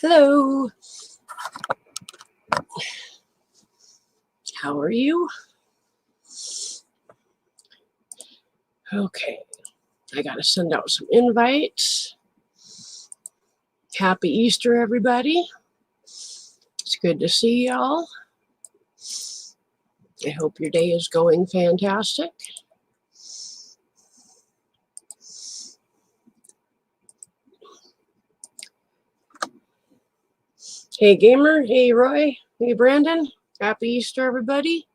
Hello. How are you? Okay. I got to send out some invites. Happy Easter, everybody. It's good to see y'all. I hope your day is going fantastic. Hey, Gamer. Hey, Roy. Hey, Brandon. Happy Easter, everybody.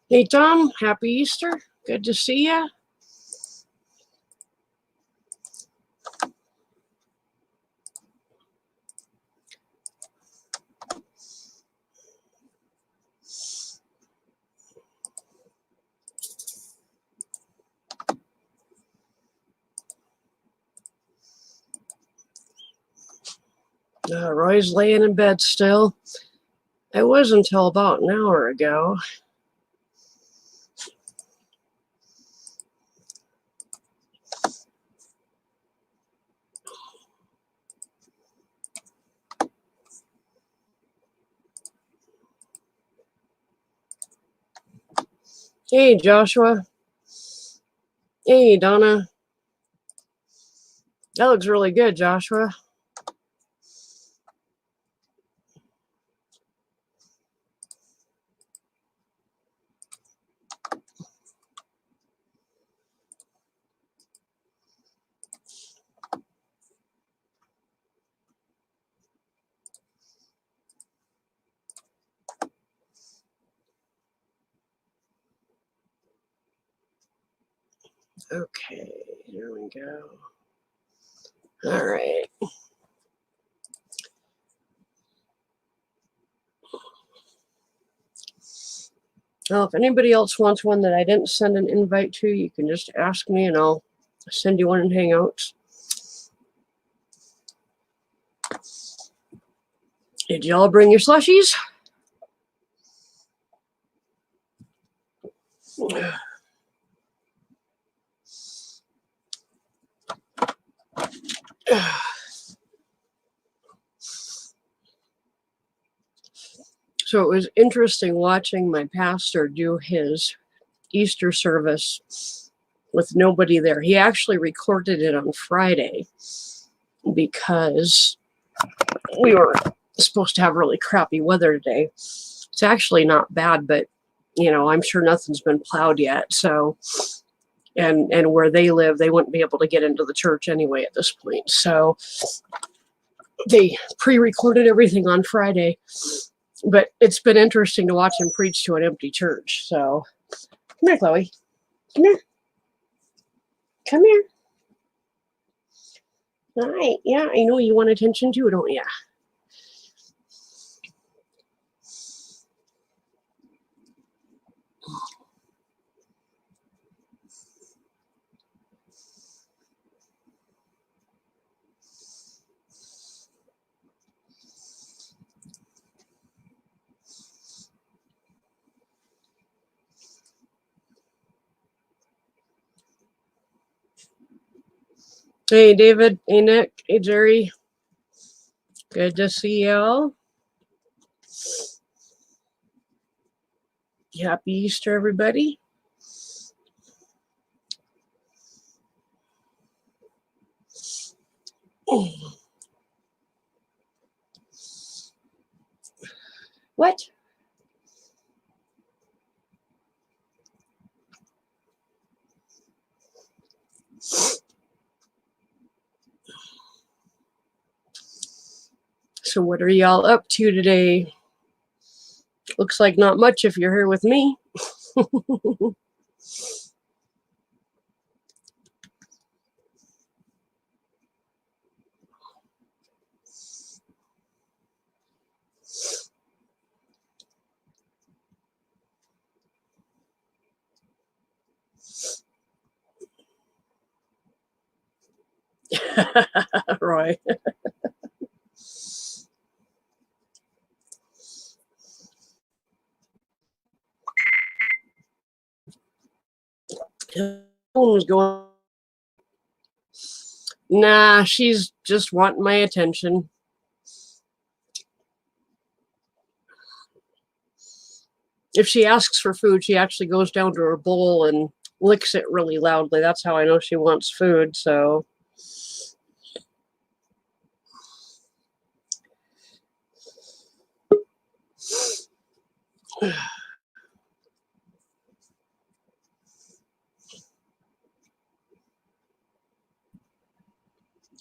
Hey, Tom. Happy Easter. Good to see ya. Roy's laying in bed still. I was until about an hour ago. Hey, Joshua. Hey, Donna. That looks really good, Joshua. Okay, here we go. All right. Well, if anybody else wants one that I didn't send an invite to, you can just ask me and I'll send you one in Hangouts. Did y'all bring your slushies? So it was interesting watching my pastor do his Easter service with nobody there. He actually recorded it on Friday because we were supposed to have really crappy weather today. It's actually not bad, but you know, I'm sure nothing's been plowed yet. So, and where they live, they wouldn't be able to get into the church anyway at this point. So they pre-recorded everything on Friday, but it's been interesting to watch him preach to an empty church. So come here, Chloe. Come here. Come here. All right. Yeah, I know you want attention too, don't you? Hey, David. Hey, Nick. Hey, Jerry. Good to see y'all. Happy Easter, everybody. What? So what are y'all up to today? Looks like not much if you're here with me. Roy. Phone was going. Nah, she's just wanting my attention. If she asks for food, she actually goes down to her bowl and licks it really loudly. That's how I know she wants food, so.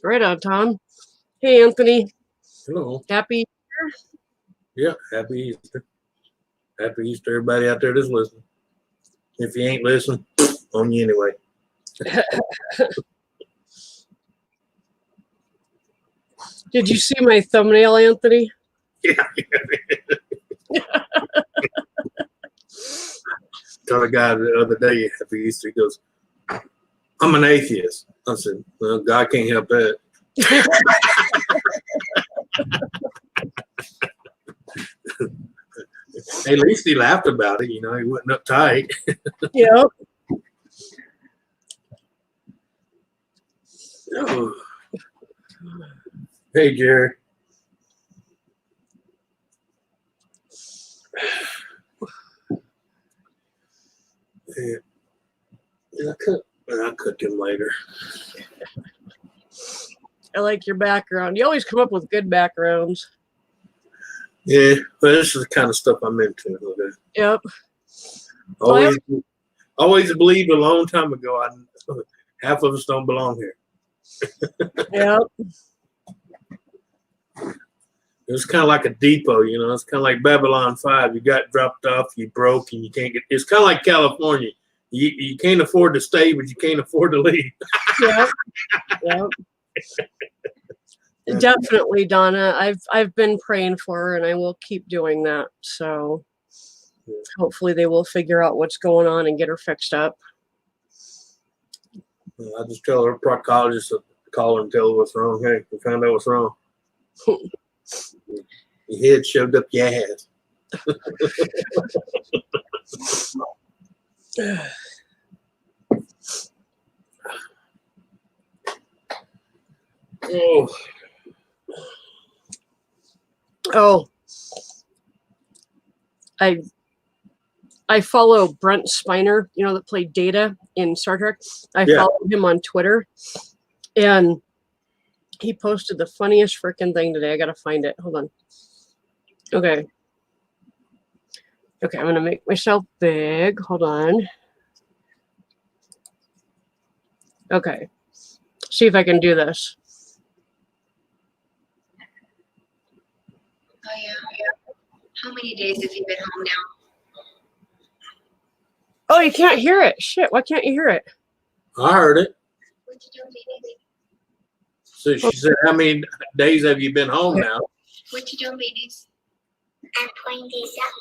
Right on, Tom. Hey, Anthony. Hello. Happy Easter? Yeah, happy Easter. Happy Easter, everybody out there that's listening. If you ain't listening, on you anyway. Did you see my thumbnail, Anthony? Yeah. Told a guy the other day, happy Easter, he goes, I'm an atheist. I said, well, God can't help that. At least he laughed about it, he wasn't uptight. Yep. Oh. Hey, Jerry. Yeah, I'll cut them later. I like your background. You always come up with good backgrounds. Yeah, but this is the kind of stuff I'm into. Okay? Yep. Always believed a long time ago, half of us don't belong here. Yep. It was kind of like a depot, It's kind of like Babylon 5. You got dropped off, you broke, and you can't get. It's kind of like California. You can't afford to stay, but you can't afford to leave. Yep. Yep. Definitely, Donna. I've been praying for her, and I will keep doing that. So hopefully they will figure out what's going on and get her fixed up. I just tell her proctologist to call her and tell her what's wrong. Hey, we found out what's wrong. Your head shoved up your ass. Oh, I follow Brent Spiner, that played Data in Star Trek. I follow him on Twitter, and he posted the funniest freaking thing today. I gotta find it. Hold on. Okay, I'm gonna make myself big. Hold on. Okay, see if I can do this. Oh, yeah. How many days have you been home now? Oh, you can't hear it. Shit, why can't you hear it? I heard it. What you doing, baby? So she said, how many days have you been home now? What you doing, babies? I'm playing these up.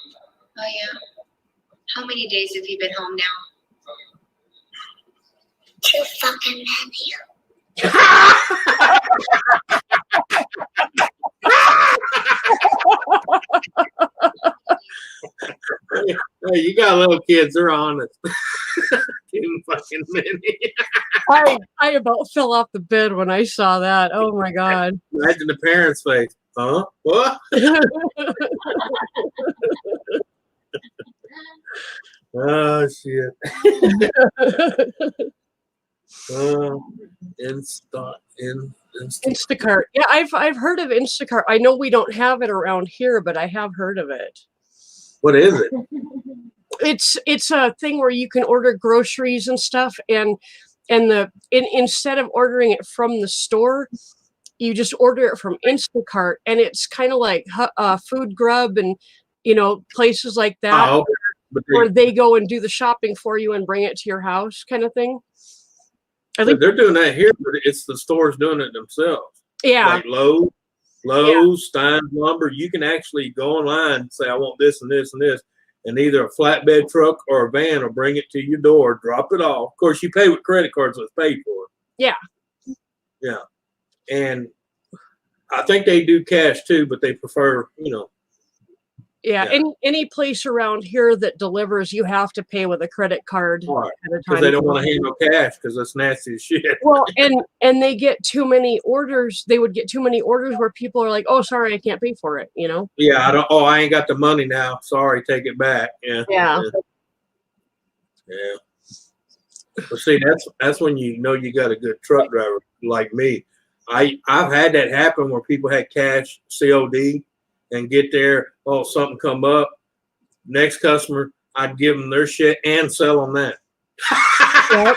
Oh, yeah. How many days have you been home now? Too fucking many. Hey, you got little kids, they're honest. Too fucking many. I about fell off the bed when I saw that. Oh my God. Imagine the parents' face. Huh? What? Oh shit. Instacart. Yeah, I've heard of Instacart. I know we don't have it around here, but I have heard of it. What is it? It's a thing where you can order groceries and stuff, and instead of ordering it from the store, you just order it from Instacart, and it's kind of like Food Grub and places like that, where they go and do the shopping for you and bring it to your house, kind of thing. I think they're doing that here, but it's the stores doing it themselves. Yeah, like Lowe's, Stein's Lumber. You can actually go online and say, I want this and this and this, and either a flatbed truck or a van will bring it to your door, drop it off. Of course, you pay with credit cards, so it's paid for. Yeah. Yeah. And I think they do cash too, but they prefer, Yeah, Yeah. any place around here that delivers, you have to pay with a credit card Right. at a Because time. they don't want to handle cash because that's nasty as shit. Well, and they get too many orders. They would get too many orders where people are like, "Oh, sorry, I can't pay for it." You know? Yeah, I don't. Oh, I ain't got the money now. Sorry, take it back. Yeah. Yeah. Yeah. But see, that's when you know you got a good truck driver like me. I've had that happen where people had cash COD and get there. Oh, something come up. Next customer, I'd give them their shit and sell them that. Yep.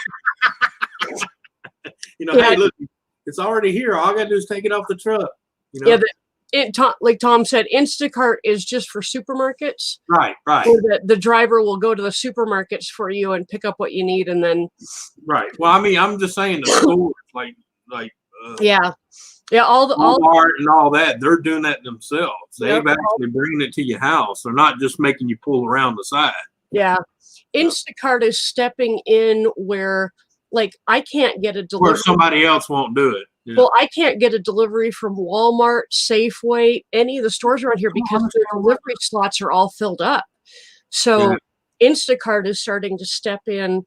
You know, hey, look, it's already here. All I got to do is take it off the truck. You know? Yeah, like Tom said, Instacart is just for supermarkets. Right. The driver will go to the supermarkets for you and pick up what you need, and then. Right. Well, I mean, I'm just saying the stores, like. Yeah, all Walmart and all that, they're doing that themselves. They've Yep. actually bringing it to your house. They're not just making you pull around the side. Yeah. Instacart is stepping in where, like, I can't get a delivery. Where somebody else won't do it. Yeah. Well, I can't get a delivery from Walmart, Safeway, any of the stores around here because the delivery slots are all filled up. So Instacart is starting to step in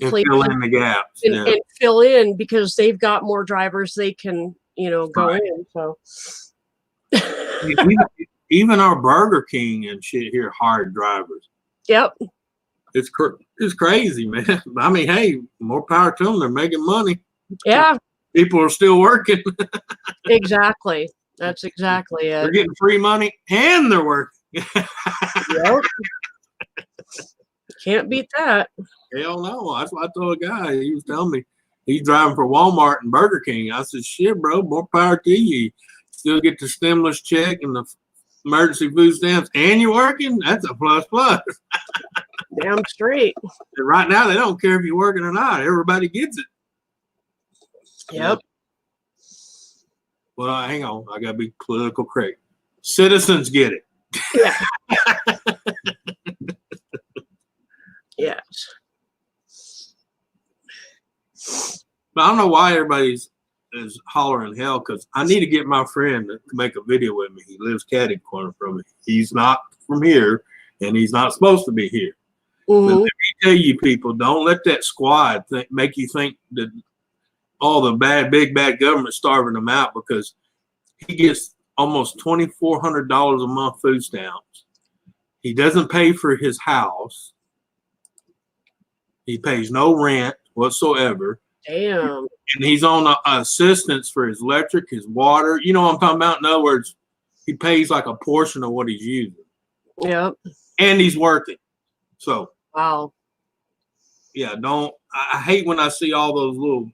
place fill in the gaps. and fill in because they've got more drivers they can, go in. So even our Burger King and shit here hired drivers. Yep. It's crazy, man. I mean, hey, more power to them. They're making money. Yeah. People are still working. Exactly. That's exactly it. They're getting free money and they're working. Yep. Can't beat that. Hell no. That's what I told a guy. He was telling me he's driving for Walmart and Burger King. I said, shit, bro, more power to you. Still get the stimulus check and the emergency food stamps and you're working. That's a plus. Damn straight. And right now, they don't care if you're working or not. Everybody gets it. Yep. Well, hang on. I got to be political correct. Citizens get it. Yeah. Yes. But I don't know why everybody's is hollering hell because I need to get my friend to make a video with me. He lives catty corner from me. He's not from here, and he's not supposed to be here. Mm-hmm. But let me tell you, people, don't let that squad make you think that all the big bad government starving them out because he gets almost $2,400 a month food stamps. He doesn't pay for his house. He pays no rent whatsoever. Damn. And he's on assistance for his electric, his water. You know what I'm talking about? In other words, he pays like a portion of what he's using. Yep. And he's working. So. Wow. Yeah, I hate when I see all those little,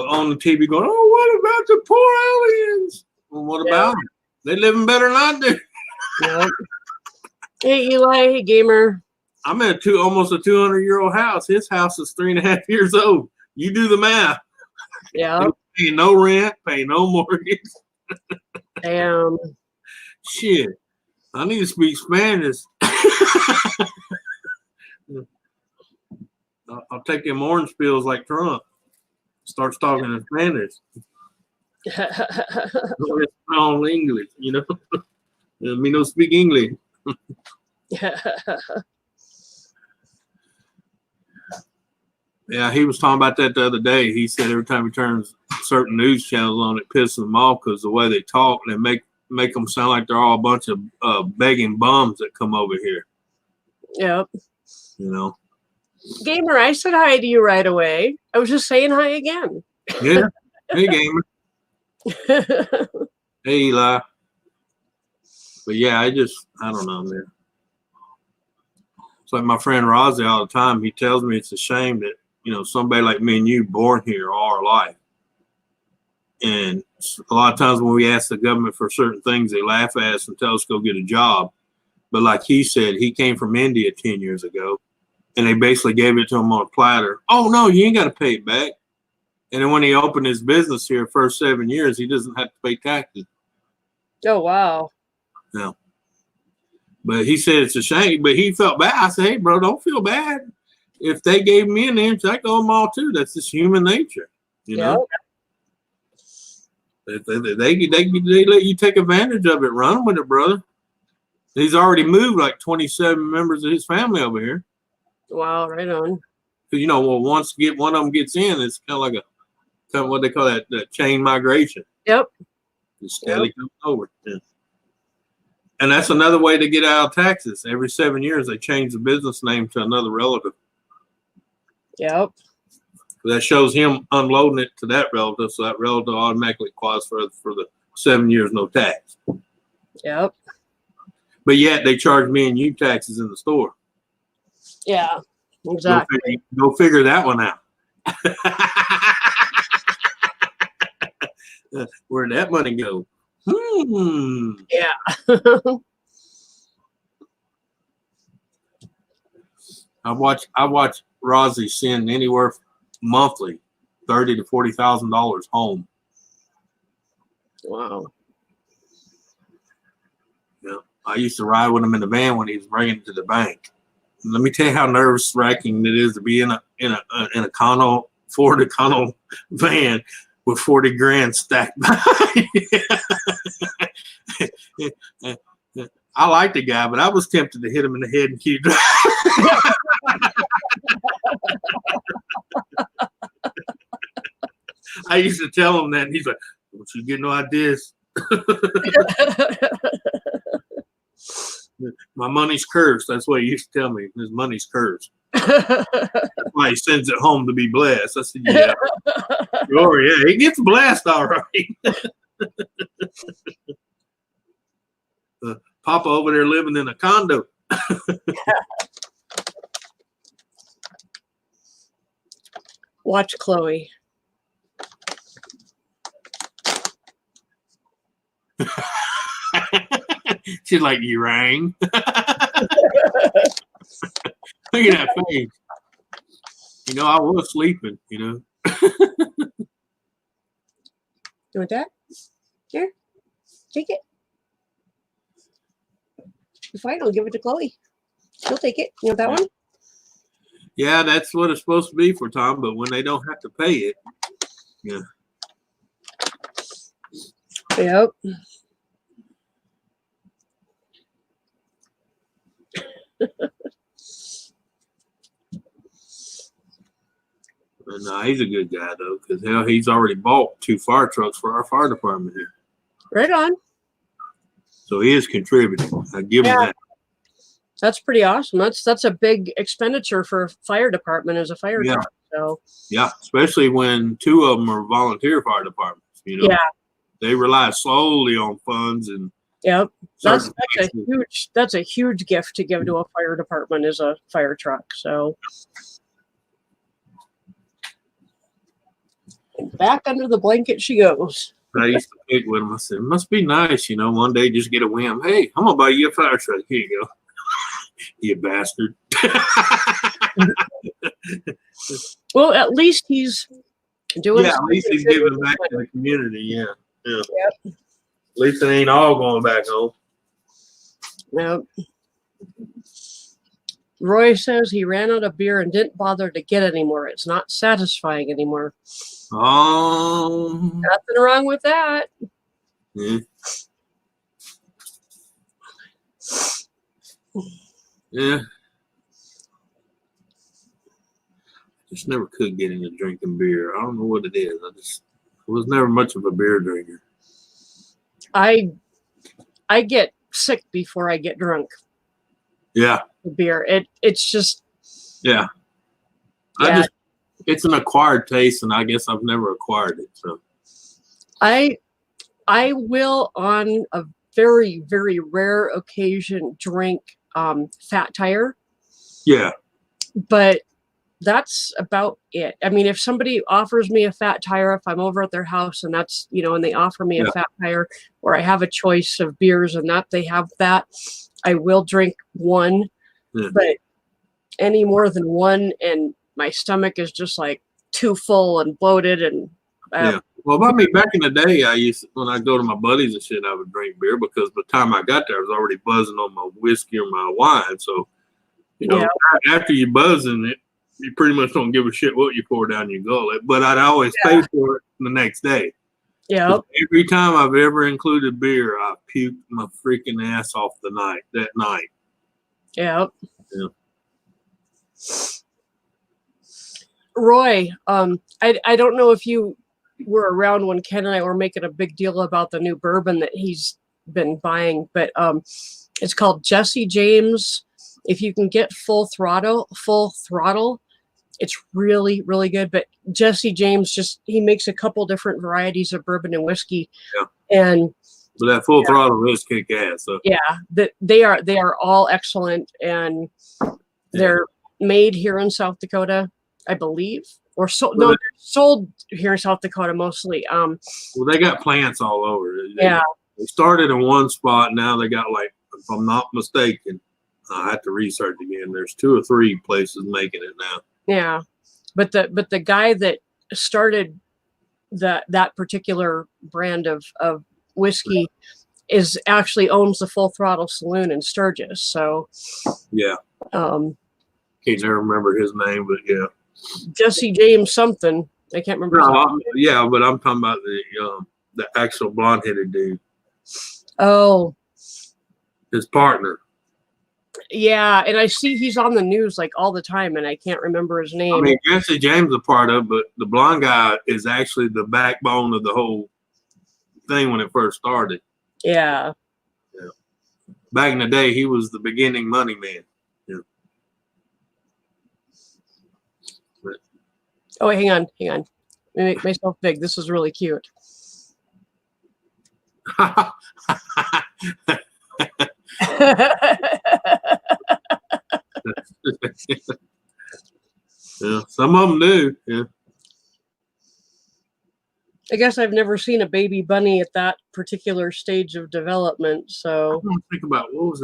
on the TV going, oh, what about the poor aliens? Well, what about them? They living better than I do. Yep. Hey, Eli. Hey, gamer. I'm in almost a 200-year-old house. His house is 3.5 years old. You do the math. Yeah. Paying no rent, paying no mortgage. Damn. Shit. I need to speak Spanish. I'll take them orange pills like Trump. Starts talking in Spanish. All English, Me no speak English. Yeah, he was talking about that the other day. He said every time he turns certain news channels on, it pisses them off because the way they talk, and they make them sound like they're all a bunch of begging bums that come over here. Yep. Gamer, I said hi to you right away. I was just saying hi again. Yeah. Hey, Gamer. Hey, Eli. But yeah, I don't know, man. It's like my friend Rozzy all the time. He tells me it's a shame that, somebody like me and you born here all our life. And a lot of times when we ask the government for certain things, they laugh at us and tell us to go get a job. But like he said, he came from India 10 years ago. And they basically gave it to him on a platter. Oh, no, you ain't got to pay it back. And then when he opened his business here, first 7 years, he doesn't have to pay taxes. Oh, wow. No. But he said it's a shame. But he felt bad. I said, hey, bro, don't feel bad. If they gave me an inch, I go them all too. That's just human nature. Know? They let you take advantage of it. Run with it, brother. He's already moved like 27 members of his family over here. Wow, right on. Because well, once one of them gets in, it's kind of like what they call that chain migration. Yep. Just steadily comes over. Yeah. And that's another way to get out of taxes. Every 7 years, they change the business name to another relative. Yep. That shows him unloading it to that relative, so that relative automatically qualifies for the 7 years no tax. Yep. But yet they charge me and you taxes in the store. Yeah. Exactly. Go figure that one out. Where'd that money go? Yeah. I watch Rozzy send anywhere monthly $30,000 to $40,000 home. Wow. Yeah, I used to ride with him in the van when he was bringing it to the bank. And let me tell you how nervous wracking it is to be in a Ford Econo van with 40 grand stacked behind. I like the guy, but I was tempted to hit him in the head and keep driving. I used to tell him that, and he's like, "Don't you get no ideas." My money's cursed. That's what he used to tell me. His money's cursed. That's why he sends it home to be blessed. I said, "Yeah, sure, yeah, he gets blessed, all right." Papa over there living in a condo. Watch Chloe. She's like, "You rang." Look at that face. I was sleeping, You want that? Here, take it. If I don't give it to Chloe, she'll take it. You want that one? Yeah, that's what it's supposed to be for Tom, but when they don't have to pay it, yeah. Yep. No, he's a good guy though, because he's already bought 2 fire trucks for our fire department here. Right on. So he is contributing. I give him that. That's pretty awesome. That's a big expenditure for a fire department as a fire truck. So yeah, especially when 2 of them are volunteer fire departments. Yeah. They rely solely on funds and. Yep. That's a huge gift to give to a fire department as a fire truck. So back under the blanket she goes. I used to pick with him. I said, "It must be nice, one day just get a whim. Hey, I'm gonna buy you a fire truck. Here you go." You bastard. Well, at least he's doing. Yeah, at least he's giving back to the community. Yeah. Yep. At least it ain't all going back home. Yep. Roy says he ran out of beer and didn't bother to get any more. It's not satisfying anymore. Nothing wrong with that. Yeah. Yeah. Just never could get into drinking beer. I don't know what it is. I was never much of a beer drinker. I get sick before I get drunk. Yeah. Beer. It's just. Yeah. It's an acquired taste, and I guess I've never acquired it. So. I will on a very, very rare occasion drink Fat Tire. Yeah. But that's about it. I mean, if somebody offers me a Fat Tire, if I'm over at their house and that's, and they offer me a Fat Tire, or I have a choice of beers and that they have that, I will drink one. Yeah. But any more than one, and my stomach is just like too full and bloated. And yeah. Well, I mean, back in the day, when I go to my buddies and shit, I would drink beer because by the time I got there, I was already buzzing on my whiskey or my wine. So, after you buzzing it, you pretty much don't give a shit what you pour down your gullet. But I'd always pay for it the next day. Yep. Every time I've ever included beer, I puked my freaking ass off that night. Yep. Yeah. Roy, I don't know if you were around when Ken and I were making a big deal about the new bourbon that he's been buying, but it's called Jesse James. If you can get full throttle, it's really, really good. But Jesse James he makes a couple different varieties of bourbon and whiskey. Yeah. And but that full throttle is kick ass. So. Yeah, they are all excellent, and they're made here in South Dakota, I believe, or they're sold here in South Dakota mostly. Well, they got plants all over. They started in one spot. Now they got, like, if I'm not mistaken, I have to research again. There's 2 or 3 places making it now. Yeah, but the guy that started that particular brand of whiskey actually owns the Full Throttle Saloon in Sturgis. So yeah, can't never remember his name, but yeah, Jesse James something. I can't remember. No, but I'm talking about the actual blonde-headed dude. Oh, his partner. Yeah, and I see he's on the news like all the time, and I can't remember his name. I mean, Jesse James is a part of it, but the blonde guy is actually the backbone of the whole thing when it first started. Yeah. Yeah. Back in the day, he was the beginning money man. Yeah. But, oh, wait, hang on. Let me make myself big. This is really cute. Yeah, some of them do. Yeah. I guess I've never seen a baby bunny at that particular stage of development. So I think about what was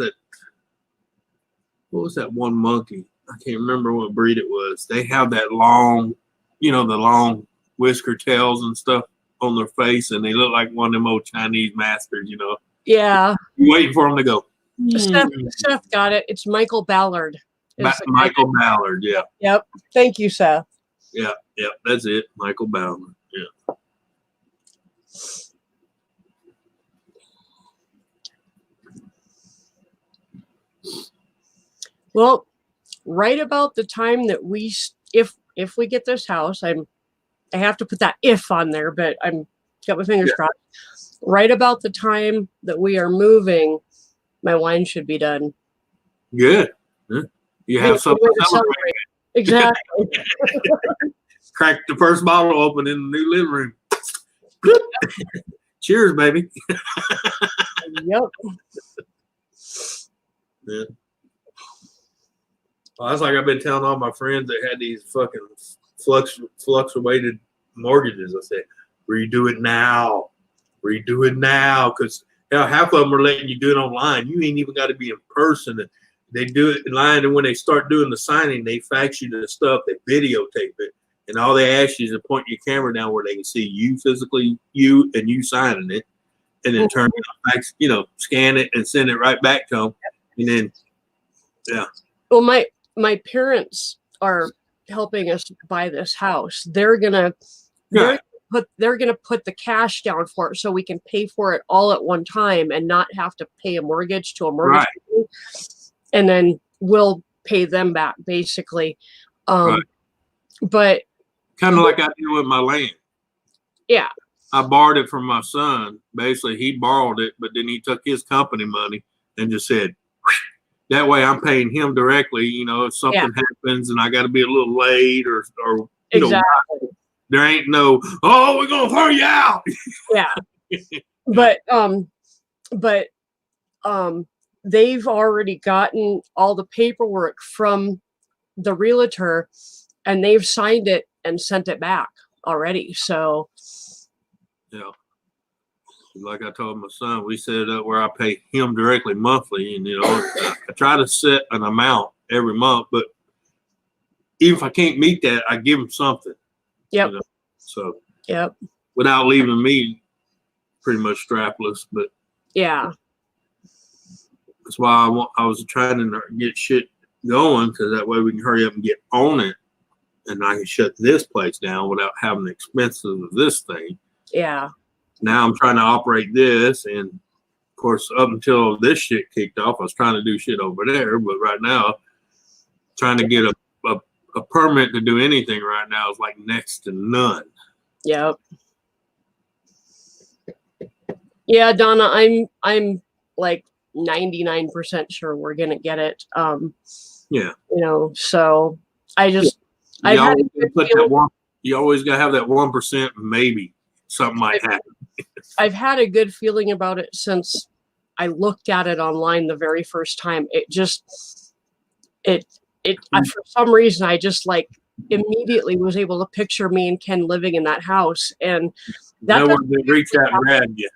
that one monkey? I can't remember what breed it was. They have that long, the long whisker tails and stuff on their face, and they look like one of them old Chinese masters, Yeah. You're waiting for them to go. Seth got it. It's Michael Ballard. Michael Ballard, yeah. Yep. Thank you, Seth. Yeah, that's it. Michael Ballard. Yeah. Well, right about the time that if we get this house, I have to put that if on there, but I'm got my fingers crossed. Right about the time that we are moving, my wine should be done. Good. Yeah. You have something to celebrate. Exactly. Crack the first bottle open in the new living room. Cheers, baby. Yep. Yeah. Well, that's like I've been telling all my friends that had these fucking fluctuated mortgages. I said, redo it now. Because half of them are letting you do it online. You ain't even got to be in person. They do it online, and when they start doing the signing, they fax you the stuff. They videotape it, and all they ask you is to point your camera down where they can see you physically, you signing it, and then turn it fax, scan it and send it right back to them, and then, yeah. Well, my parents are helping us buy this house. They're gonna put the cash down for it so we can pay for it all at one time and not have to pay a mortgage to a mortgage company. And then we'll pay them back basically. But kind of like I did with my land. Yeah. I borrowed it from my son. Basically, he borrowed it, but then he took his company money and just said, that way I'm paying him directly. If something happens and I got to be a little late or exactly. There ain't no, we're going to throw you out. Yeah. But they've already gotten all the paperwork from the realtor and they've signed it and sent it back already. So, yeah. Like I told my son, we set it up where I pay him directly monthly. And, I try to set an amount every month, but even if I can't meet that, I give him something. Yep. So, yep. Without leaving me pretty much strapless, but yeah. That's why I was trying to get shit going, because that way we can hurry up and get on it, and I can shut this place down without having the expenses of this thing. Yeah. Now I'm trying to operate this, and of course, up until this shit kicked off, I was trying to do shit over there. But right now, trying to get a permit to do anything right now is like next to none. Yep. Yeah, Donna, I'm like 99% sure we're gonna get it. Yeah. You know, so I just You always gotta have that 1% maybe something might happen. I've had a good feeling about it since I looked at it online the very first time. For some reason I just like immediately was able to picture me and Ken living in that house, and that one that reached out and grabbed you.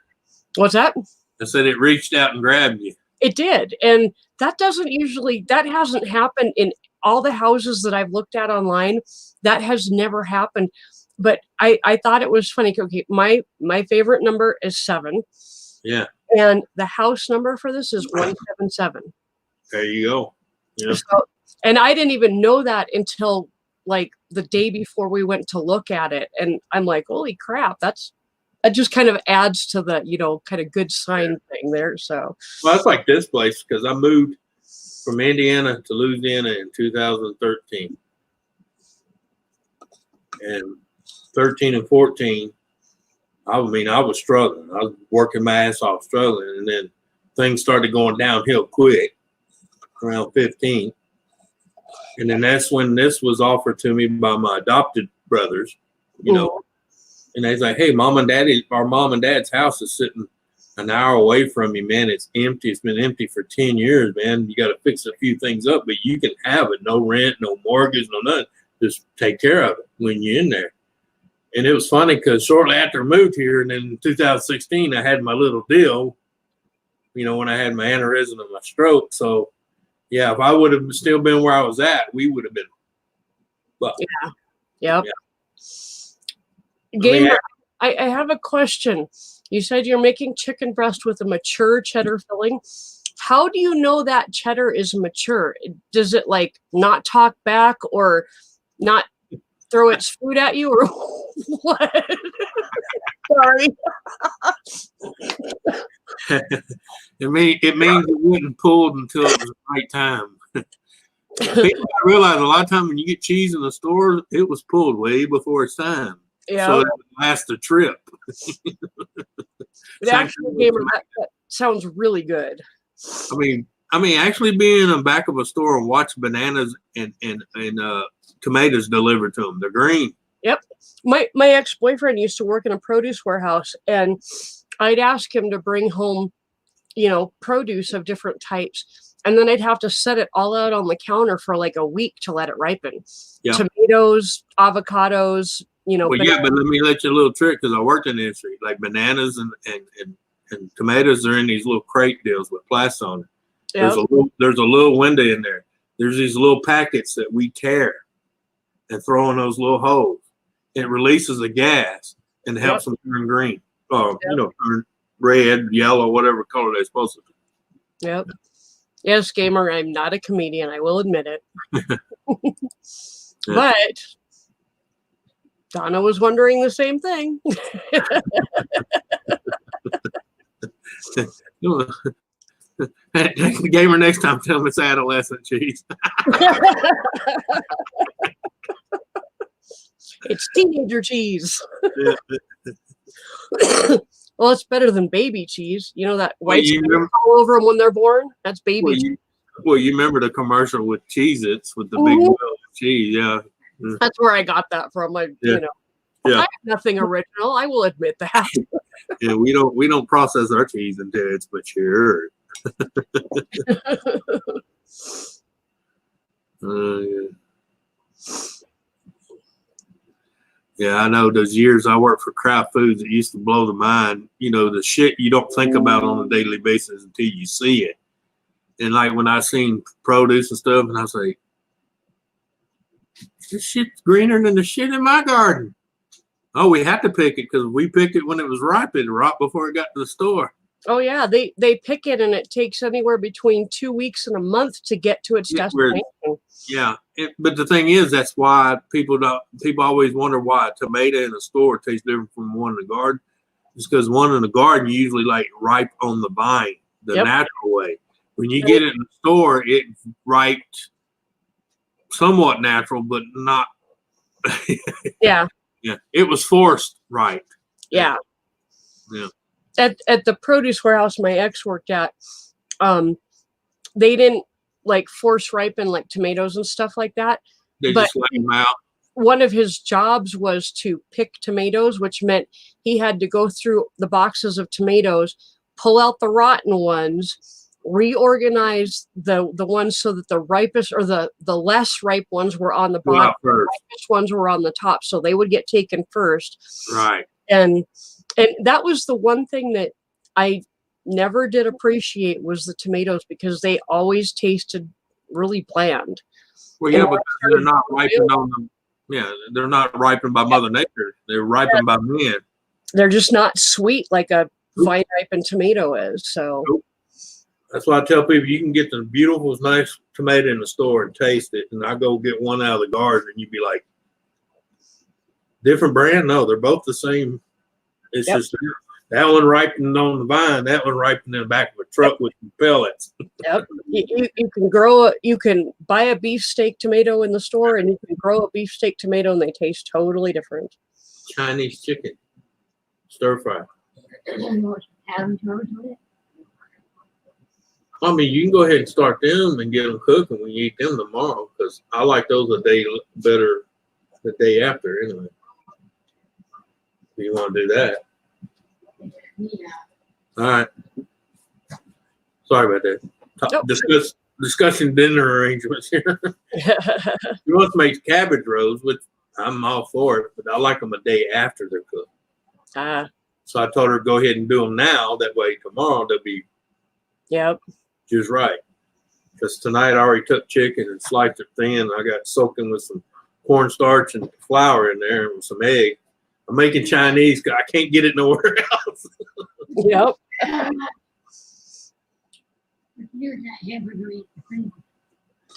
What's that? I said it reached out and grabbed you. It did, and that hasn't happened in all the houses that I've looked at online. That has never happened. But I thought it was funny. Okay, my favorite number is 7. Yeah. And the house number for this is 177. There you go. Yeah. So, and I didn't even know that until like the day before we went to look at it. And I'm like, holy crap, that just kind of adds to the, kind of good sign thing there. So, well, it's like this place because I moved from Indiana to Louisiana in 2013. And 13 and 14, I was struggling. I was working my ass off struggling. And then things started going downhill quick around 15. And then that's when this was offered to me by my adopted brothers, And they was like, hey, our mom and dad's house is sitting an hour away from you, man. It's empty. It's been empty for 10 years, man. You got to fix a few things up, but you can have it. No rent, no mortgage, no nothing. Just take care of it when you're in there. And it was funny because shortly after I moved here, and then in 2016, I had my little deal, when I had my aneurysm and my stroke. So, yeah, if I would have still been where I was at, we would have been. Well, yeah. Yep. Gamer, I have a question. You said you're making chicken breast with a mature cheddar filling. How do you know that cheddar is mature? Does it like not talk back or not throw its food at you or what? Sorry. It means it wasn't pulled until it was the right time. People realize a lot of times when you get cheese in the store, it was pulled way before its time. Yeah. So it would last the trip. But actually, Gamer, that sounds really good. I mean, actually being in the back of a store and watch bananas and tomatoes delivered to them. They're green. Yep. My ex-boyfriend used to work in a produce warehouse, and I'd ask him to bring home, produce of different types. And then I'd have to set it all out on the counter for like a week to let it ripen. Yeah. Tomatoes, avocados, Well, yeah, but let me let you a little trick because I worked in the industry. Like bananas and tomatoes are in these little crate deals with plastic on it. Yep. There's a little window in there. There's these little packets that we tear and throw in those little holes. It releases a gas and helps them turn green. Turn red, yellow, whatever color they're supposed to be. Yep. Yes, Gamer, I'm not a comedian. I will admit it. But Donna was wondering the same thing. Gamer, next time, tell him it's adolescent cheese. It's teenager cheese. Well, it's better than baby cheese. That white stuff all over them when they're born? That's baby cheese. You remember the commercial with Cheez-Its with the big wheel of cheese, yeah. That's where I got that from. I have nothing original. I will admit that. Yeah, we don't process our cheese until it's mature. Yeah, I know those years I worked for Kraft Foods, it used to blow the mind. The shit you don't think about on a daily basis until you see it. And like when I seen produce and stuff, and I was like, this shit's greener than the shit in my garden. Oh, we had to pick it because we picked it when it was ripened, right before it got to the store. Oh yeah, they pick it, and it takes anywhere between 2 weeks and a month to get to its destination. Yeah, but the thing is, that's why people always wonder why a tomato in a store tastes different from one in the garden. It's because one in the garden you usually like ripe on the vine, the natural way. When you get it in the store, it's ripe, somewhat natural, but not. Yeah. Yeah, it was forced ripe. Yeah. Yeah. At the produce warehouse my ex worked at, they didn't like force ripen like tomatoes and stuff like that. They but just let them out. One of his jobs was to pick tomatoes, which meant he had to go through the boxes of tomatoes, pull out the rotten ones, reorganize the ones so that the ripest or the less ripe ones were on the bottom, the ripest ones were on the top, so they would get taken first. Right. And that was the one thing that I never did appreciate was the tomatoes, because they always tasted really bland. Well, yeah, because they're not ripened on them. Yeah, they're not ripened by Mother Nature. They're ripened by men. They're just not sweet like a vine ripened tomato is. So that's why I tell people you can get the beautiful, nice tomato in the store and taste it. And I go get one out of the garden, and you'd be like, different brand? No, they're both the same. It's just that one ripened on the vine, that one ripened in the back of a truck with pellets. Yep. You can grow you can buy a beefsteak tomato in the store, and you can grow a beefsteak tomato and they taste totally different. Chinese chicken. Stir fry. I mean, you can go ahead and start them and get them cooking when you eat them tomorrow, because I like those a day better the day after anyway. If you want to do that. Yeah. All right. Sorry about that. Discussing dinner arrangements here. He wants to make cabbage rolls, which I'm all for it, but I like them a day after they're cooked. So I told her go ahead and do them now. That way tomorrow they'll be just right. Because tonight I already took chicken and sliced it thin. I got soaking with some cornstarch and flour in there and with some egg. I'm making Chinese because I can't get it nowhere else. Yep. Here's that hamburger meat.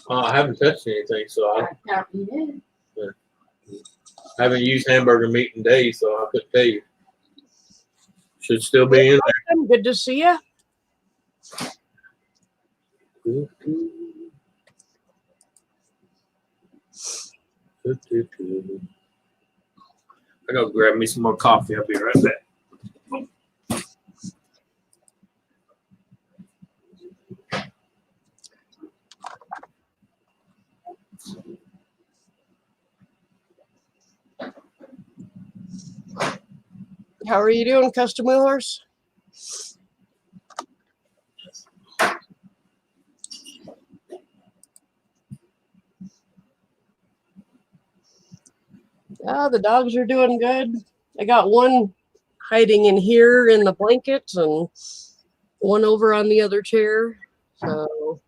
I haven't touched anything, so I thought you did. haven't used hamburger meat in days, so I couldn't tell you. Should still be in there. Good to see you. I gotta grab me some more coffee. I'll be right back. How are you doing, Custom Wheelers? The dogs are doing good. I got one hiding in here in the blankets and one over on the other chair. So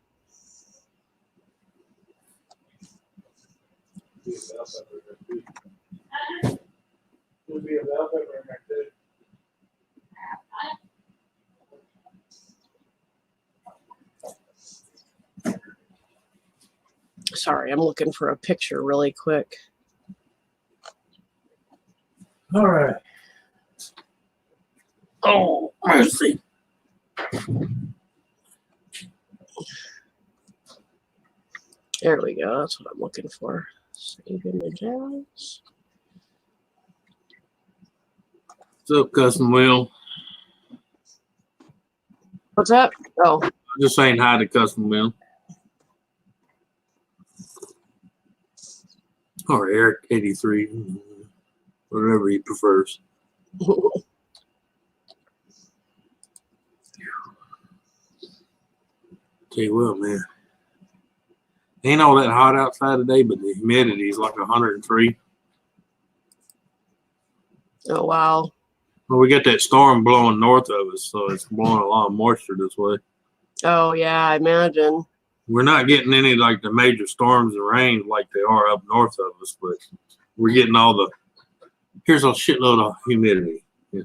sorry, I'm looking for a picture really quick. All right. Oh, mercy. There we go. That's what I'm looking for. Save images. What's up, Custom Wheel? What's that? Oh. I'm just saying hi to Custom Wheel. Or Eric 83. Whatever he prefers. Tell you what, man. Ain't all that hot outside today, but the humidity is like 103. Oh, wow. Well, we got that storm blowing north of us, so it's blowing a lot of moisture this way. Oh, yeah, I imagine. We're not getting any like the major storms and rain like they are up north of us, but we're getting all the. Here's a shitload of humidity. Yeah.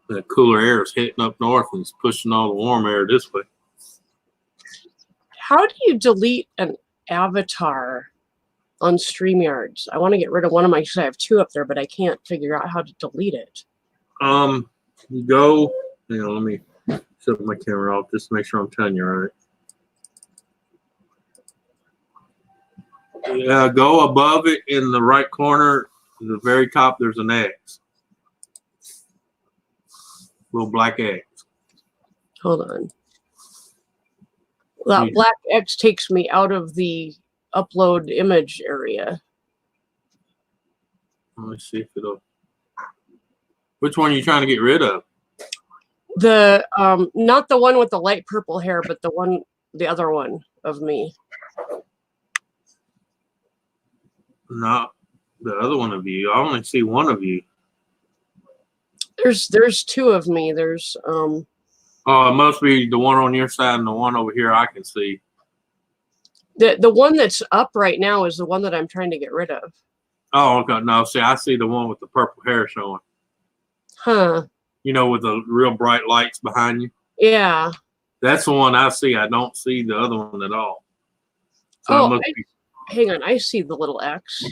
That cooler air is hitting up north and it's pushing all the warm air this way. How do you delete an avatar? on StreamYards. I want to get rid of one of my, because I have 2 up there, but I can't figure out how to delete it. You go, let me set my camera off just to make sure I'm telling you right. Go above it in the right corner, in the very top, there's an X. Little black X. Hold on. That black X takes me out of the upload image area. Let me see if it'll. Which one are you trying to get rid of? The not the one with the light purple hair, but the other one of me. Not the other one of you. I only see one of you. There's 2 of me. There's Oh, it must be the one on your side and the one over here I can see. the one that's up right now is the one that I'm trying to get rid of. Oh, okay. No, see, I see the one with the purple hair showing. Huh. With the real bright lights behind you. Yeah. That's the one I see. I don't see the other one at all. So hang on. I see the little X.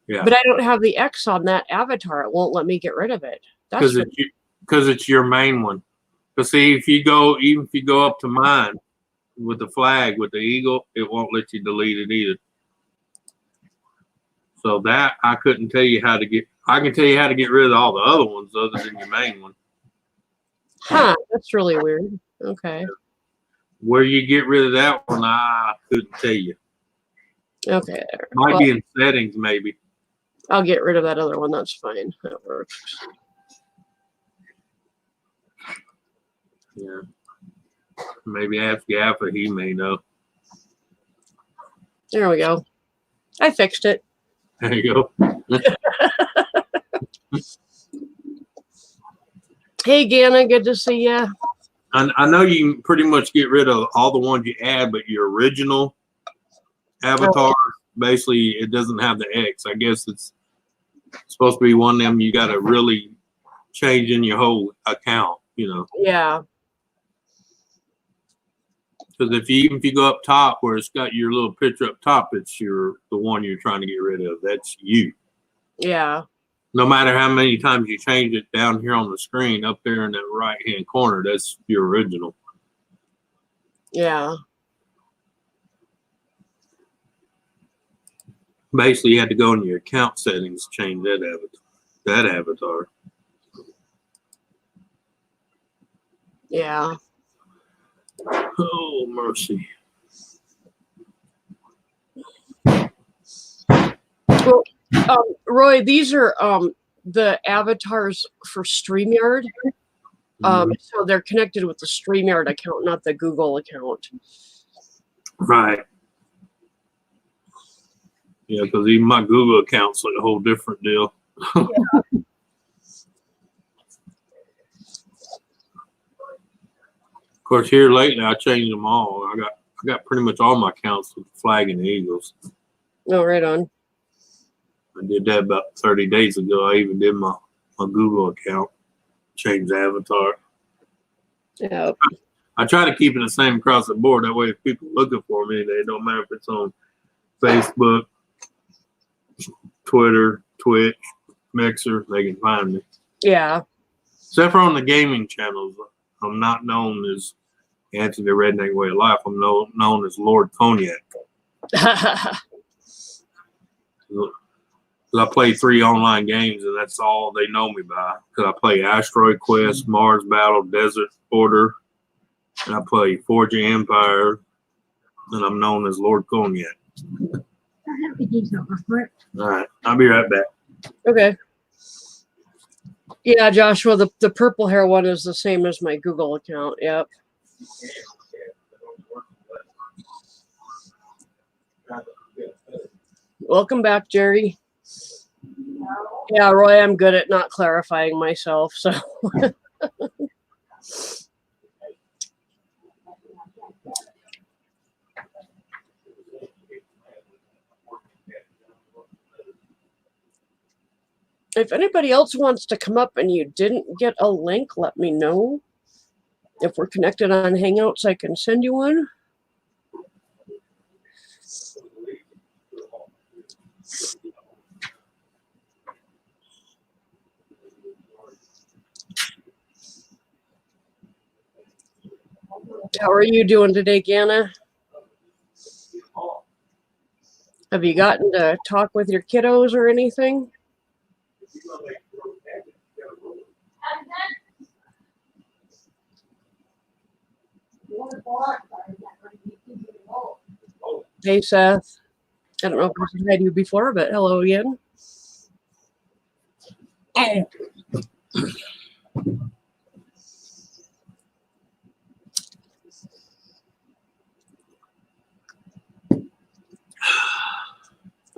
Yeah. But I don't have the X on that avatar. It won't let me get rid of it. That's because it's your main one. But see, if you go up to mine with the flag with the eagle, it won't let you delete it either. So that I couldn't tell you how to get. I can tell you how to get rid of all the other ones other than your main one. Huh? That's really weird. Okay. Where you get rid of that one, I couldn't tell you. Okay. Might be in settings, maybe. I'll get rid of that other one. That's fine. That works. Yeah. Maybe ask Gaffer. He may know. There we go. I fixed it. There you go. Hey, Ganna. Good to see ya. I know you can pretty much get rid of all the ones you add, but your original avatar, basically, it doesn't have the X. I guess it's supposed to be one of them you got to really change in your whole account, Yeah. Because if you go up top where it's got your little picture up top, it's the one you're trying to get rid of. That's you. Yeah. No matter how many times you change it down here on the screen, up there in that right-hand corner, that's your original. Yeah. Basically, you had to go into your account settings, change that avatar. Yeah. Oh, mercy. Well, Roy, these are the avatars for StreamYard. So they're connected with the StreamYard account, not the Google account. Right. Yeah, because even my Google account's like a whole different deal. Yeah. Of course, here lately I changed them all. I got pretty much all my accounts with the flag and the Eagles. Oh, right on. I did that about 30 days ago. I even did my Google account, changed the avatar. Yeah. I try to keep it the same across the board. That way, if people are looking for me, they don't matter if it's on Facebook, Twitter, Twitch, Mixer, they can find me. Yeah. Except for on the gaming channels, I'm not known as Anthony Redneck Way of Life. I'm known as Lord Cognac. I play 3 online games, and that's all they know me by. Because I play Asteroid Quest, Mars Battle, Desert Order, and I play Forging Empire, and I'm known as Lord Cognac. All right, I'll be right back. Okay. Yeah, Joshua, the purple hair one is the same as my Google account. Yep. Welcome back, Jerry. Yeah, Roy, I'm good at not clarifying myself, so. If anybody else wants to come up and you didn't get a link, let me know. If we're connected on Hangouts, I can send you one. How are you doing today, Ganna? Have you gotten to talk with your kiddos or anything? Hey, Seth. I don't know if I've had you before, but hello again.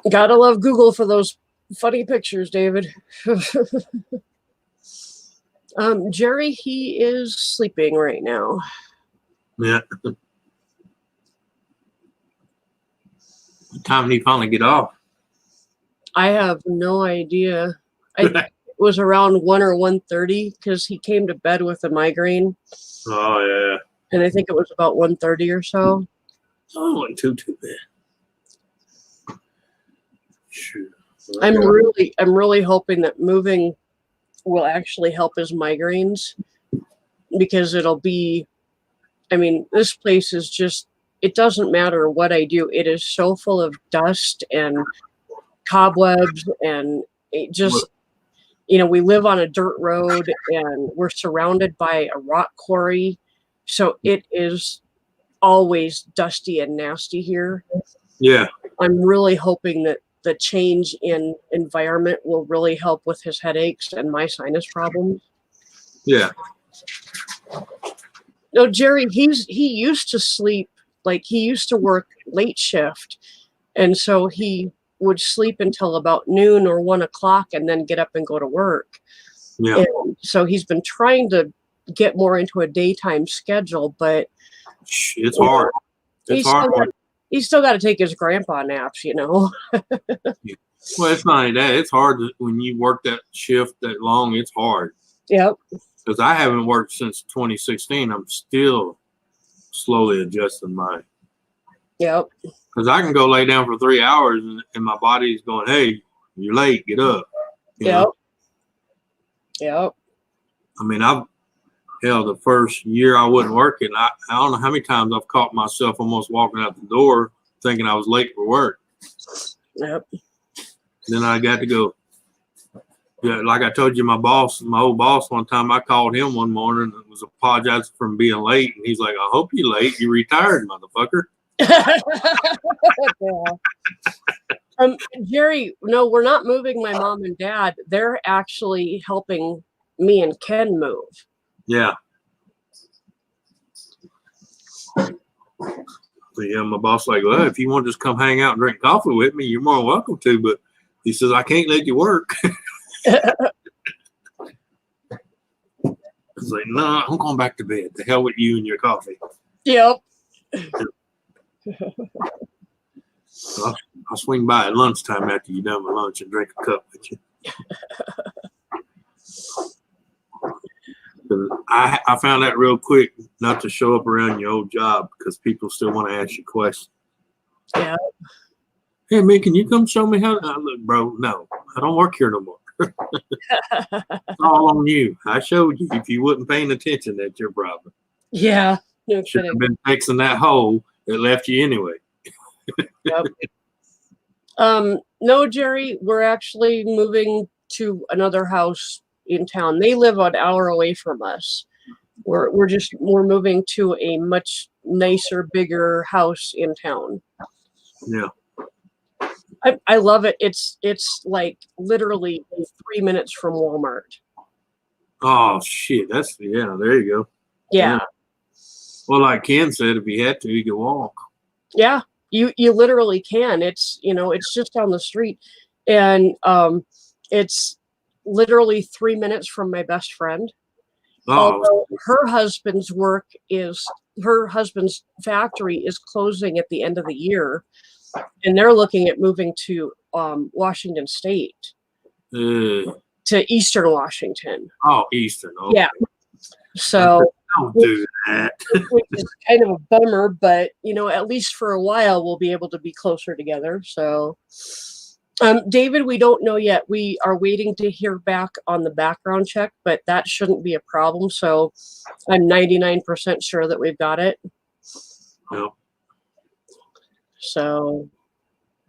Gotta love Google for those funny pictures, David. Jerry, he is sleeping right now. Yeah. What time did he finally get off? I have no idea. I think it was around 1 or 1:30 because he came to bed with a migraine. Oh yeah. And I think it was about 1:30 or so. Oh, wasn't too bad. Shoot. I'm really hoping that moving will actually help his migraines, because it'll be, I mean, this place is just, it doesn't matter what I do. It is so full of dust and cobwebs, and it just, we live on a dirt road and we're surrounded by a rock quarry. So it is always dusty and nasty here. Yeah. I'm really hoping that the change in environment will really help with his headaches and my sinus problems. Yeah. No, Jerry, he used to sleep, like he used to work late shift. And so he would sleep until about noon or 1 o'clock and then get up and go to work. Yeah. And so he's been trying to get more into a daytime schedule, but it's hard. It's hard. He's still got to take his grandpa naps, Well, it's not only that. It's hard when you work that shift that long. It's hard. Yep. Because I haven't worked since 2016. I'm still slowly adjusting my. Yep. Because I can go lay down for 3 hours and my body's going, "Hey, you're late. Get up." Yep. Yep. I mean, the first year I wasn't working, I don't know how many times I've caught myself almost walking out the door thinking I was late for work. Yep. Then I got to go. Yeah, like I told you, my old boss, one time I called him one morning and was apologizing for being late. And he's like, "I hope you're late. You retired, motherfucker." Jerry, no, we're not moving my mom and dad. They're actually helping me and Ken move. Yeah. So yeah, my boss like, "Well, if you want to just come hang out and drink coffee with me, you're more than welcome to." But he says, "I can't let you work." It's like, "No, I'm going back to bed. The hell with you and your coffee." Yep. I'll swing by at lunchtime after you're done with lunch and drink a cup with you. I found that real quick not to show up around your old job because people still want to ask you questions. Yeah. "Hey, man, can you come show me how?" Look, bro, no, I don't work here no more. It's all on you. I showed you. If you wasn't paying attention, that's your problem. Yeah. No Should kidding. have been fixing that hole that left you anyway. Yep. No, Jerry, we're actually moving to another house in town. They live an hour away from us. We're moving to a much nicer, bigger house in town. Yeah. I love it. It's like literally 3 minutes from Walmart. Oh shit. There you go. Yeah. Well, like Ken said, if he had to, he could walk. Yeah. You literally can. It's just down the street. And it's literally 3 minutes from my best friend. Although her husband's factory is closing at the end of the year, and they're looking at moving to Washington State, to Eastern Washington. Oh, Eastern. Okay. Yeah. So don't do that. Which is kind of a bummer, but at least for a while we'll be able to be closer together. So David, we don't know yet. We are waiting to hear back on the background check, but that shouldn't be a problem. So I'm 99% sure that we've got it. Yeah. So.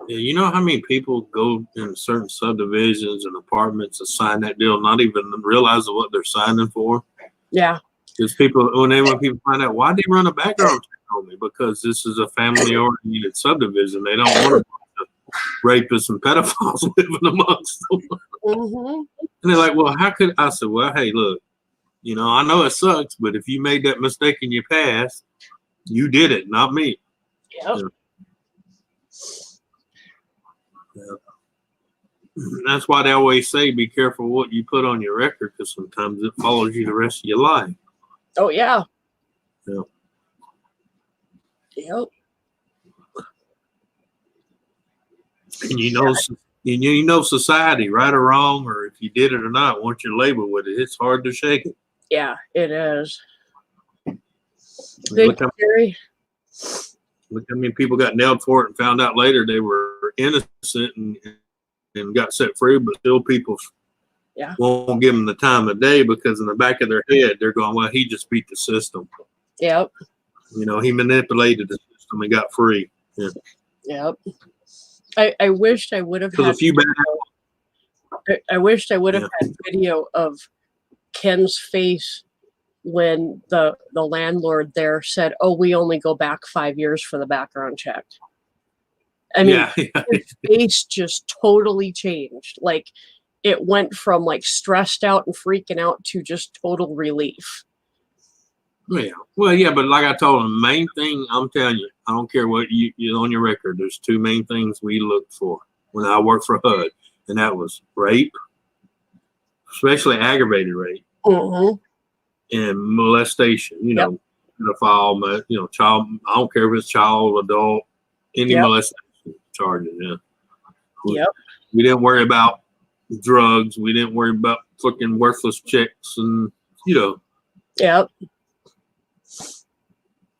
Yeah, you know how many people go in certain subdivisions and apartments and sign that deal, not even realizing what they're signing for? Yeah. Because people, when people find out, why they run a background check on me? Because this is a family-oriented subdivision. They don't want to rapists and pedophiles living amongst them. Mm-hmm. And they're like, well, how could I said, well, hey, look, you know, I know it sucks, but if you made that mistake in your past, you did it, not me. Yep. Yeah. That's why they always say be careful what you put on your record, because sometimes it follows you the rest of your life. Oh, yeah. Yeah. Yep. And you know society, right or wrong, or if you did it or not, once you're labeled with it, it's hard to shake it. Yeah, it is. Look how many people got nailed for it and found out later they were innocent and got set free, but still people won't give them the time of day because in the back of their head they're going, well, he just beat the system. Yep. You know, he manipulated the system and got free. Yeah. Yep. I wished I would have had. I wished I would have had video of Ken's face when the landlord there said, "Oh, we only go back 5 years for the background check." I mean, his face just totally changed. Like it went from like stressed out and freaking out to just total relief. Yeah. Well, yeah, but like I told him, the main thing I'm telling you, I don't care what you on your record. There's two main things we looked for when I worked for HUD, and that was rape, especially aggravated rape, and molestation. You know, pedophile, you know, child. I don't care if it's child, adult, any molestation charges. Yeah. We didn't worry about drugs. We didn't worry about fucking worthless checks, and you know. Yep.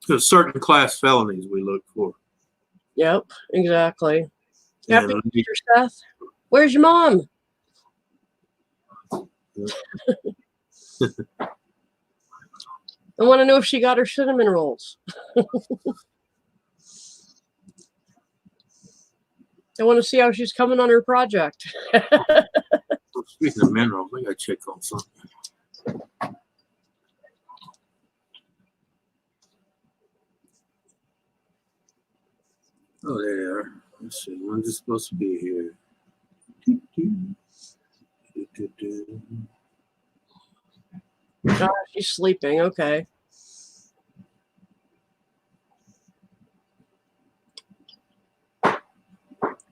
There's certain class felonies we look for. Yep, exactly. Happy Easter, Seth. Where's your mom? I want to know if she got her cinnamon rolls. I want to see how she's coming on her project. Speaking of minerals, I got to check on something. Oh, there they are. Let's see. When's it supposed to be here? Oh, she's sleeping. Okay.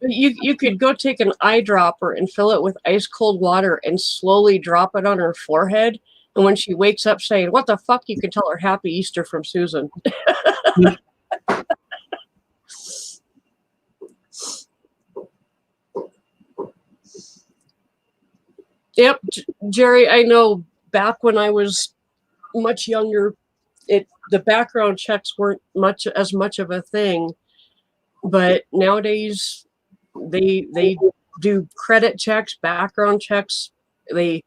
You could go take an eyedropper and fill it with ice cold water and slowly drop it on her forehead. And when she wakes up saying, "What the fuck?" you can tell her Happy Easter from Susan. Yep, Jerry, I know back when I was much younger, the background checks weren't as much of a thing, but nowadays they do credit checks, background checks. They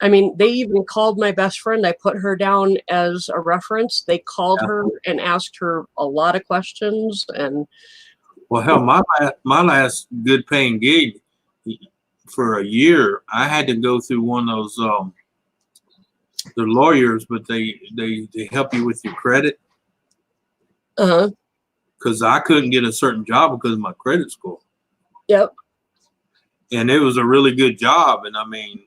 even called my best friend. I put her down as a reference. They called her and asked her a lot of questions. And well, hell, my last good paying gig for a year, I had to go through one of those. They're lawyers, but they help you with your credit. Because I couldn't get a certain job because of my credit score. Yep. And it was a really good job, and I mean,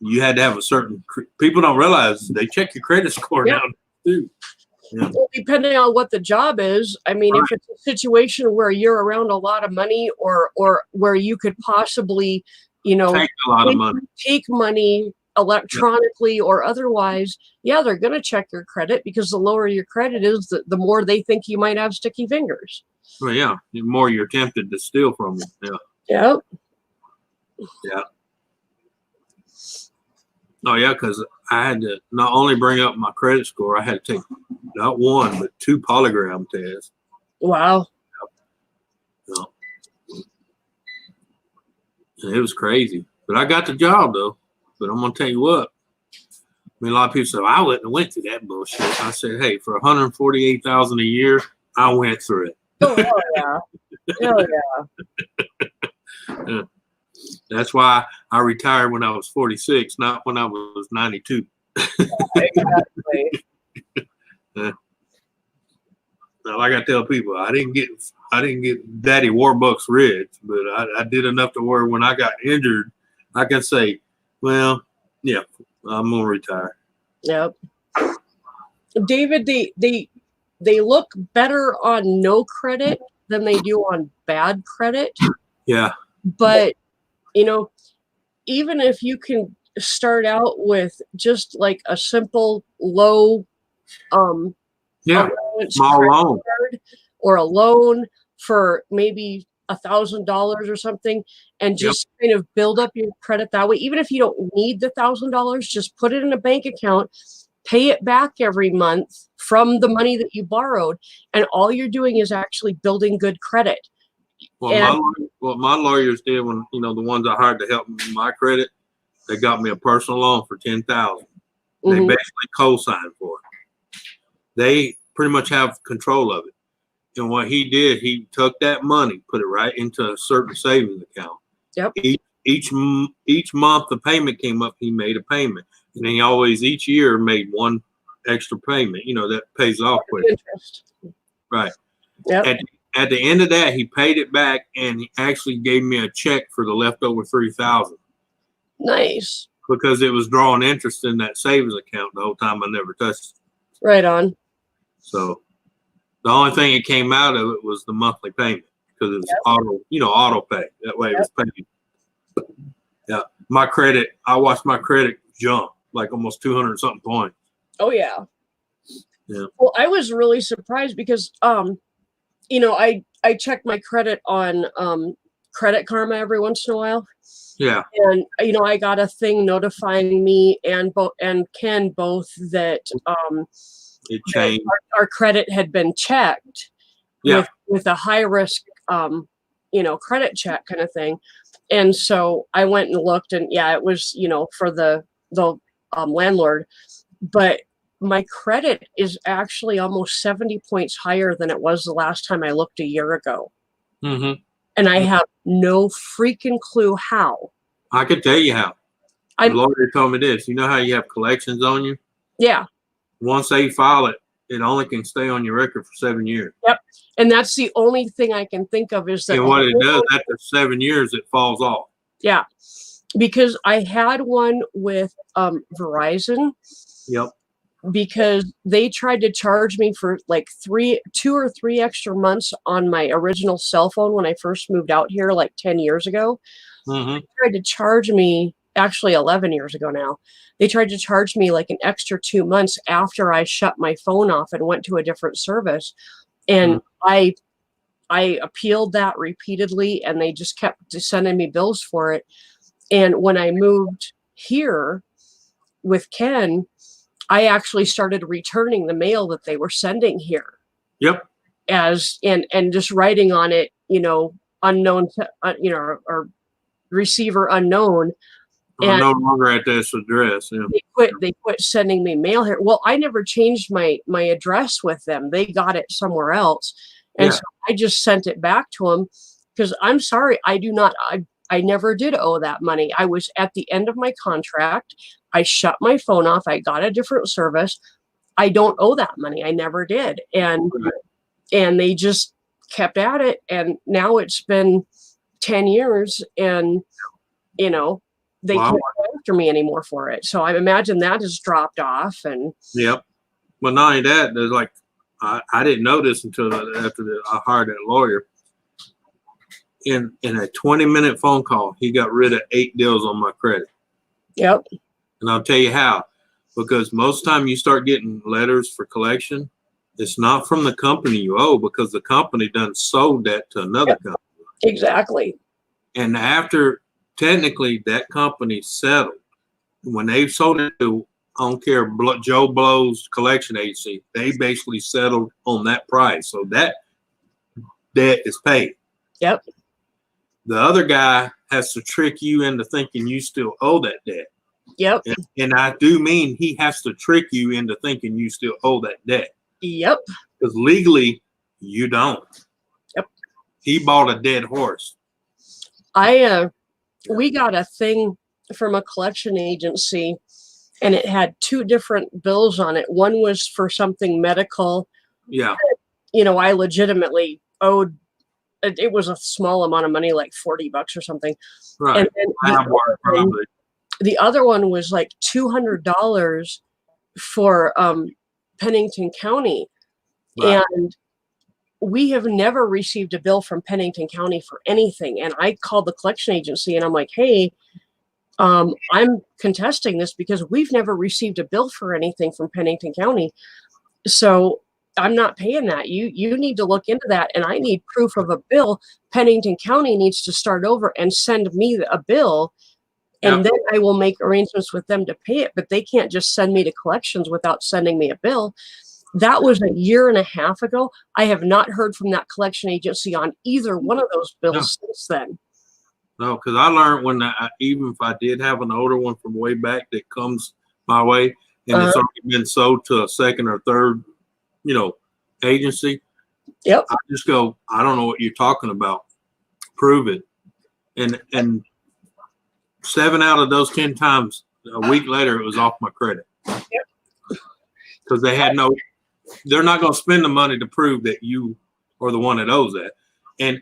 you had to have a certain. People don't realize they check your credit score now too. Yeah. Well, depending on what the job is, I mean, if it's a situation where you're around a lot of money, or where you could possibly, you know, take a lot of money, take money electronically or otherwise, they're going to check your credit, because the lower your credit is, the more they think you might have sticky fingers. Well, yeah, the more you're tempted to steal from them. Yeah. Yep. Yeah. Oh yeah, because I had to not only bring up my credit score, I had to take not one but 2 polygraph tests. Wow. Yeah. And it was crazy. But I got the job though. But I'm gonna tell you what. I mean, a lot of people say, I wouldn't have went through that bullshit. I said, hey, for $148,000 a year, I went through it. Oh hell yeah. Hell yeah. That's why I retired when I was 46, not when I was 92. Exactly. Like I tell people, I didn't get Daddy Warbucks rich, but I did enough to where when I got injured, I can say, well, yeah, I'm gonna retire. Yep. David, they look better on no credit than they do on bad credit. Yeah. But you know, even if you can start out with just like a simple low small loan or a loan for maybe $1,000 or something, and just kind of build up your credit that way. Even if you don't need the $1,000, just put it in a bank account, pay it back every month from the money that you borrowed, and all you're doing is actually building good credit. Well, what my lawyers did when, the ones I hired to help me with my credit, they got me a personal loan for $10,000. They basically co-signed for it. They pretty much have control of it. And what he did, he took that money, put it right into a certain savings account. Yep. Each month the payment came up, he made a payment. And he always, each year, made one extra payment, that pays off quick. Interest. Right. Yep. At the end of that, he paid it back, and he actually gave me a check for the leftover $3,000. Nice. Because it was drawing interest in that savings account the whole time. I never touched it. Right on. So the only thing that came out of it was the monthly payment, because it was auto pay. That way it was paid. Yeah. My credit, I watched my credit jump like almost 200 something points. Oh yeah. Yeah. Well, I was really surprised because I check my credit on Credit Karma every once in a while. Yeah. And I got a thing notifying me and Ken both that it changed. Our credit had been checked with a high risk credit check kind of thing. And so I went and looked, and it was for the landlord, but my credit is actually almost 70 points higher than it was the last time I looked a year ago. Mm-hmm. And I have no freaking clue how. I could tell you how. The lawyer told me this. You know how you have collections on you? Yeah. Once they file it, it only can stay on your record for 7 years. Yep. And that's the only thing I can think of is that. And what it does, after 7 years, it falls off. Yeah. Because I had one with Verizon. Yep. Because they tried to charge me for like 2 or 3 extra months on my original cell phone when I first moved out here like 10 years ago. Mm-hmm. They tried to charge me, actually 11 years ago now. They tried to charge me like an extra 2 months after I shut my phone off and went to a different service. And I appealed that repeatedly, and they just kept sending me bills for it. And when I moved here with Ken, I actually started returning the mail that they were sending here. Yep. And just writing on it, unknown, or receiver unknown. And no longer at this address. Yeah. They quit sending me mail here. Well, I never changed my address with them. They got it somewhere else. And so I just sent it back to them because I'm sorry, I never did owe that money. I was at the end of my contract. I shut my phone off. I got a different service. I don't owe that money. I never did. And they just kept at it. And now it's been 10 years and, they can't go after me anymore for it. So I imagine that has dropped off. And yep. Well, not only that, there's like, I didn't know this until after I hired that lawyer. In a 20-minute phone call, he got rid of 8 deals on my credit. Yep. And I'll tell you how. Because most time you start getting letters for collection, it's not from the company you owe, because the company done sold that to another company. Exactly. And after technically that company settled, when they sold it to, I don't care, Joe Blow's collection agency, they basically settled on that price. So that debt is paid. Yep. The other guy has to trick you into thinking you still owe that debt. Yep. And I do mean he has to trick you into thinking you still owe that debt. Yep. Because legally, you don't. Yep. He bought a dead horse. We got a thing from a collection agency, and it had two different bills on it. One was for something medical. Yeah. I legitimately owed. It was a small amount of money, like $40 or something. Right. And then the other one was like $200 for Pennington County. Right. And we have never received a bill from Pennington County for anything. And I called the collection agency and I'm like, hey, I'm contesting this because we've never received a bill for anything from Pennington County. So I'm not paying that. You need to look into that. And I need proof of a bill. Pennington County needs to start over and send me a bill. And then I will make arrangements with them to pay it. But they can't just send me to collections without sending me a bill. That was a year and a half ago. I have not heard from that collection agency on either one of those bills since then. No, because I learned when even if I did have an older one from way back that comes my way and it's already been sold to a second or third, agency. Yep. I just go, I don't know what you're talking about. Prove it. And 7 out of those 10 times, a week later, it was off my credit. Yep. Because they're not going to spend the money to prove that you are the one that owes that. And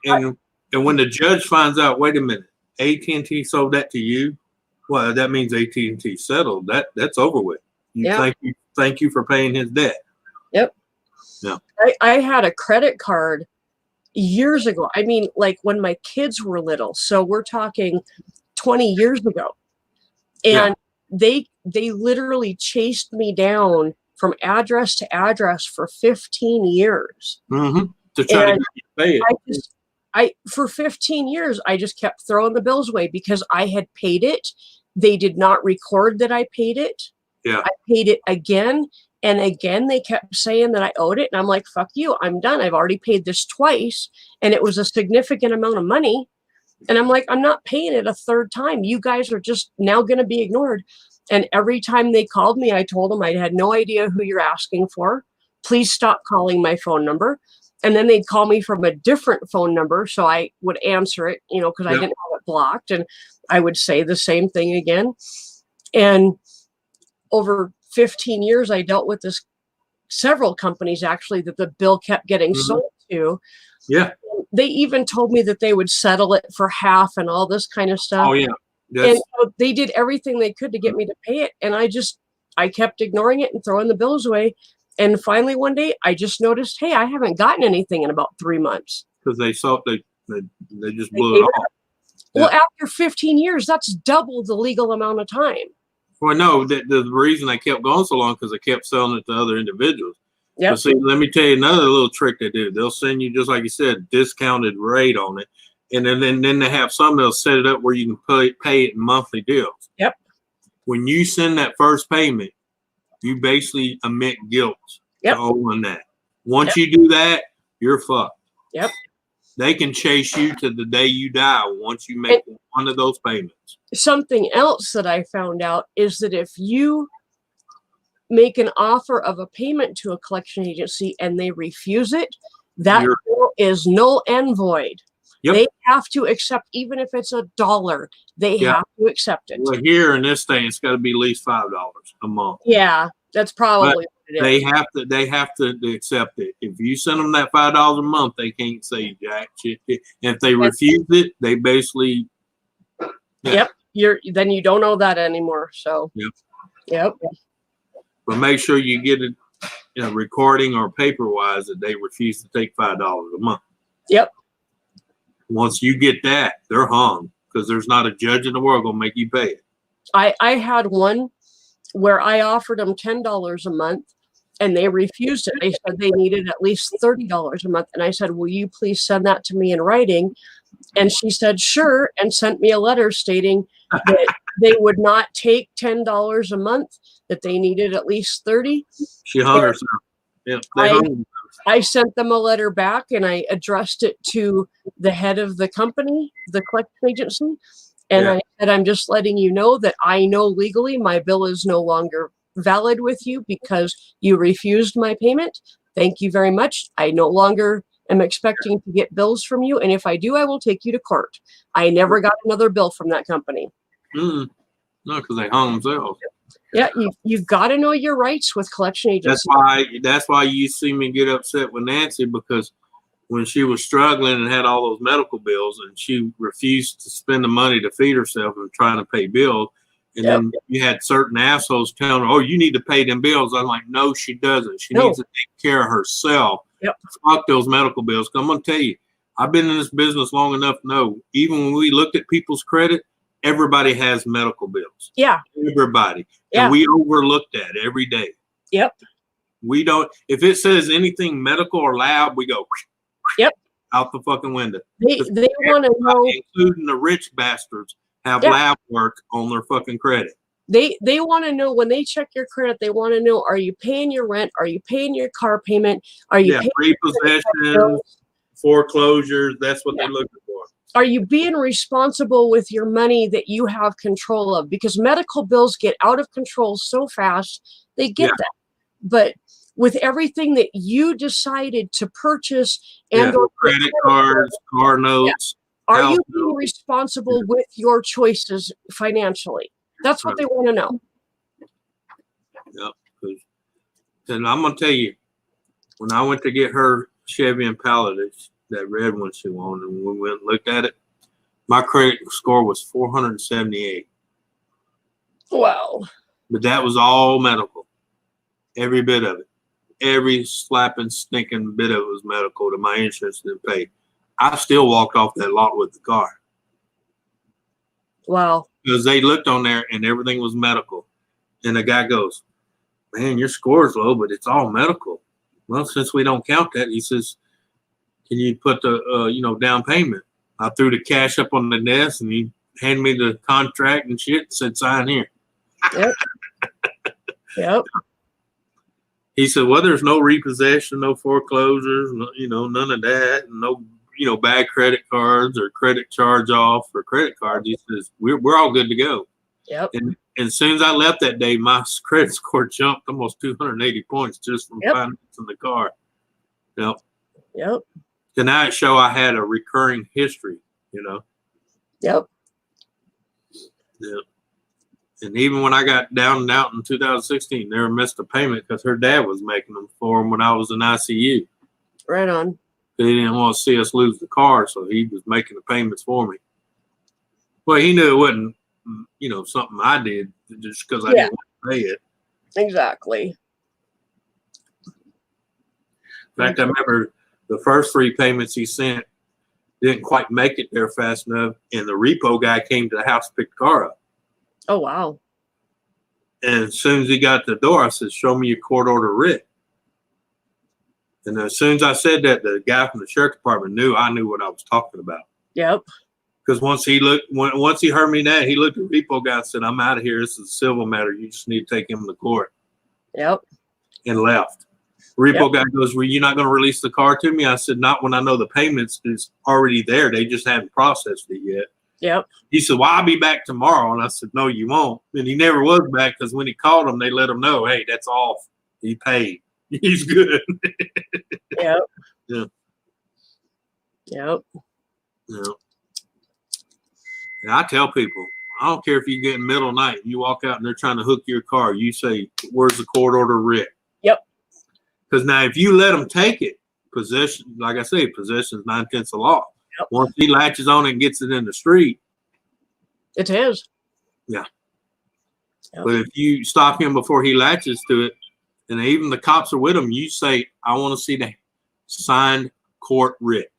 when the judge finds out, wait a minute, AT&T sold that to you, well, that means AT&T settled. That's over with. Thank you for paying his debt. Yep. Yeah. I had a credit card years ago. I mean, like when my kids were little. So we're talking 20 years ago. And they literally chased me down from address to address for 15 years. Mm-hmm. To try to get you to pay it. For 15 years, I just kept throwing the bills away because I had paid it. They did not record that I paid it. Yeah. I paid it again and again. They kept saying that I owed it. And I'm like, fuck you. I'm done. I've already paid this twice. And it was a significant amount of money. And I'm like, I'm not paying it a third time. You guys are just now going to be ignored. And every time they called me, I told them I had no idea who you're asking for. Please stop calling my phone number. And then they'd call me from a different phone number. So I would answer it, because I didn't have it blocked. And I would say the same thing again. And over 15 years, I dealt with several companies, actually, that the bill kept getting sold to. Yeah. They even told me that they would settle it for half and all this kind of stuff. Oh, yeah. And so they did everything they could to get me to pay it. And I kept ignoring it and throwing the bills away. And finally, one day, I just noticed, hey, I haven't gotten anything in about 3 months. Because they just blew it off. Well, after 15 years, that's double the legal amount of time. Well, no, the reason I kept going so long because I kept selling it to other individuals. Yep. But see, let me tell you another little trick they do. They'll send you, just like you said, discounted rate on it. And then they have some that'll set it up where you can pay it in monthly deals. Yep. When you send that first payment, you basically admit guilt to owing that. Once you do that, you're fucked. Yep. They can chase you to the day you die once you make one of those payments. Something else that I found out is that if you make an offer of a payment to a collection agency and they refuse it, that bill is null and void. Yep. They have to accept, even if it's $1, they have to accept it. Well, here in this thing, it's got to be at least $5 a month. Yeah, that's probably what it is. They have to accept it. If you send them that $5 a month, they can't say jack shit. And if they refuse it, they basically then you don't owe that anymore. So yep. But make sure you get it recording or paper wise that they refuse to take $5 a month. Yep. Once you get that, they're hung because there's not a judge in the world gonna make you pay it. I had one where I offered them $10 a month and they refused it. They said they needed at least $30 a month. And I said, will you please send that to me in writing? And she said, sure, and sent me a letter stating that they would not take $10 a month, that they needed at least $30. She hung herself. Yeah, they hung themselves. I sent them a letter back and I addressed it to the head of the company, the collection agency. And I said, I'm just letting you know that I know legally my bill is no longer valid with you because you refused my payment. Thank you very much. I no longer am expecting to get bills from you. And if I do, I will take you to court. I never got another bill from that company. No, because they hung themselves. Yeah, you've got to know your rights with collection agencies. That's why you see me get upset with Nancy, because when she was struggling and had all those medical bills and she refused to spend the money to feed herself and trying to pay bills. And then you had certain assholes telling her, oh, you need to pay them bills. I'm like, no, she doesn't. She needs to take care of herself. Fuck those medical bills. I'm going to tell you, I've been in this business long enough to know, even when we looked at people's credit, everybody has medical bills. Yeah. Everybody. And we overlook that every day. Yep. We don't, if it says anything medical or lab, we go, out the fucking window. They want to know, including the rich bastards, have lab work on their fucking credit. They want to know when they check your credit. They want to know: are you paying your rent? Are you paying your car payment? Are you paying repossession, foreclosures? That's what they're looking for. Are you being responsible with your money that you have control of? Because medical bills get out of control so fast. They get that, but with everything that you decided to purchase and or credit cards, car notes. Are you being responsible with your choices financially? That's what they want to know. Yep. And I'm going to tell you, when I went to get her Chevy Impala, that red one she wanted, and we went and looked at it, my credit score was 478. Wow. But that was all medical. Every bit of it. Every slapping, stinking bit of it was medical that my insurance didn't pay. I still walked off that lot with the car. Wow. Because they looked on there and everything was medical. And the guy goes, man, your score is low, but it's all medical. Well, since we don't count that, he says, can you put the, down payment? I threw the cash up on the desk and he handed me the contract and shit and said, sign here. Yep. Yep. He said, well, there's no repossession, no foreclosures, no, none of that, no, bad credit cards or credit charge off or credit cards. He says, we're all good to go. Yep. And as soon as I left that day, my credit score jumped almost 280 points just from financing the car. Yep. Yep. Tonight show I had a recurring history, Yep. Yep. And even when I got down and out in 2016, never missed a payment because her dad was making them for him when I was in ICU. Right on. He didn't want to see us lose the car, so he was making the payments for me. Well, he knew it wasn't, something I did just because I didn't want to pay it. Exactly. In fact, I remember the first 3 payments he sent didn't quite make it there fast enough, and the repo guy came to the house to pick the car up. Oh, wow. And as soon as he got to the door, I said, show me your court order writ. And as soon as I said that, the guy from the sheriff department knew I knew what I was talking about. Yep. Because once he heard me that, he looked at the repo guy and said, I'm out of here. This is a civil matter. You just need to take him to court. Yep. And left. The repo guy goes, well, you're not going to release the car to me? I said, not when I know the payments is already there. They just haven't processed it yet. Yep. He said, well, I'll be back tomorrow. And I said, no, you won't. And he never was back because when he called him, they let him know, hey, that's off. He paid. He's good. Yep. Yeah. Yep. Yeah. And I tell people, I don't care if you get in the middle of the night and you walk out and they're trying to hook your car. You say, where's the court order writ? Yep. Because now if you let them take it, possession, like I say, possession is 9/10 of law. Yep. Once he latches on it and gets it in the street. It is. Yeah. Yep. But if you stop him before he latches to it, and even the cops are with him, you say, I want to see the signed court writ.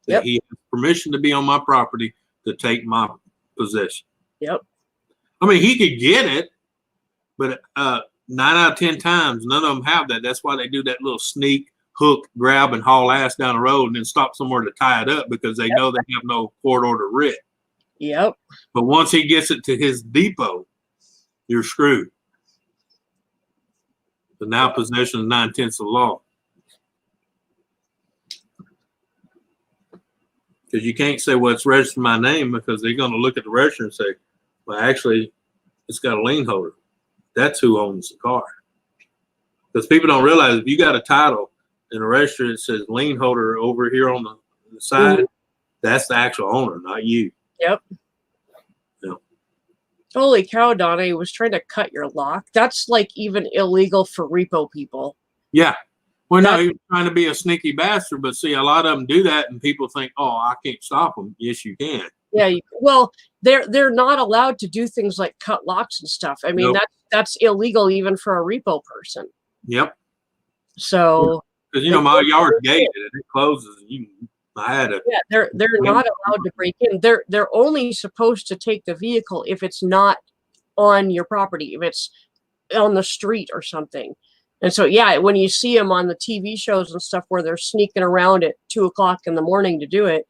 That he has permission to be on my property to take my possession. Yep. I mean, he could get it, but 9 out of 10 times, none of them have that. That's why they do that little sneak, hook, grab, and haul ass down the road and then stop somewhere to tie it up because they know they have no court order writ. Yep. But once he gets it to his depot, you're screwed. But now possession is 9/10 of law. Because you can't say, well, it's registered my name, because they're going to look at the register and say, well, actually, it's got a lien holder. That's who owns the car. Because people don't realize if you got a title in a register that says lien holder over here on the side, that's the actual owner, not you. Yep. Yeah. Holy cow, Donna, he was trying to cut your lock. That's like even illegal for repo people. Yeah. Well, no, he was trying to be a sneaky bastard, but see, a lot of them do that, and people think, oh, I can't stop them. Yes, you can. Yeah, well, they're not allowed to do things like cut locks and stuff. I mean, that's illegal even for a repo person. Yep. So, because my yard's gated and it closes. I had a they're not allowed to break in. They're only supposed to take the vehicle if it's not on your property, if it's on the street or something. And so, yeah, when you see them on the TV shows and stuff where they're sneaking around at 2:00 in the morning to do it,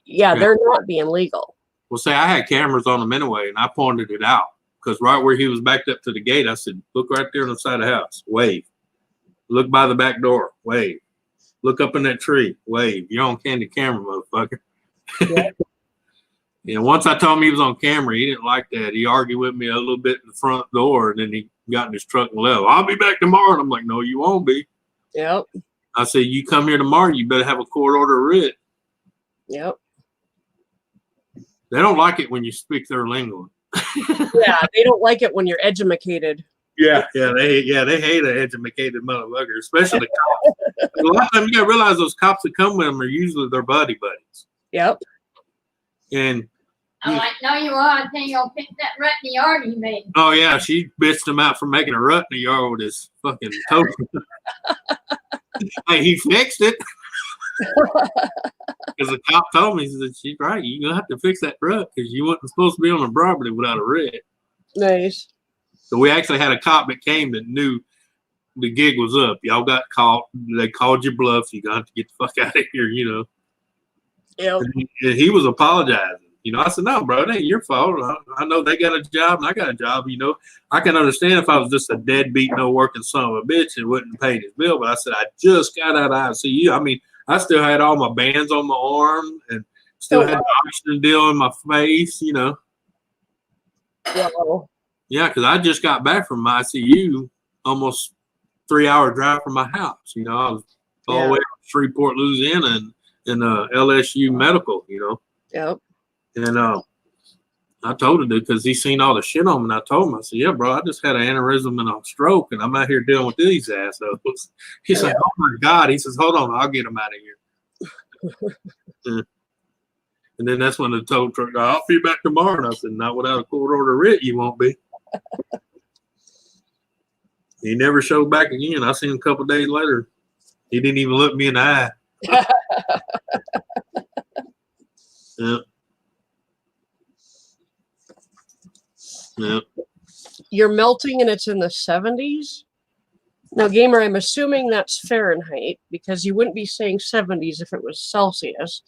yeah, they're not being legal. Well, say I had cameras on them anyway, and I pointed it out because right where he was backed up to the gate, I said, look right there on the side of the house, wave. Look by the back door, wave. Look up in that tree, wave. You're on candid camera, motherfucker. Yeah. And once I told him he was on camera, he didn't like that. He argued with me a little bit in the front door, and then he got in his truck and left. I'll be back tomorrow. And I'm like, no, you won't be. Yep. I said, you come here tomorrow, you better have a court order writ. Yep. They don't like it when you speak their lingo. Yeah, they don't like it when you're edumacated. Yeah, they hate an educated motherfucker, especially the cops. A lot of times you gotta realize those cops that come with them are usually their buddies. Yep. And I'm like, no, you are. I think you'll pick that rut in the yard he made. Oh yeah, she bitched him out for making a rut in the yard with his fucking toe. Hey, he fixed it. Because the cop told me, he said, she's right, you're gonna have to fix that rut because you wasn't supposed to be on the property without a writ. Nice. So we actually had a cop that came that knew the gig was up. Y'all got caught. They called your bluff. You got to get the fuck out of here, Yep. And he was apologizing. I said, no, bro, it ain't your fault. I know they got a job and I got a job. I can understand if I was just a deadbeat, no working son of a bitch and wouldn't pay his bill. But I said, I just got out of ICU. I mean, I still had all my bands on my arm and still had the oxygen deal in my face, Wow. Yeah, because I just got back from ICU, almost 3-hour drive from my house. I was all the way up to Shreveport, Louisiana, and LSU Medical. Yep. And I told him because he seen all the shit on me. And I told him, I said, yeah, bro, I just had an aneurysm and a stroke, and I'm out here dealing with these assholes. He said, oh my God. He says, hold on, I'll get him out of here. And then that's when the tow truck, I'll be back tomorrow. And I said, not without a court order writ, you won't be. He never showed back again. I seen him a couple days later. He didn't even look me in the eye. Yeah. Yeah. You're melting and it's in the 70s? Now, Gamer, I'm assuming that's Fahrenheit because you wouldn't be saying 70s if it was Celsius.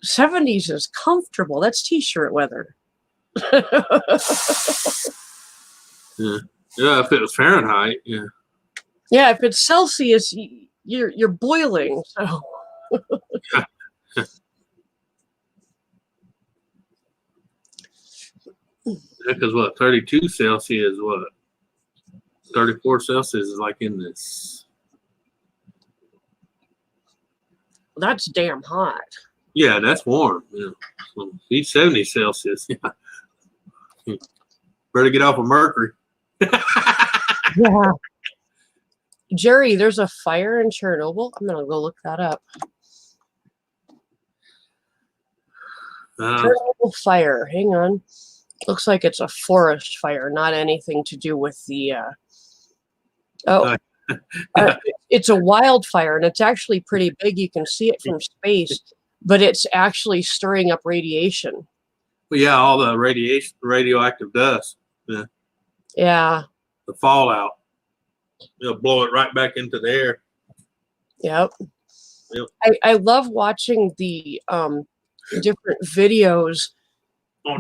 70s is comfortable. That's t-shirt weather. Yeah, if it was Fahrenheit, yeah. Yeah, if it's Celsius, you're boiling. So. Because what, 32 Celsius is what? 34 Celsius is like in this. That's damn hot. Yeah, that's warm. Yeah. So he's 70 Celsius. Yeah. Better get off of mercury. Yeah. Jerry, there's a fire in Chernobyl. I'm going to go look that up. Chernobyl fire. Hang on. Looks like it's a forest fire, not anything to do with the. It's a wildfire, and it's actually pretty big. You can see it from space, but it's actually stirring up radiation. Well, yeah, all the radiation, radioactive dust. Yeah. Yeah. The fallout. It'll blow it right back into the air. Yep. I love watching the different videos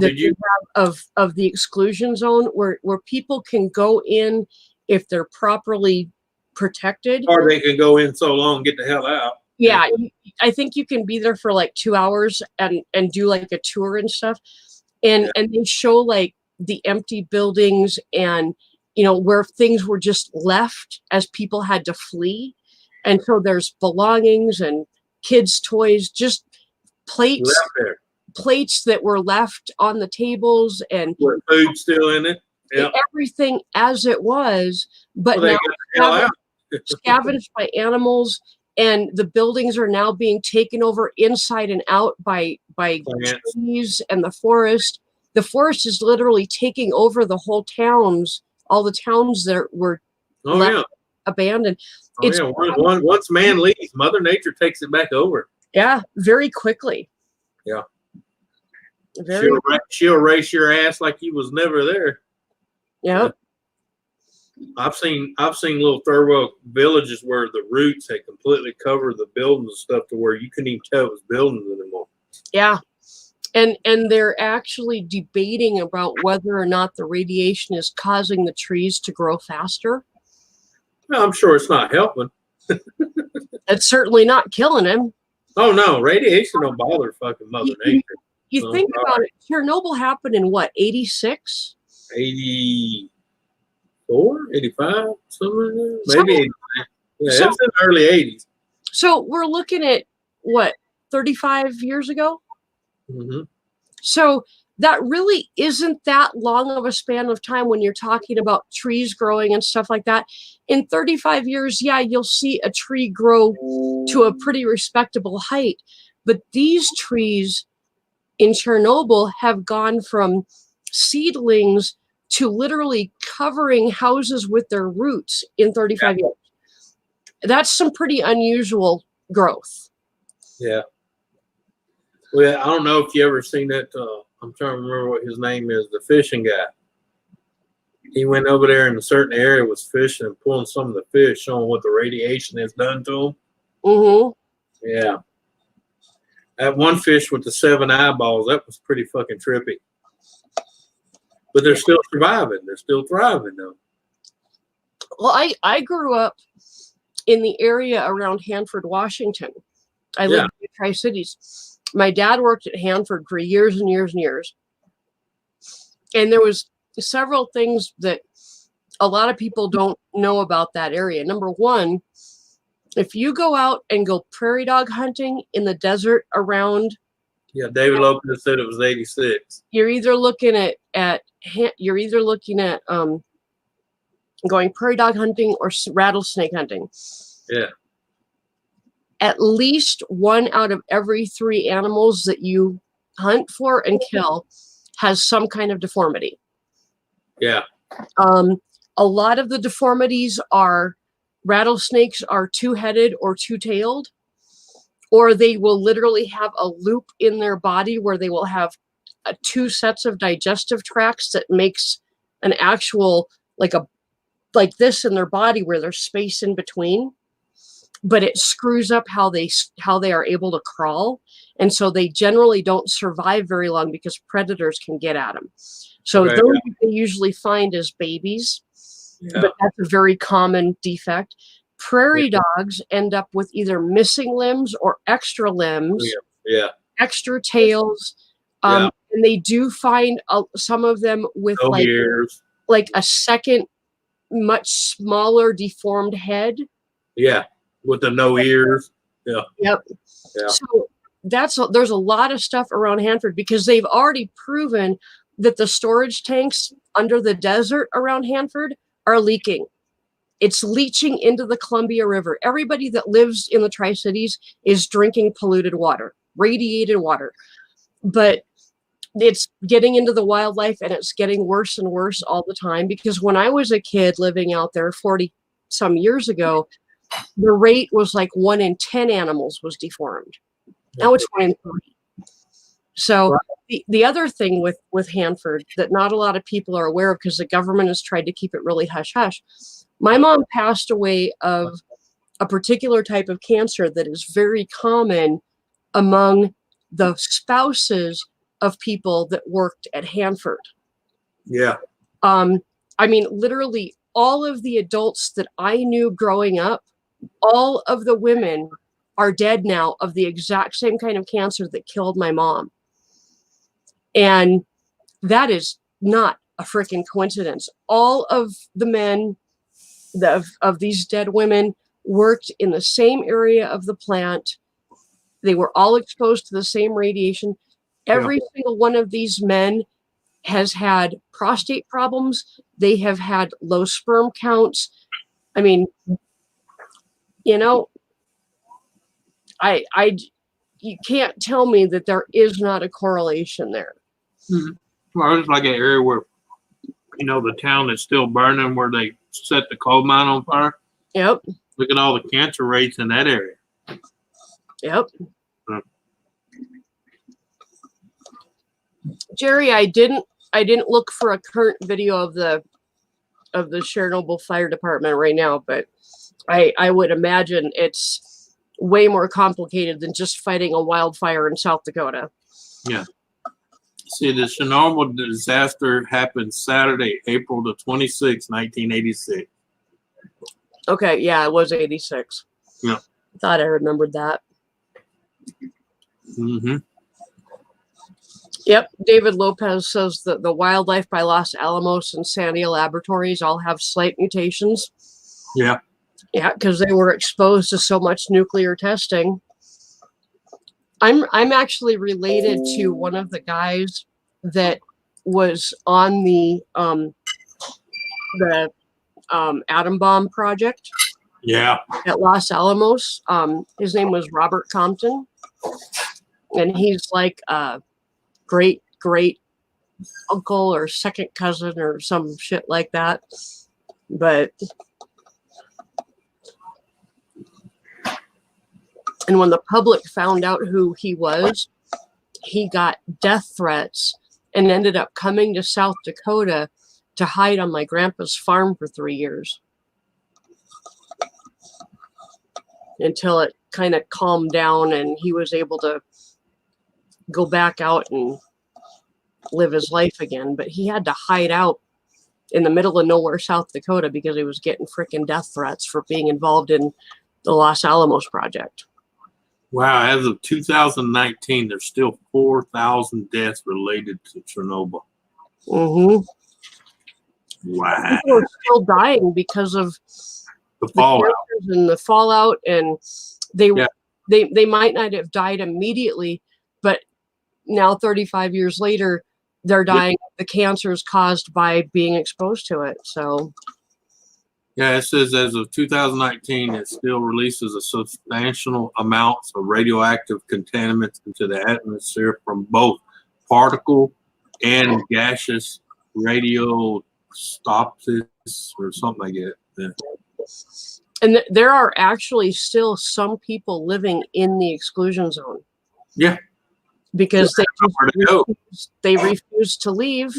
that you have of the exclusion zone where people can go in if they're properly protected. Or they can go in so long and get the hell out. Yeah, I think you can be there for like 2 hours and do like a tour and stuff, and they show like the empty buildings and where things were just left as people had to flee, and so there's belongings and kids' toys, just plates Left there. plates that were left on the tables and With food still in it. Yeah. everything as it was, but Well, they now got the hell out. scavenged by animals, and the buildings are now being taken over inside and out by Plants. trees and the forest. The forest is literally taking over the whole towns, all the towns that were Oh left yeah. abandoned. Oh It's yeah. Once man leaves, Mother Nature takes it back over. very quickly. Yeah. Very. She'll race your ass like you was never there. Yep. I've seen little third world villages where the roots had completely covered the buildings and stuff to where you couldn't even tell it was buildings anymore. Yeah. And they're actually debating about whether or not the radiation is causing the trees to grow faster. Well, I'm sure it's not helping. It's certainly not killing them. Oh no, radiation don't bother fucking Mother Nature. You think about it, Chernobyl happened in what, 86? 84, 85, something like that. Maybe 89. Yeah, So- it was in the early 80s. So we're looking at what, 35 years ago? Mm-hmm. So that really isn't that long of a span of time when you're talking about trees growing and stuff like that. In 35 years, yeah, you'll see a tree grow to a pretty respectable height. But these trees in Chernobyl have gone from seedlings to literally covering houses with their roots in 35 years. That's some pretty unusual growth. Yeah. Well, I don't know if you ever seen that. I'm trying to remember what his name is. The fishing guy. He went over there in a certain area, was fishing and pulling some of the fish, showing what the radiation has done to them. Mm-hmm. Yeah. That one fish with the 7 eyeballs, that was pretty fucking trippy. But they're still surviving. They're still thriving, though. Well, I grew up in the area around Hanford, Washington. I lived in the Tri-Cities. My dad worked at Hanford for years and years and years. And there was several things that a lot of people don't know about that area. Number one, if you go out and go prairie dog hunting in the desert around, Yeah, David Lopez said it was 86. you're either looking at going prairie dog hunting or rattlesnake hunting. Yeah. At least 1 out of every 3 animals that you hunt for and kill has some kind of deformity. Yeah. A lot of the deformities are rattlesnakes are 2-headed or 2-tailed, or they will literally have a loop in their body where they will have 2 sets of digestive tracts that makes an actual like this in their body where there's space in between, but it screws up how they are able to crawl, and so they generally don't survive very long because predators can get at them. So those they usually find as babies, but that's a very common defect. Prairie dogs end up with either missing limbs or extra limbs, extra tails, and they do find some of them with no ears, like a second, much smaller, deformed head. Yeah, with the no ears. Yeah. Yep. Yeah. So there's a lot of stuff around Hanford because they've already proven that the storage tanks under the desert around Hanford are leaking. It's leaching into the Columbia River. Everybody that lives in the Tri-Cities is drinking polluted water, radiated water. But it's getting into the wildlife, and it's getting worse and worse all the time, because when I was a kid living out there 40 some years ago, the rate was like 1 in 10 animals was deformed. Now it's 1 in 3. So the other thing with Hanford that not a lot of people are aware of, because the government has tried to keep it really hush-hush, my mom passed away of a particular type of cancer that is very common among the spouses of people that worked at Hanford. Yeah. I mean, literally all of the adults that I knew growing up, all of the women are dead now of the exact same kind of cancer that killed my mom. And that is not a freaking coincidence. All of the men of these dead women worked in the same area of the plant. They were all exposed to the same radiation. Every single one of these men has had prostate problems. They have had low sperm counts. I mean, you know, you can't tell me that there is not a correlation there. Mm-hmm. Well, it's like an area where, you know, the town is still burning where they set the coal mine on fire. Yep. Look at all the cancer rates in that area. Yep. Jerry, I didn't look for a current video of the Chernobyl Fire Department right now, but I would imagine it's way more complicated than just fighting a wildfire in South Dakota. Yeah. See, the Chernobyl disaster happened Saturday, April the 26th, 1986. Okay, yeah, it was 86. Yeah. Thought I remembered that. Mm-hmm. Yep, David Lopez says that the wildlife by Los Alamos and Sandia laboratories all have slight mutations. Yeah. Yeah, because they were exposed to so much nuclear testing. I'm actually related to one of the guys that was on the atom bomb project. Yeah. At Los Alamos. His name was Robert Compton, and he's like a great uncle or second cousin or some shit like that. But and when the public found out who he was, he got death threats and ended up coming to South Dakota to hide on my grandpa's farm for 3 years until it kind of calmed down and he was able to go back out and live his life again. But he had to hide out in the middle of nowhere, South Dakota, because he was getting freaking death threats for being involved in the Los Alamos project. Wow, as of 2019, there's still 4,000 deaths related to Chernobyl. Mm-hmm. Wow. People are still dying because of The fallout. And the fallout, and they might not have died immediately, but now 35 years later, they're dying of the cancers caused by being exposed to it. So Yeah, it says as of 2019, it still releases a substantial amounts of radioactive contaminants into the atmosphere from both particle and gaseous radiostopsis or something like that. Yeah. and there are actually still some people living in the exclusion zone. Yeah. Because they refuse, refuse to leave.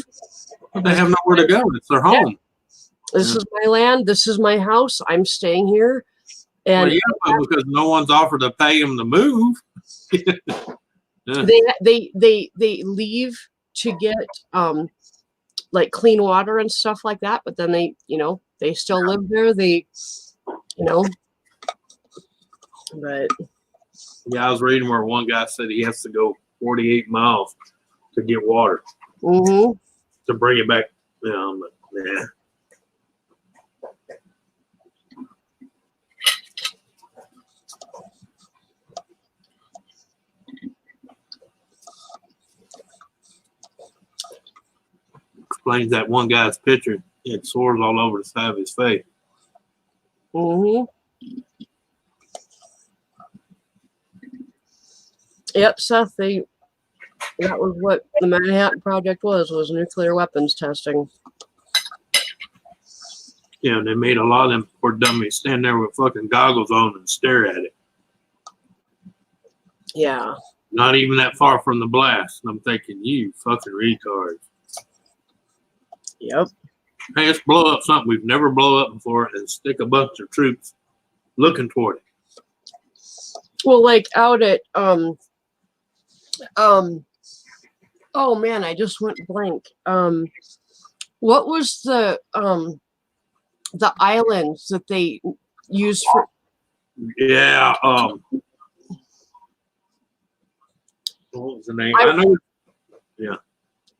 They have nowhere to go. It's their home. This is my land. This is my house. I'm staying here. And because no one's offered to pay them to move. Yeah. they leave to get like clean water and stuff like that, but then they still live there. But yeah, I was reading where one guy said he has to go 48 miles to get water to bring it back. But, yeah. Explains that one guy's picture. He had sores all over the side of his face. Yep, Seth, that was what the Manhattan Project was nuclear weapons testing. Yeah, and they made a lot of them poor dummies stand there with fucking goggles on and stare at it. Yeah. Not even that far from the blast. And I'm thinking, you fucking retards. Yep. Hey, let's blow up something we've never blown up before and stick a bunch of troops looking toward it. Well, like out at oh man, I just went blank. What was the islands that they used for? Yeah, What was the name? I know. Yeah.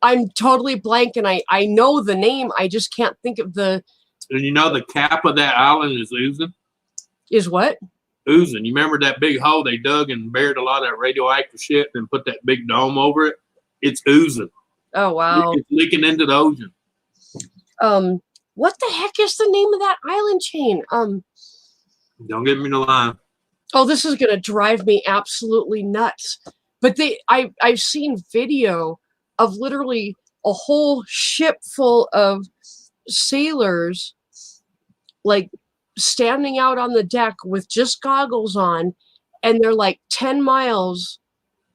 I'm totally blank, and I know the name. I just can't think of the. And you know the cap of that island is oozing. Is what? Oozing. You remember that big hole they dug and buried a lot of that radioactive shit and put that big dome over it? It's oozing. Oh wow. It's leaking into the ocean. What the heck is the name of that island chain? Don't get me in the line. Oh, this is gonna drive me absolutely nuts. But I've seen video of literally a whole ship full of sailors like standing out on the deck with just goggles on, and they're like 10 miles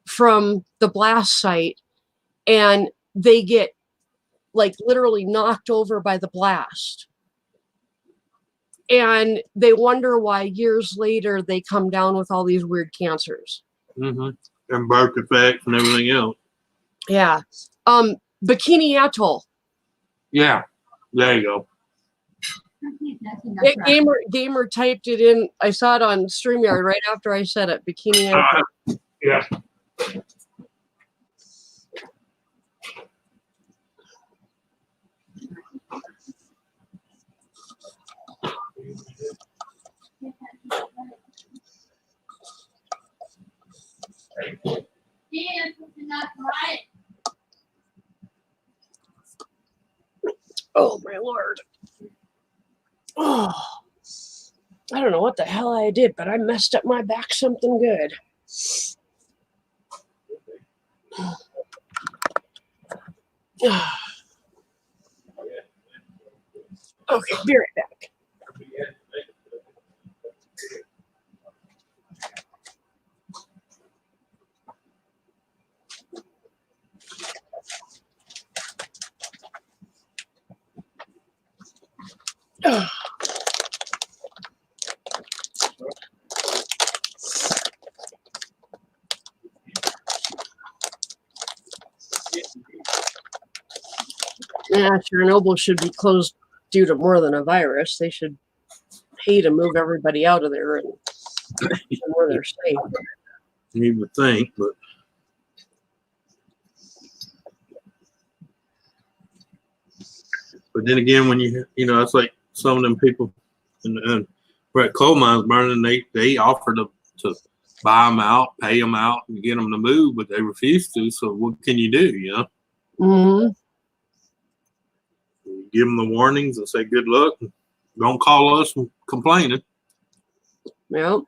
from the blast site, and they get like literally knocked over by the blast. And they wonder why years later they come down with all these weird cancers. Mm-hmm. And birth defects and everything else. Yeah. Bikini Atoll. Yeah. There you go. Gamer typed it in. I saw it on StreamYard right after I said it. Bikini Atoll. Yeah. Oh my Lord. Oh, I don't know what the hell I did, but I messed up my back something good. Okay, be right back. Yeah, Chernobyl should be closed due to more than a virus. They should pay to move everybody out of there and where they're safe. You would think, but then again, when you know, it's like some of them people and where coal mines burning, they offer to buy them out, pay them out, and get them to move, but they refuse to. So what can you do? You know, Mm-hmm. give them the warnings and say good luck. And don't call us complaining. Yep.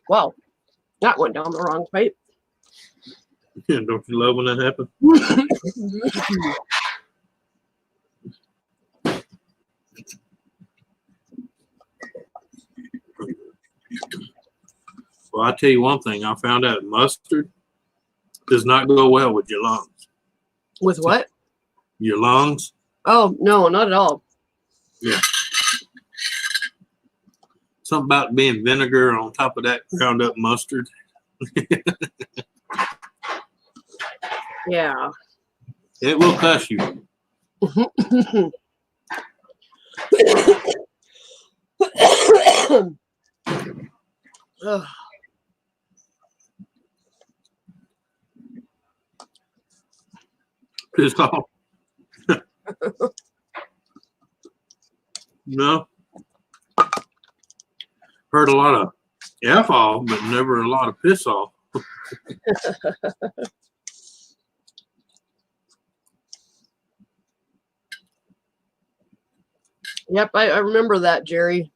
Wow, that went down the wrong pipe. Yeah, don't you love when that happens? Well, I tell you one thing. I found out mustard does not go well with your lungs. With what? Your lungs? Oh, no, not at all. Yeah. Something about being vinegar on top of that ground up mustard. Yeah. It will cuss you. Ugh. Pissed off. No. Heard a lot of F off, but never a lot of piss off. Yep, I remember that, Jerry.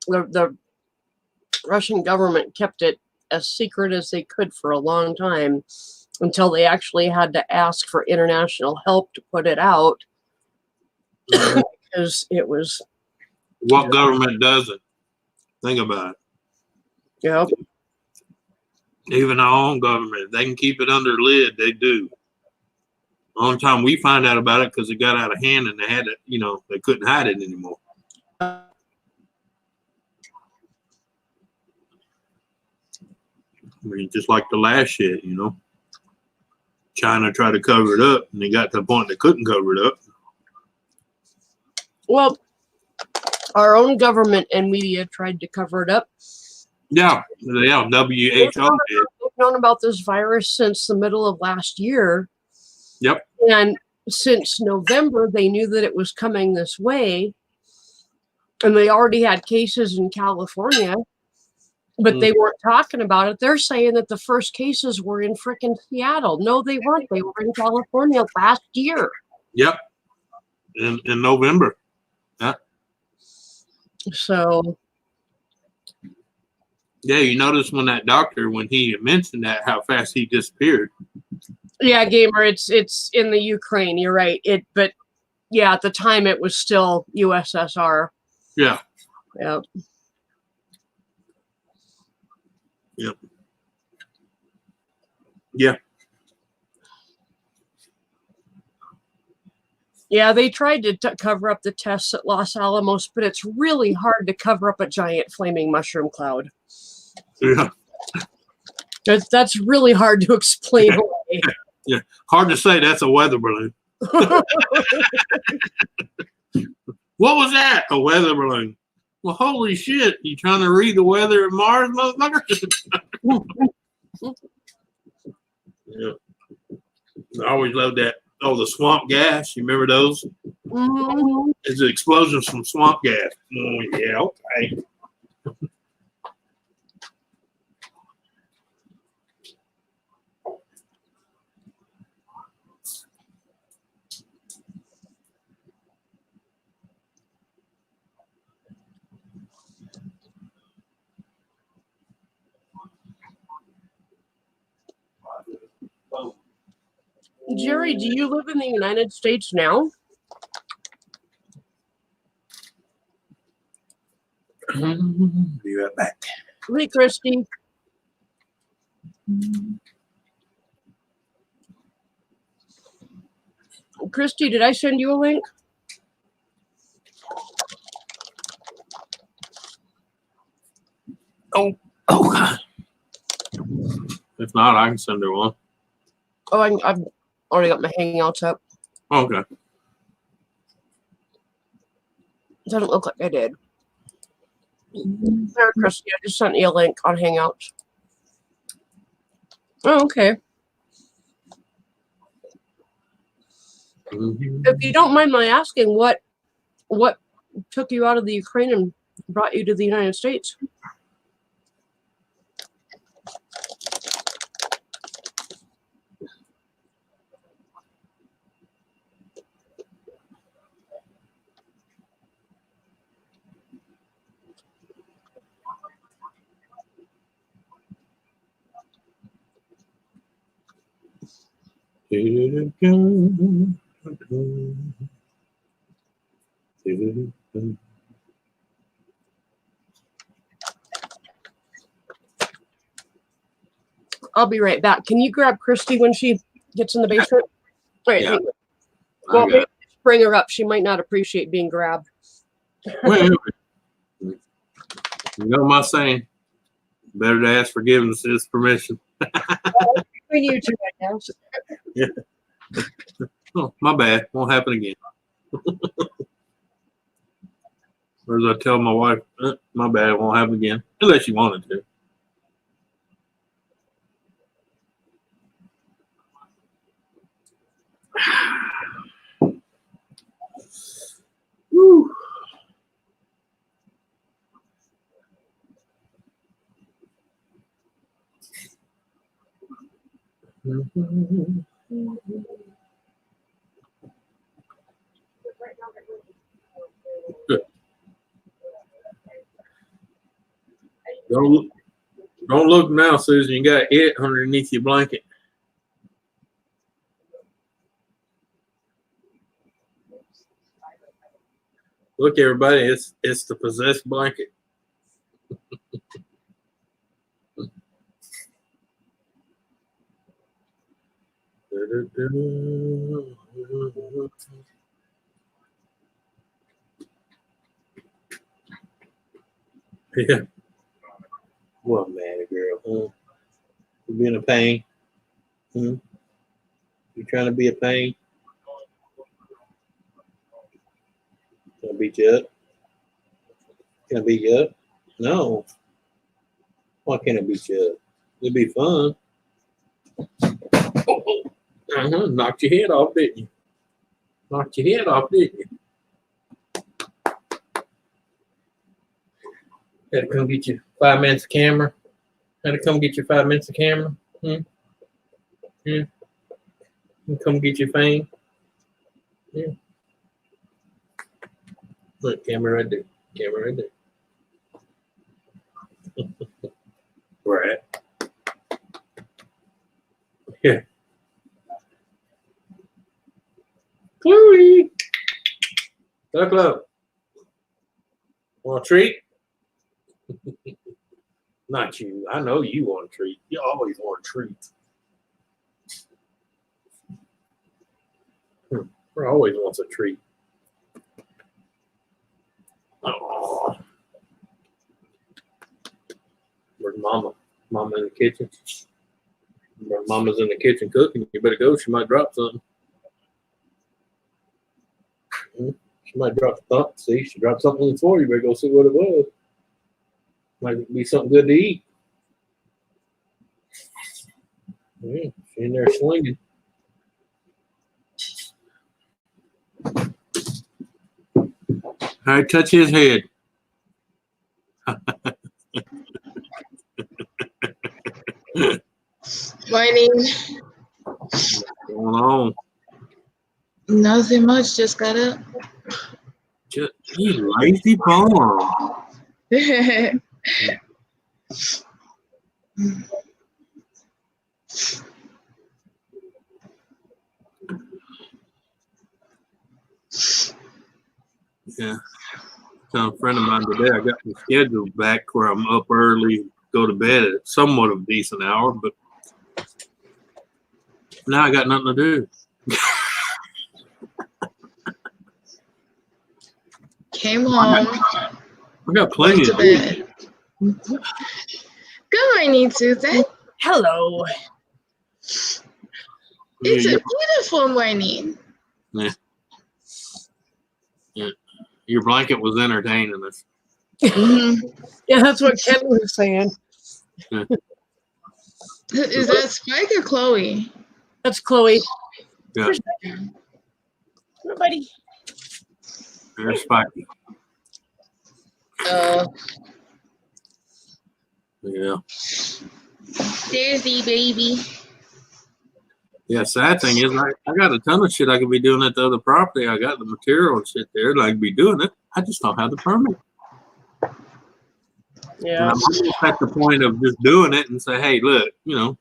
The Russian government kept it as secret as they could for a long time until they actually had to ask for international help to put it out because it was. What government doesn't? Think about it. Yep. Even our own government, they can keep it under lid. They do. Only time we find out about it because it got out of hand and they had it, you know, they couldn't hide it anymore. I mean, just like the last shit, you know. China tried to cover it up, and they got to the point they couldn't cover it up. Well, our own government and media tried to cover it up. Yeah, WHO did. We've known about this virus since the middle of last year. Yep. And since November, they knew that it was coming this way. And they already had cases in California, but they weren't talking about it. They're saying that the first cases were in frickin' Seattle. No, they weren't. They were in California last year. Yep. In November. Yeah. So. Yeah, you notice when that doctor, when he mentioned that, how fast he disappeared. Yeah, Gamer, it's in the Ukraine. You're right. But yeah, at the time it was still USSR. Yeah. Yep. Yep. Yeah. Yeah, they tried to cover up the tests at Los Alamos, but it's really hard to cover up a giant flaming mushroom cloud. Yeah. That's really hard to explain away. Yeah. Hard to say that's a weather balloon. What was that? A weather balloon. Well, holy shit. You trying to read the weather at Mars, motherfucker? Yeah. I always loved that. Oh, the swamp gas. You remember those? Mm-hmm. It's explosions from swamp gas. Oh, yeah, okay. Jerry, do you live in the United States now? Be right back. Hey, Christy. Christy, did I send you a link? Oh, God. If not, I can send her one. Oh, I've already got my Hangouts up. Okay. Doesn't look like I did. There, Christy, I just sent you a link on Hangouts. Oh, okay. If you don't mind my asking, what took you out of the Ukraine and brought you to the United States? I'll be right back. Can you grab Christy when she gets in the basement? Right. Yeah. Well, maybe bring her up. She might not appreciate being grabbed. Wait. You know my saying? Better to ask forgiveness than permission. Between you two right now. Yeah. Oh, my bad. Won't happen again. Or as I tell my wife, my bad. Won't happen again. Unless you wanted to. Woo. Good. Don't look now, Susan. You got it underneath your blanket. Look, everybody, it's the possessed blanket. Yeah. What matter, girl? Huh? You being a pain? Hmm? You trying to be a pain? Can I beat you up? Can I beat you up? No. Why can't I beat you up? It'd be fun. Knocked your head off, didn't you? Knocked your head off, didn't you? Had to come get you 5 minutes of camera. Had to come get you 5 minutes of camera. Yeah. Come get your fame. Yeah. Look, camera right there. Camera right there. Right. Yeah. Chloe. Hello. Want a treat? Not you. I know you want a treat. You always want a treat. Her always wants a treat. Oh. Where's Mama? Mama in the kitchen. Where Mama's in the kitchen cooking. You better go. She might drop something. She might drop something. See, she dropped something on the floor. You better go see what it was. Might be something good to eat. Yeah, she in there swinging. All right, touch his head. Morning. What's going on? Nothing much. Just got up. Just you lazy bum. Yeah. Telling a friend of mine today, I got my schedule back where I'm up early, go to bed at somewhat of a decent hour, but now I got nothing to do. Came home. I got plenty Went to to do. bed. Good morning, Susan. Hello. It's a beautiful morning. Yeah. Your blanket was entertaining us. Yeah, that's what Ken was saying. Is that Spike or Chloe? That's Chloe. Yeah. Nobody. There's Spiky. Yeah. There's the baby. Yeah, sad thing is I got a ton of shit I could be doing at the other property. I got the material and shit there that I could be doing it. I just don't have the permit. Yeah. And I'm almost at the point of just doing it and say, hey, look, you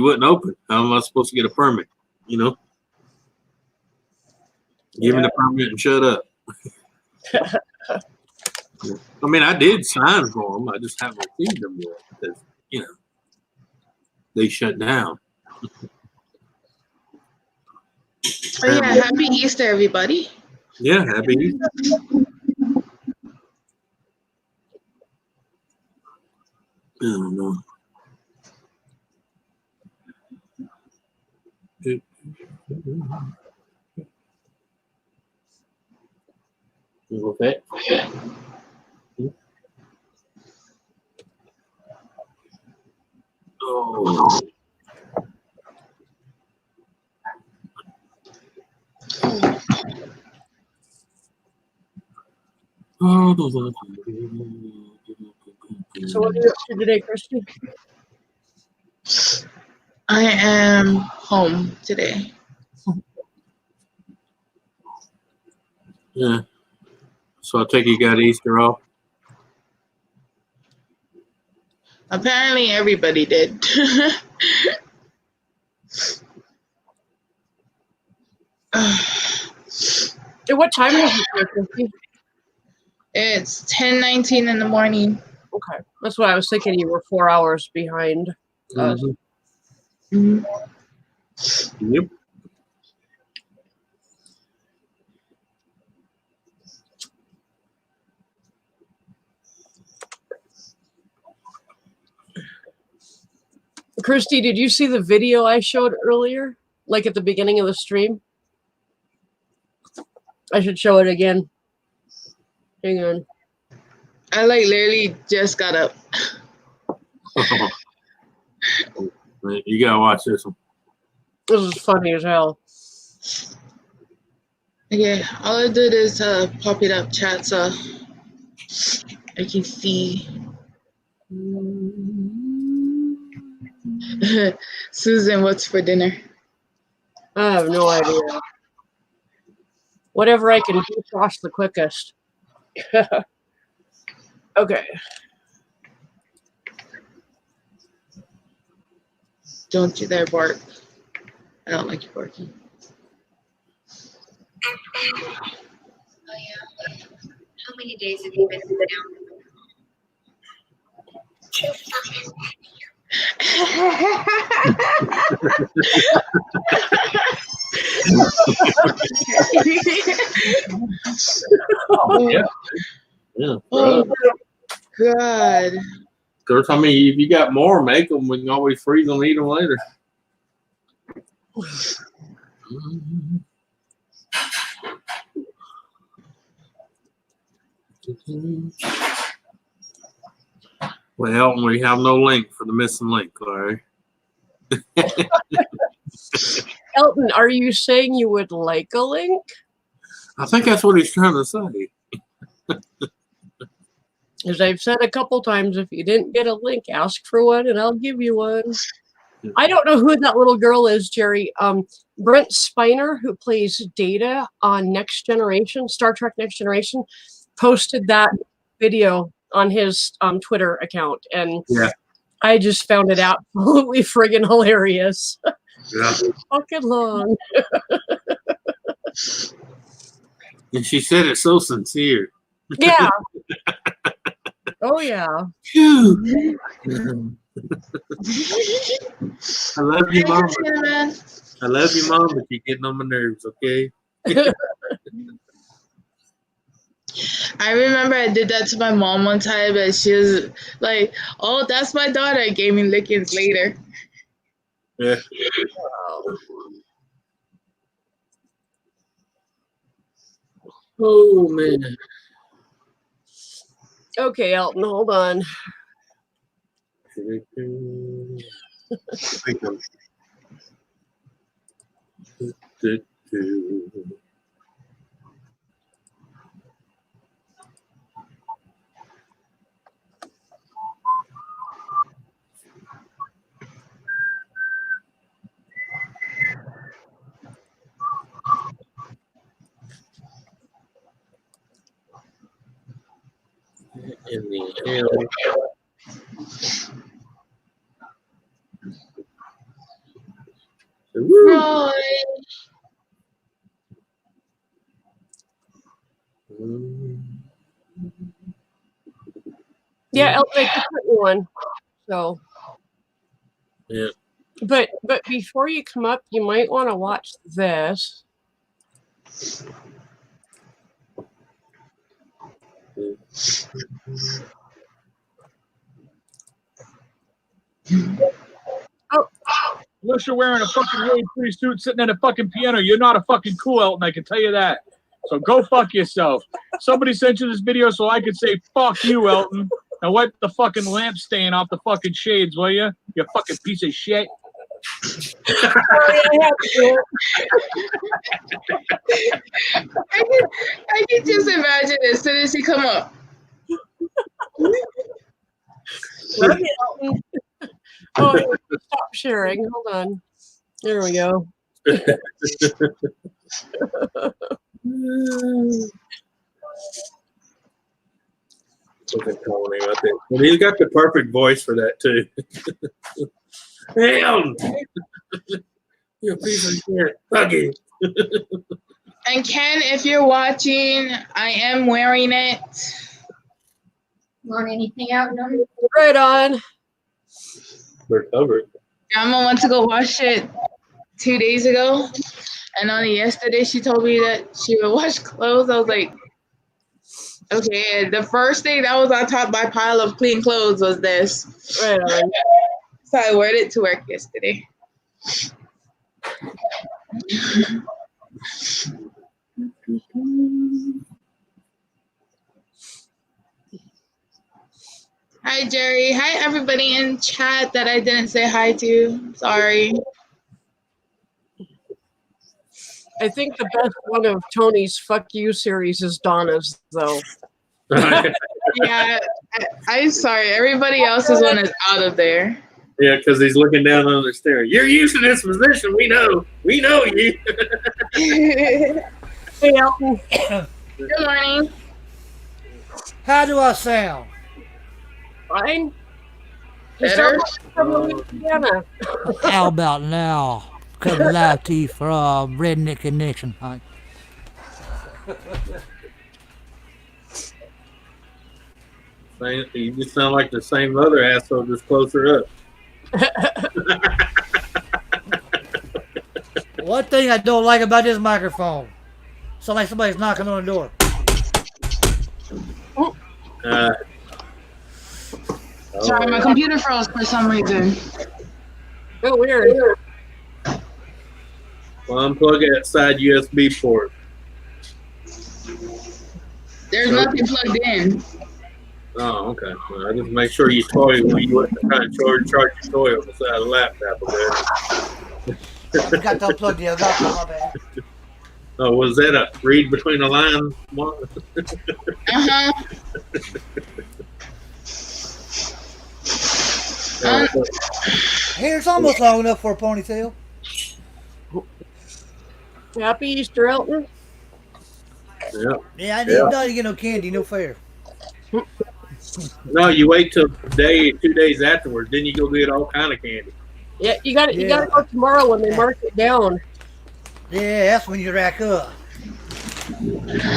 wouldn't open. How am I supposed to get a permit? Give me the permit and shut up. I mean, I did sign for them. I just haven't received them yet because, they shut down. Oh yeah, happy Easter, everybody. Yeah, happy Easter. I don't know. Okay. Oh. So what are you up to today, Christy? I am home today. Yeah. So I take you got Easter off? Apparently everybody did. At what time was it here, Christy? It's 10:19 in the morning. Okay. That's what I was thinking. You were 4 hours behind us. Mhm. Yep. Christy, did you see the video I showed earlier? Like at the beginning of the stream? I should show it again. Hang on. I like literally just got up. You gotta watch this one. This is funny as hell. Okay, all I did is pop it up chat so I can see. Susan, what's for dinner? I have no idea. Whatever I can wash the quickest. Okay. Don't you dare bark. I don't like you barking. Oh yeah. How many days have you been now? 2 fucking. Oh, yeah. Yeah. Oh, God. Of course, I mean, if you got more, make them. We can always freeze them and eat them later. Well, we have no link for the missing link, Larry. Elton, are you saying you would like a link? I think that's what he's trying to say. As I've said a couple times, if you didn't get a link, ask for one and I'll give you one. I don't know who that little girl is, Jerry. Brent Spiner, who plays Data on Next Generation, Star Trek Next Generation, posted that video on his Twitter account. And Yeah. I just found it absolutely friggin' hilarious. Yeah. Fucking long. And she said it so sincere. Yeah. Oh, yeah. Phew. I love you, Mom. I love you, Mom, but you're getting on my nerves, okay? I remember I did that to my mom one time, and she was like, "Oh, that's my daughter." Gave me lickings later. Yeah. Oh, man. Okay, Elton, hold on. In the hell. Woo. Roy. Yeah, Elton, I just sent you one. So. Yeah. But before you come up, you might want to watch this. Oh, Unless you're wearing a fucking really pretty suit sitting at a fucking piano, you're not a fucking cool Elton, I can tell you that. So go fuck yourself. Somebody sent you this video so I could say fuck you, Elton. Now wipe the fucking lamp stain off the fucking shades, will you? You fucking piece of shit. sorry, I have to do it. I can just imagine as soon as he come up. Love you, Elton. Oh, stop sharing. Hold on. There we go. But he's got the perfect voice for that too. Hey, Elton. You're a piece of shit. Fuck you. And Ken, if you're watching, I am wearing it. Want anything out? No? Right on. We're covered. Grandma wants to go wash it. 2 days ago, and only yesterday she told me that she would wash clothes. I was like, okay. And the first thing that was on top of my pile of clean clothes was this. Right on. So I wore it to work yesterday. Hi, Jerry. Hi, everybody in chat that I didn't say hi to. Sorry. I think the best one of Tony's "Fuck You" series is Donna's, though. Yeah, I'm sorry. Everybody else's one is out of there. Yeah, because he's looking down on the stair. You're used to this position. We know you. Good Hey, Elton. morning. How do I sound? Fine. You Better? sound like from Louisiana. How about now? Coming live to you from Redneck Connection. Hi. You just sound like the same other asshole, just closer up. One thing I don't like about this microphone. Sound like somebody's knocking on the door. Sorry, my computer froze for some reason. Oh, weird. Well, unplug that side USB port. There's nothing plugged in. Oh, okay. Well, I just make sure you toy when you want to try and charge your toy on the side of the laptop a bit. You got to unplug the other my bad. Oh, was that a read between the lines? Hair's almost long enough for a ponytail. Happy Easter, Elton. Yeah. Yeah, I didn't know you get no candy, no fair. No, you wait till 2 days afterwards, then you go get all kind of candy. Yeah, you got You got to go tomorrow when they mark it down. Yeah, that's when you rack up.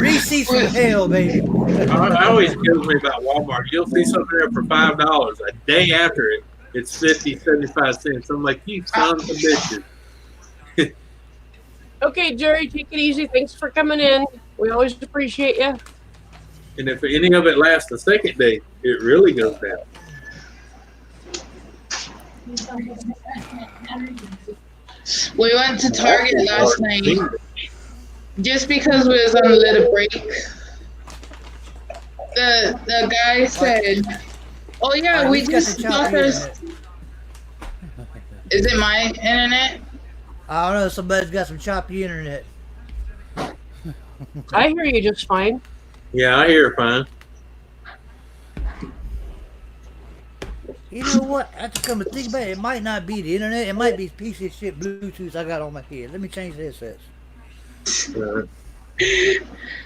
Receipts from hell, baby. It always kills me about Walmart. You'll see something there for $5. A day after it, it's 50, 75 cents. I'm like, you sons of bitches. Okay, Jerry, take it easy. Thanks for coming in. We always appreciate you. And if any of it lasts the second day, it really goes down. We went to Target last night just because we was on a little break. The guy said, "Oh yeah, we just got this." Is it my internet? I don't know. Somebody's got some choppy internet. I hear you just fine. Yeah, I hear it fine. You know what? I have to come to think about it. It might not be the internet. It might be piece of shit Bluetooth I got on my head. Let me change the headsets.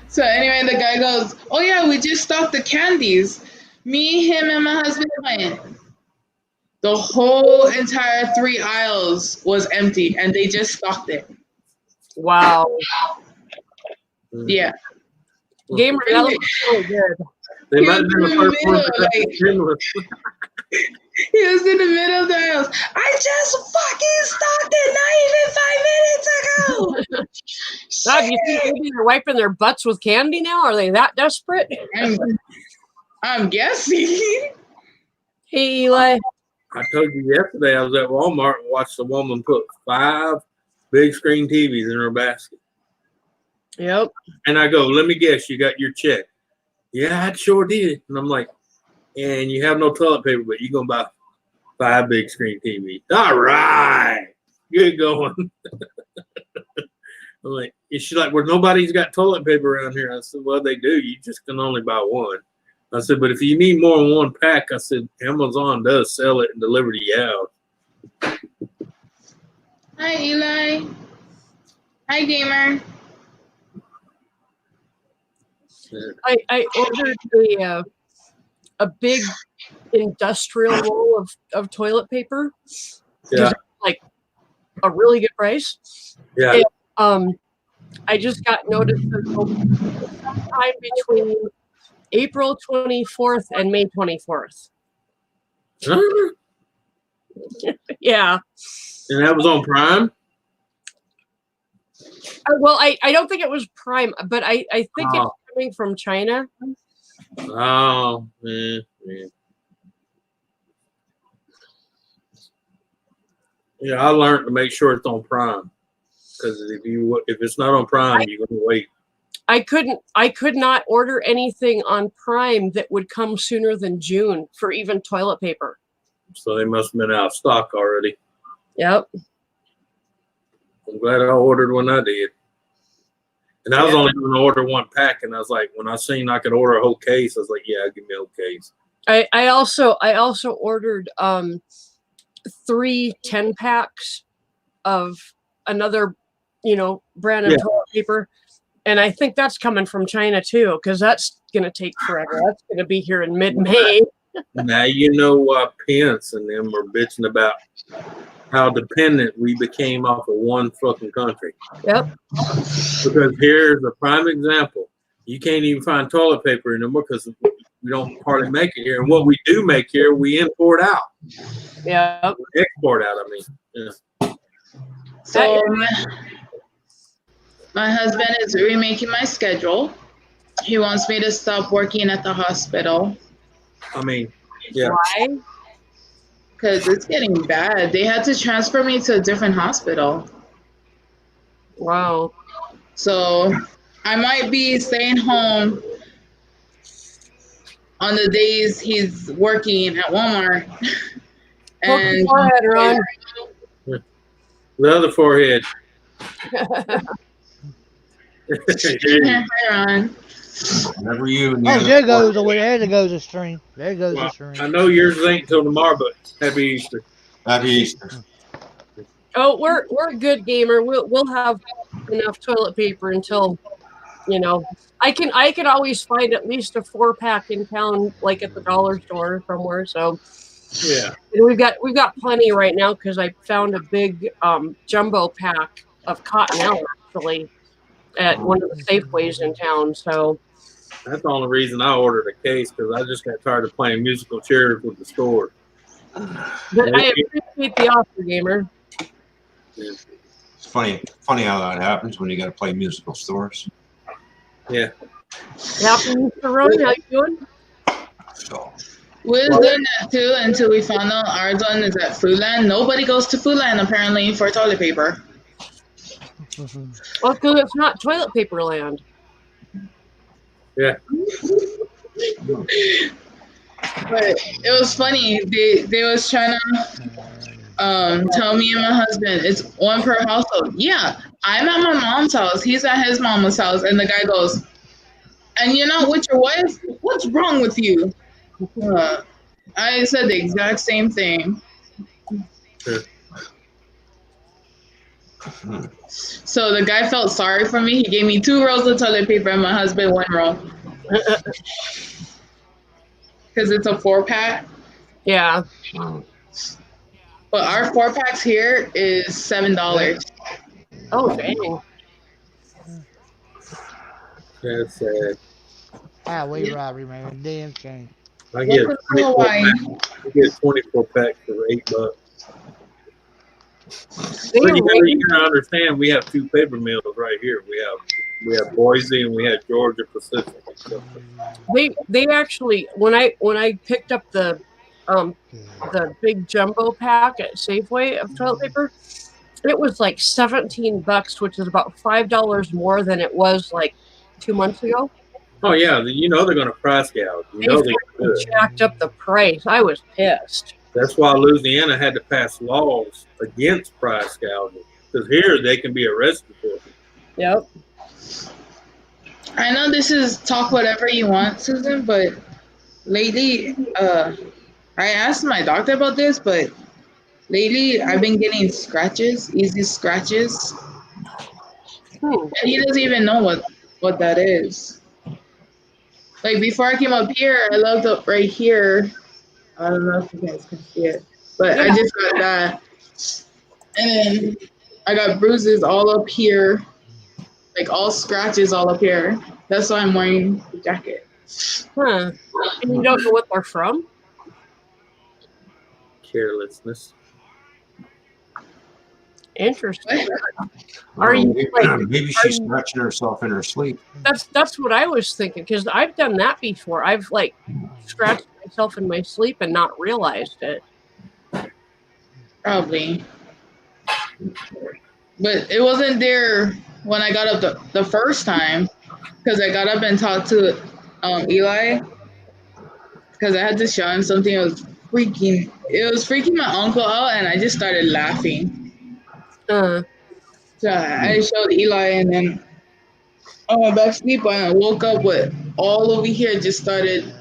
So anyway, the guy goes, "Oh yeah, we just stocked the candies." Me, him, and my husband went. The whole entire 3 aisles was empty, and they just stocked it. Wow. Yeah. Gamer, that looks so good. They might have been the first one to begin with. He was in the middle of the aisles. I just fucking stopped it not even 5 minutes ago. God, you think maybe they're wiping their butts with candy now? Are they that desperate? I'm guessing. Hey, Eli. I told you yesterday I was at Walmart and watched a woman put 5 big screen TVs in her basket. Yep. And I go, let me guess, you got your check. Yeah, I sure did. And I'm like, and you have no toilet paper, but you're going to buy 5 big screen TVs. All right. Good going. I'm like, and she's like, well, nobody's got toilet paper around here. I said, well, they do. You just can only buy one. I said, but if you need more than one pack, I said, Amazon does sell it and deliver to your house. Hi, Eli. Hi, Gamer. I ordered a big industrial roll of toilet paper. Yeah. Like a really good price. Yeah. And, I just got notice that sometime between April 24th and May 24th. Huh? Yeah. And that was on Prime? Well, I don't think it was Prime, but I think it's Oh. coming from China. Oh, yeah. Yeah, I learned to make sure it's on Prime because if it's not on Prime, you're gonna wait. I could not order anything on Prime that would come sooner than June for even toilet paper. So they must have been out of stock already. Yep. I'm glad I ordered when I did. And I was only going to order one pack, and I was like, when I seen I could order a whole case, I was like, yeah, give me a whole case. I also ordered 3 10-packs of another, brand of toilet paper. And I think that's coming from China too, because that's going to take forever. That's going to be here in mid-May. Now you know why Pence and them were bitching about how dependent we became off of one fucking country. Yep. Because here's a prime example. You can't even find toilet paper anymore because we don't hardly make it here. And what we do make here, we import out. Yeah. Export out, I mean. Yeah. So my husband is remaking my schedule. He wants me to stop working at the hospital. I mean, yeah. Why? Because it's getting bad. They had to transfer me to a different hospital. Wow. So I might be staying home on the days he's working at Walmart. And forehead, Ron. The other forehead. Hi, Ron. Whenever you. Oh, there goes the stream. There goes the stream. I know yours ain't until tomorrow, but happy Easter. Happy Easter. Oh, we're a good gamer. We'll have enough toilet paper until, I can always find at least a 4-pack in town, like at the dollar store somewhere. So yeah, and we've got plenty right now because I found a big jumbo pack of Cottonelle actually at one of the Safeways in town. So that's the only reason I ordered a case because I just got tired of playing musical chairs with the store. But I appreciate the offer, gamer. It's funny how that happens when you got to play musical stores. Yeah. Happy Easter, Ron. How you doing? So. We was doing that too until we found out our one is at Foodland. Nobody goes to Foodland apparently for toilet paper. Well, because it's not toilet paper land. Yeah. But it was funny. They was trying to tell me and my husband it's one per household. Yeah, I'm at my mom's house. He's at his mama's house, and the guy goes, "And you're not with your wife? What's wrong with you?" I said the exact same thing. So the guy felt sorry for me. He gave me 2 rolls of toilet paper and my husband 1 roll. Because it's a 4-pack. Yeah. But our 4-packs here is $7. Oh, dang. That's sad. Highway robbery, man. Damn shame. I get Hawaii. 24 packs for $8. They, But you gotta understand, we have 2 paper mills right here. We have Boise and we have Georgia Pacific. they actually when I picked up the big jumbo pack at Safeway of toilet paper, it was like $17, which is about $5 more than it was like 2 months ago. Oh yeah, they're gonna price gouge. They jacked up the price. I was pissed. That's why Louisiana had to pass laws against price gouging. Because here they can be arrested for it. Yep. I know this is talk whatever you want, Susan, but lately, I asked my doctor about this, but lately I've been getting scratches, easy scratches. And he doesn't even know what that is. Like before I came up here, I looked up right here. I don't know if you guys can see it, but I just got that. And then I got bruises all up here, like all scratches all up here. That's why I'm wearing the jacket. Huh. And you don't know what they're from? Carelessness. Interesting. Are you maybe, like? maybe she's scratching herself in her sleep. That's what I was thinking because I've done that before. I've like scratched myself in my sleep and not realized it. Probably. But it wasn't there when I got up the first time because I got up and talked to Eli because I had to show him something. It was freaking my uncle out, and I just started laughing. So I showed Eli, and then I went back to sleep, and I woke up with all over here just started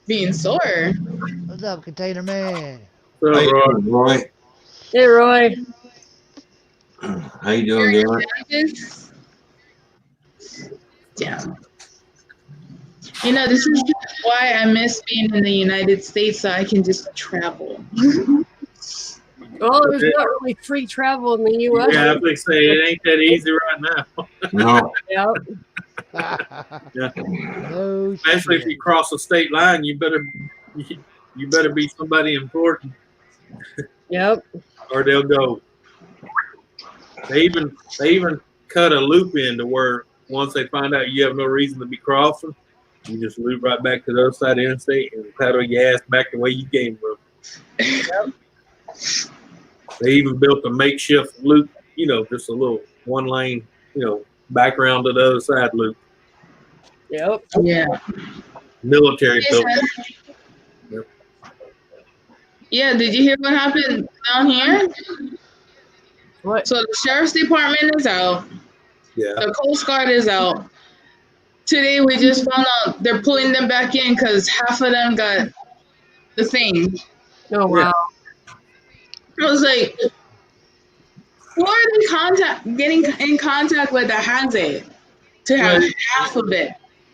being sore. What's up, Container Man? So, How you doing, Roy? Hey, Roy. How you doing, Gary? Yeah. You know, this is why I miss being in the United States, so I can just travel. Well, there's not really free travel in the U.S. Yeah, I was gonna say it ain't that easy right now. No. Yep. Yeah. No Especially if shit. you cross a state line, you better be somebody important, Yep. or they'll go. They even cut a loop in to where once they find out you have no reason to be crossing, you just loop right back to the other side of the interstate and paddle your ass back the way you came from. Yep. They even built a makeshift loop, just a little one lane, background to the other side loop. Yep. Yeah. Military built. Yep. Yeah, did you hear what happened down here? What? So the sheriff's department is out. Yeah. The Coast Guard is out. Today we just found out they're pulling them back in because half of them got the thing. Oh wow. I was like, who are they getting in contact with that has it to have half of it?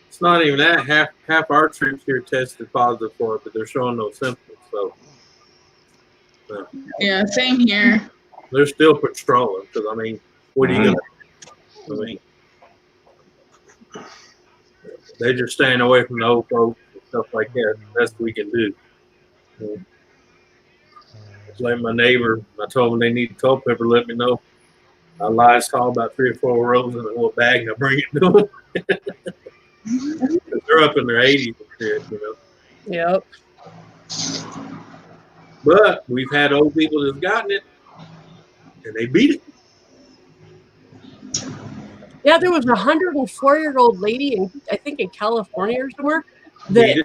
It's not even that. Half our troops here tested positive for it, but they're showing no symptoms. So Yeah, same here. they're still patrolling. Because what are you gonna? They're just staying away from the old folks and stuff like that. That's what we can do. Just like my neighbor, I told them they need culpepper. Let me know. I lied, saw about 3 or 4 rolls in a little bag, and I bring it to them. They're up in their 80s and shit, Yep. But we've had old people that's gotten it, and they beat it. Yeah, there was a 104-year-old lady I think in California or somewhere that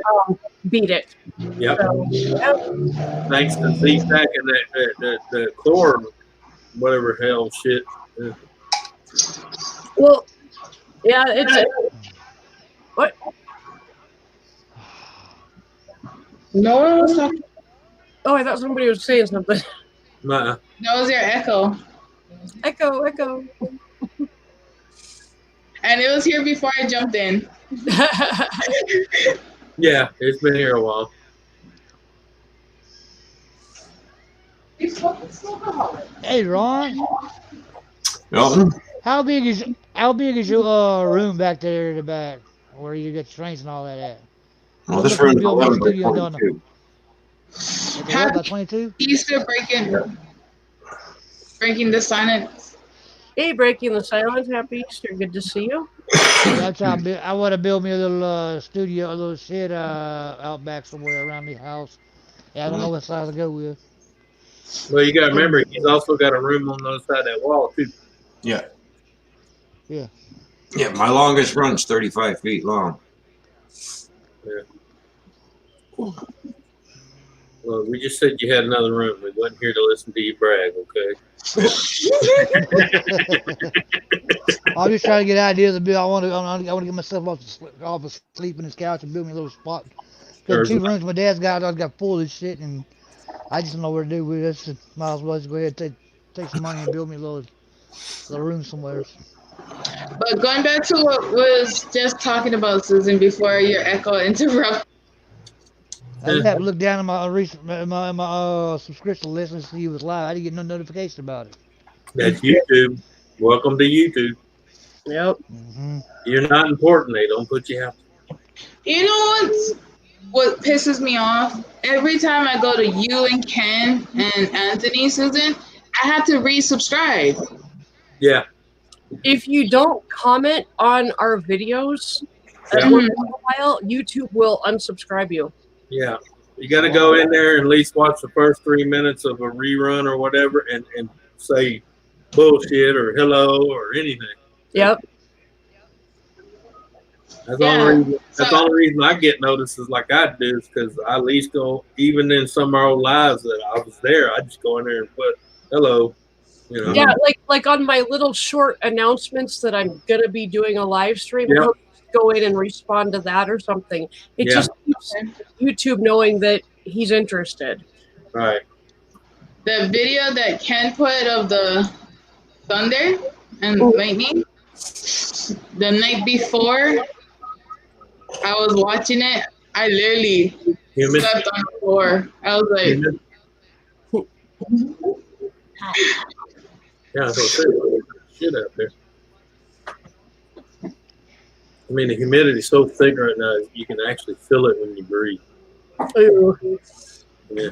beat it. Yep. So, yep. Thanks to Z-Pack and the core, whatever hell shit. Well, yeah, it's what? No one was talking. Oh, I thought somebody was saying something. Nuh-uh. That was your echo. Echo. And it was here before I jumped in. Yeah, it's been here a while. Hey, Ron. Elton? How big is your room back there in the back where you get strings and all that at? Well, this room's 11 by 22. About 22? Easter breaking the silence. Hey, breaking the silence. Happy Easter. Good to see you. I want to build me a little studio, a little shed out back somewhere around the house. Yeah, I don't know what size to go with. Well, you got to remember, he's also got a room on the other side of that wall, too. Yeah. Yeah. Yeah, my longest run's 35 feet long. Yeah. Well, we just said you had another room. We wasn't here to listen to you brag, okay? I'm just trying to get ideas of build. I want to get myself off of sleep in this couch and build me a little spot. Because the 2 rooms my dad's got, I got full of shit, and I just don't know where to do with it. So might as well just go ahead and take some money and build me a little room somewhere. But going back to what was just talking about, Susan, before your echo interrupted. I just have to look down at my subscription list and see it was live. I didn't get no notification about it. That's YouTube. Welcome to YouTube. Yep. Mm-hmm. You're not important. They don't put you out. You know what pisses me off? Every time I go to you and Ken and Anthony, Susan, I had to resubscribe. Yeah. If you don't comment on our videos Yeah. once in a while, YouTube will unsubscribe you. Yeah. You got to go in there and at least watch the first 3 minutes of a rerun or whatever and say bullshit or hello or anything. Yep. That's the only reason I get notices like I do is because I at least go, even in some of our old lives that I was there, I just go in there and put hello. You know? Yeah, like on my little short announcements that I'm gonna be doing a live stream, Yeah. he'll just go in and respond to that or something. It Yeah. just keeps YouTube knowing that he's interested. Right. The video that Ken put of the thunder and lightning, the night before, I was watching it. I literally slept on the floor. I was like, yeah, so shit out there. I mean, the humidity's so thick right now, you can actually feel it when you breathe. Ooh. Yeah.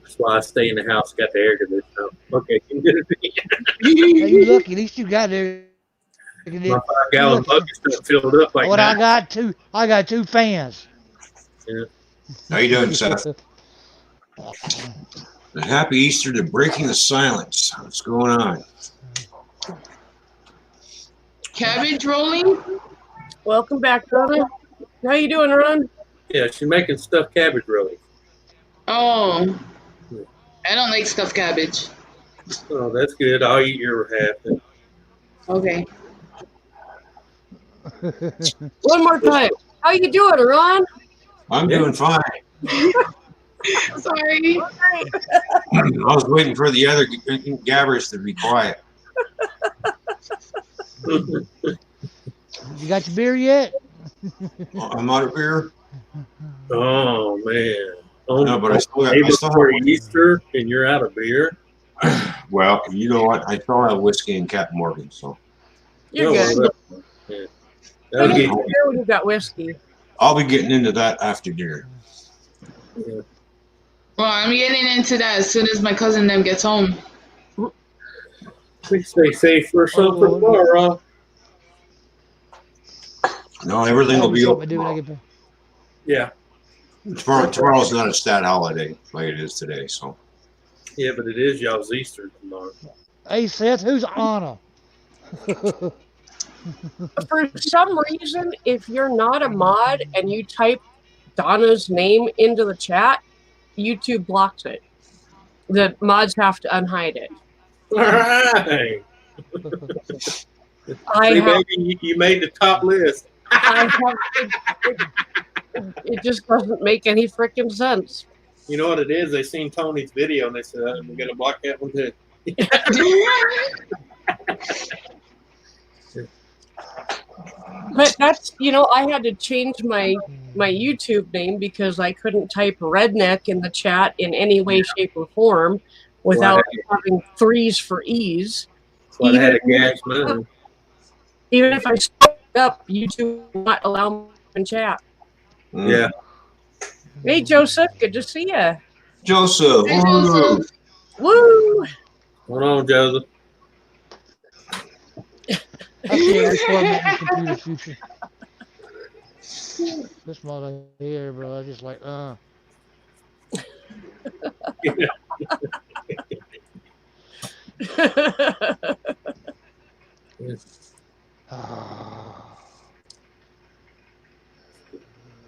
That's why I stay in the house, got the air conditioner. Okay, humidity. Hey, you lucky. At least you got there. My 5-gallon bucket stuff filled up like What that. I got two fans. Yeah. How you doing, Seth? And happy Easter to Breaking the Silence. What's going on? cabbage rolling? Welcome back, brother. How you doing, Ron? Yeah, she's making stuffed cabbage rolls. Oh, I don't like stuffed cabbage. Oh, that's good. I'll eat your half. Then. Okay. One more time. How you doing, Ron? I'm doing fine. Sorry. I was waiting for the other gabbers to be quiet. You got your beer yet? I'm out of beer. Oh man! No, but I still got. Before Easter, and you're out of beer. Well, you know what? I still have whiskey and Captain Morgan, so You're good. Yeah. Who needs beer when you got whiskey? I'll be getting into that after dinner. Yeah. Well, I'm getting into that as soon as my cousin them gets home. Please stay safe for something tomorrow. No, everything will be open. Yeah. Tomorrow's not a stat holiday like it is today, so. Yeah, but it is y'all's Easter tomorrow. Hey, Seth, who's Anna? For some reason, if you're not a mod and you type Donna's name into the chat, YouTube blocks it. The mods have to unhide it. All right. You made the top list. It just doesn't make any freaking sense. You know what it is? They seen Tony's video and they said, we're going to block that one too. But that's, I had to change my YouTube name because I couldn't type redneck in the chat in any way, shape, or form without having 3s for ease. So I had a gas move. Even if I spoke up, YouTube would not allow me in chat. Yeah. Hey, Joseph, good to see you. Joseph. Hey, Joseph. Woo! Hold on, Joseph. I can't reformat my computer future. This mother here, bro, I just like,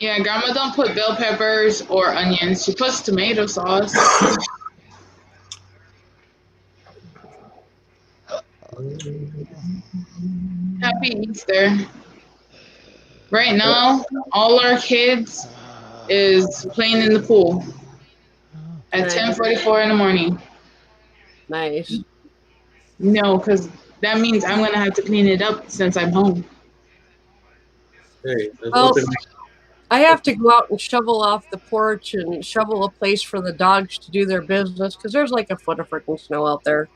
Yeah, Grandma don't put bell peppers or onions. She puts tomato sauce. Happy Easter. Right now, all our kids is playing in the pool at 10:44 in the morning. Nice. No, because that means I'm going to have to clean it up since I'm home. Hey, well, I have to go out and shovel off the porch and shovel a place for the dogs to do their business because there's like a foot of freaking snow out there.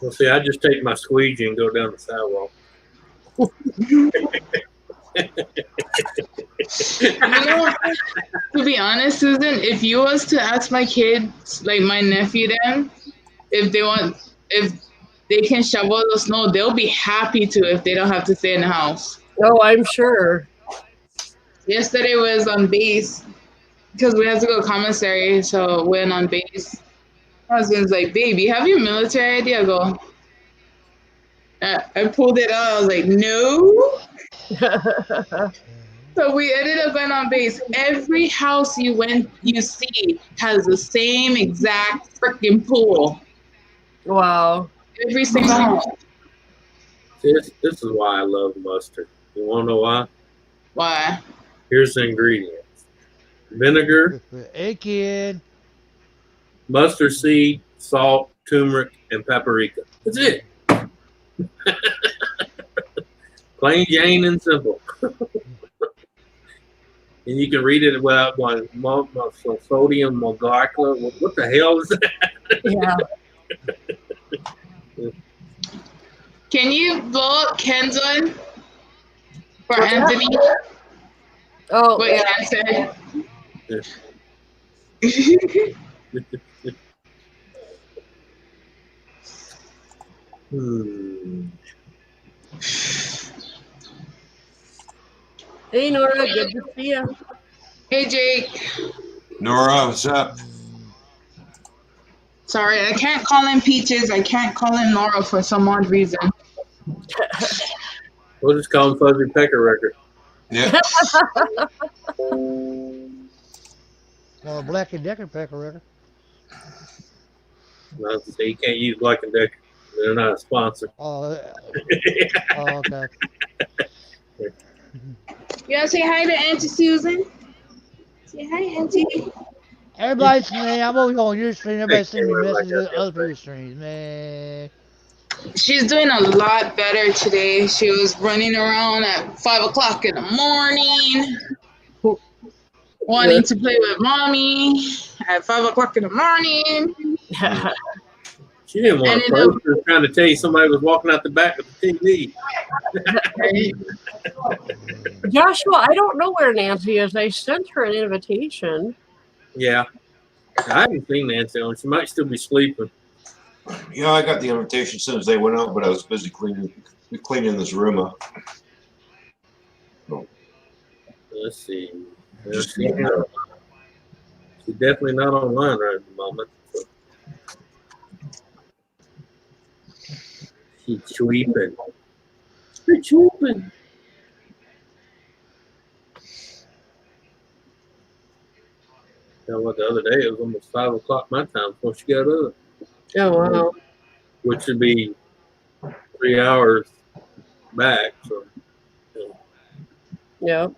Well, see, I just take my squeegee and go down the sidewalk. You know, to be honest, Susan, if you was to ask my kids, like my nephew, them, if they can shovel the snow, they'll be happy to if they don't have to stay in the house. Oh, I'm sure. Yesterday was on base because we had to go commissary, so when on base, my husband's like, "Babe, you have your military ID?" I go, I pulled it out. I was like, "No." So we ended up going on base. Every house you see has the same exact freaking pool. Wow. Every single house. This is why I love mustard. You want to know why? Why? Here's the ingredients: vinegar, Hey, kid. mustard seed, salt, turmeric, and paprika. That's it. Plain Jane and simple. And you can read it without going, sodium molecular. What the hell is that? Yeah. Can you blow up Kenzo for Anthony? Oh, What yeah. you said? Hey, Nora. Good to see you. Hey, Jake. Nora, what's up? Sorry, I can't call him Peaches. I can't call him Nora for some odd reason. We'll just call him Fuzzy Pecker Record. Yeah. Or Black and Decker Pecker record. No, you can't use Black and Decker. They're not a sponsor. Oh, okay. You want to say hi to Auntie Susan? Say hi, Auntie. Everybody's, man, I'm always on your stream. Everybody's sending me Like messages that. to other people's streams, man. She's doing a lot better today. She was running around at 5 o'clock in the morning, wanting to play with mommy at 5 o'clock in the morning. She didn't want to play. She was trying to tell you somebody was walking out the back of the TV. Joshua, I don't know where Nancy is. I sent her an invitation. Yeah. I haven't seen Nancy on. She might still be sleeping. Yeah, I got the invitation as soon as they went out, but I was busy cleaning this room up. Let's see. She's definitely not online right at the moment. She's sweeping. She's sweeping. You know what? The other day it was almost 5 o'clock my time before she got up, Oh, wow. which would be 3 hours back. So, Yeah.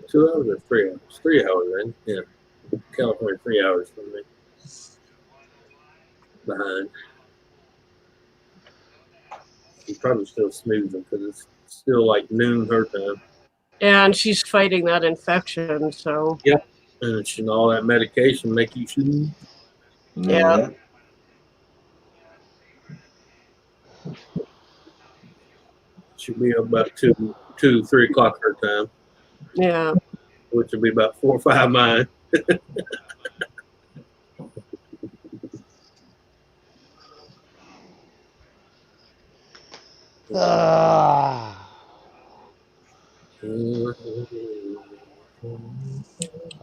2 hours or 3 hours? 3 hours, then. Yeah. California, 3 hours from me. Behind. She's probably still snoozing because it's still like noon her time. And she's fighting that infection, so. Yep. And all that medication make you snooze. Yeah. She'll be about 2, 3 o'clock her time. Yeah. Which will be about 4 or 5 mine.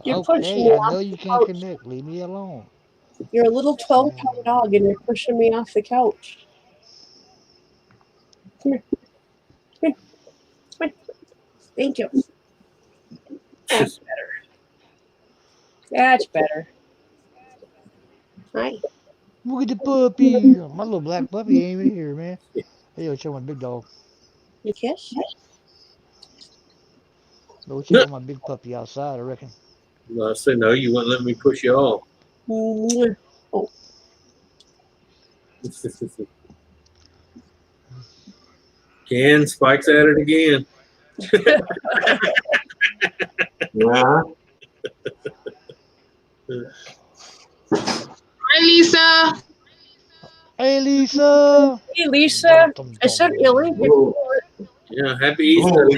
You're pushing Okay, me I off know the you can't couch. connect. Leave me alone. You're a little 12-pound dog, and you're pushing me off the couch. Come here. Come here. Come here. Thank you. That's better. That's better. Hi. Look at the puppy. My little black puppy ain't even here, man. Hey, yo, check my big dog. You kiss? Go check on my big puppy outside, I reckon. I said, no, you wouldn't let me push you off. Oh. Ken, Spike's at it again. Yeah. Hi, Lisa. Hey, Lisa. Hey, Lisa. Dum, dum, I sent you a link. Whoa. Yeah, happy Easter.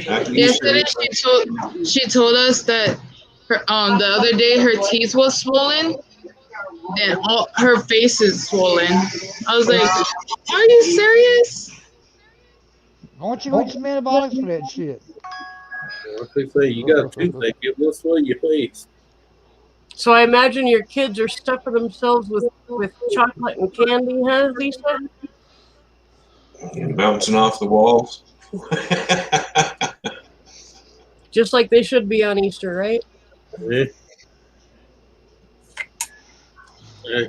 Happy Yesterday Easter. she told us that her the other day her teeth was swollen and all her face is swollen. I was like, are you serious? Why don't you go eat some antibiotics for that shit? What they say, you got a toothache, it will swell your face. So I imagine your kids are stuffing themselves with chocolate and candy, huh, Lisa? Bouncing off the walls. Just like they should be on Easter, right? Yeah. Yeah.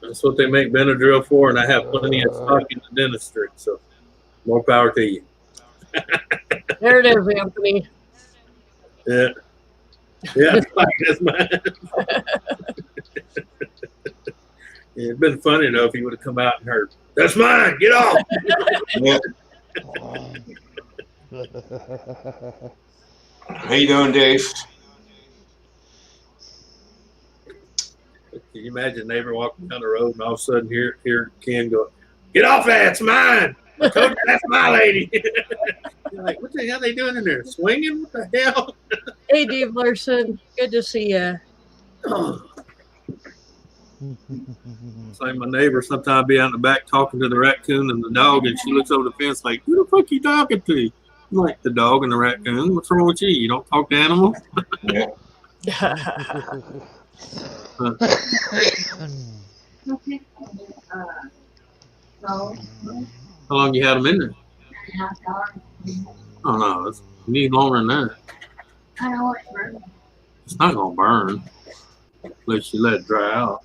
That's what they make Benadryl for, and I have plenty of stock in the dentistry, so more power to you. There it is, Anthony. Yeah. Yeah, that's mine. It'd been funny though if he would have come out and heard, "That's mine, get off." Yeah. How you doing, Dave? Can you imagine a neighbor walking down the road and all of a sudden hear Ken go, "Get off that, it's mine. I told you that's my lady." You're like, what the hell are they doing in there? Swinging? What the hell? Hey, Dave Larson. Good to see you. It's like my neighbor sometimes be out in the back talking to the raccoon and the dog, and she looks over the fence like, "Who the fuck you talking to?" I'm like, "The dog and the raccoon. What's wrong with you? You don't talk to animals?" Yeah. Okay. So, How long you had them in there? half hour. Oh no, you need longer than that. I know it's burning. It's not gonna burn unless you let it dry out.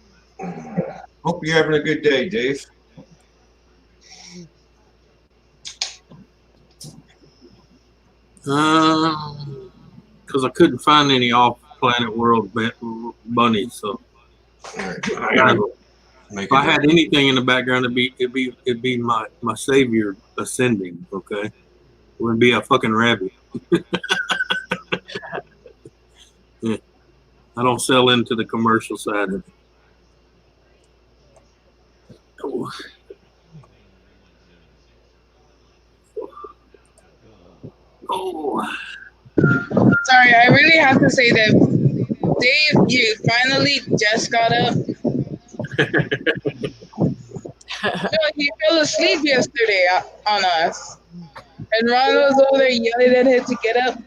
Hope you're having a good day, Dave. Because I couldn't find any off-planet world bunnies, so if I had anything in the background, it'd be my savior ascending. Okay, it wouldn't be a fucking rabbit. Yeah. I don't sell into the commercial side of it. Oh. Oh. Sorry, I really have to say that Dave, you finally just got up. He fell asleep yesterday on us. And Ron was over there yelling at him to get up.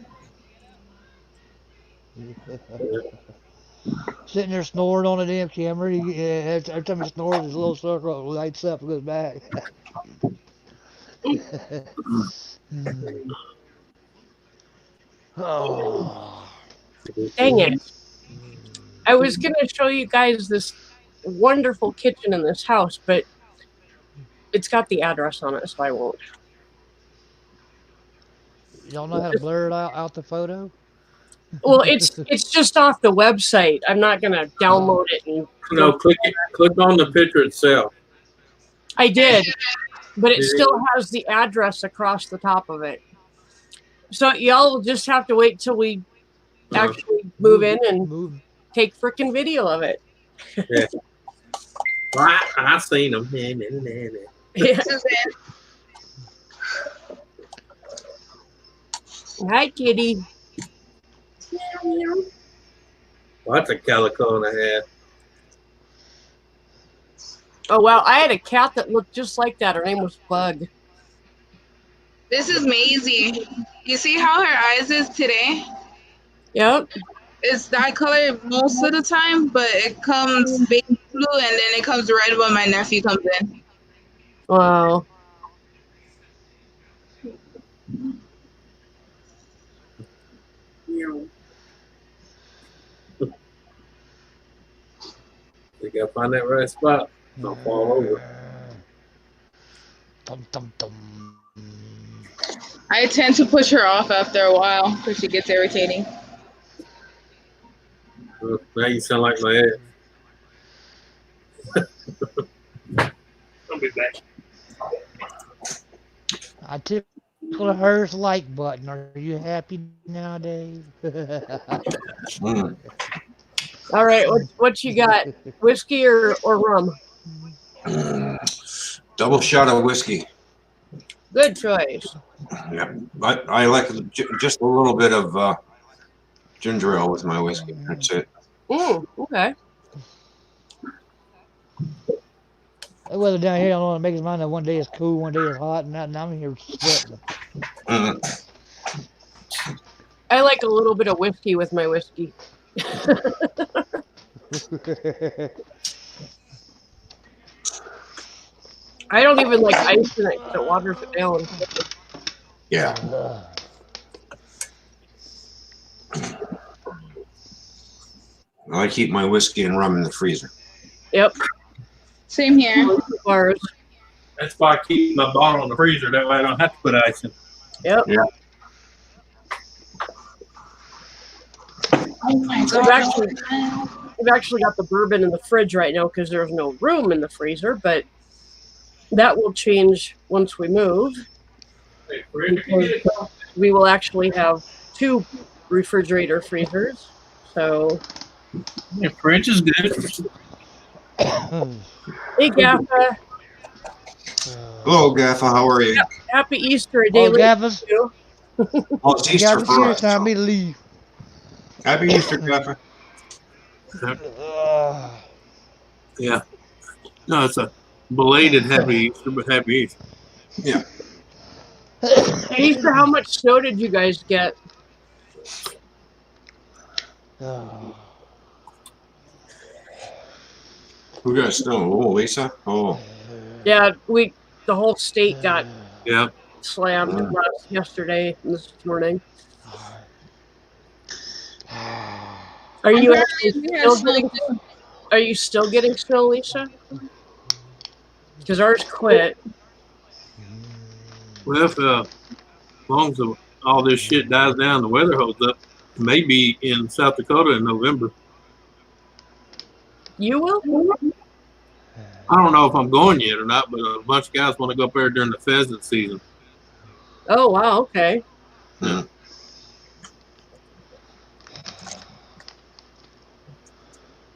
Sitting there snoring on the damn camera. Every time he snores, his little circle lights up and goes back. Oh. Dang it. I was going to show you guys this wonderful kitchen in this house, but it's got the address on it, so I won't. Y'all know how to blur it out the photo? Well, it's just off the website. I'm not going to download it. And No, click on the picture itself. I did, but it still has the address across the top of it. So y'all will just have to wait till we actually move in and take frickin' video of it. Yeah. Well, I seen them. Yeah. Hi, kitty. Well, that's a calico and a half. Oh, wow. I had a cat that looked just like that. Her name was Bug. This is Maisie. You see how her eyes is today? Yep. It's that color most of the time, but it comes baby blue and then it comes red when my nephew comes in. Wow. You gotta find that right spot. Don't fall over. I tend to push her off after a while because she gets irritating. Now you sound like my ex. I'll be back. I tickle hers like button. Are you happy now, Dave? All right, what you got? Whiskey or rum? Double shot of whiskey. Good choice. Yeah, I like just a little bit of ginger ale with my whiskey. That's it. Okay. The weather down here, I don't want to make his mind that one day is cool, one day is hot, and I'm in here sweating. I like a little bit of whiskey with my whiskey. I don't even like ice in it because it waters it down. Yeah. I keep my whiskey and rum in the freezer. Yep. Same here. Bars. That's why I keep my bottle in the freezer. That way I don't have to put ice in. Yep. Yeah. Oh my We've actually got the bourbon in the fridge right now because there's no room in the freezer, but that will change once we move. We will actually have 2 refrigerator freezers. So, Yeah, French is good. hey, Gaffa. Hello, Gaffa. How are you? Happy Easter, a day Oh, later. Gaffers. Oh, it's Easter Gaffers for here, us. it's time So. me to leave. Happy Easter, Gaffa. Yeah. No, it's a belated happy Easter, but happy Easter. Yeah. Easter, how much snow did you guys get? Who got snow? Oh, Lisa. Oh. Yeah, the whole state got Yeah. slammed yesterday and this morning. Are you still getting snow, Lisa? Because ours quit. Well, if as long as all this shit dies down, the weather holds up, maybe in South Dakota in November. You will? I don't know if I'm going yet or not, but a bunch of guys want to go up there during the pheasant season. Oh, wow. Okay. Yeah.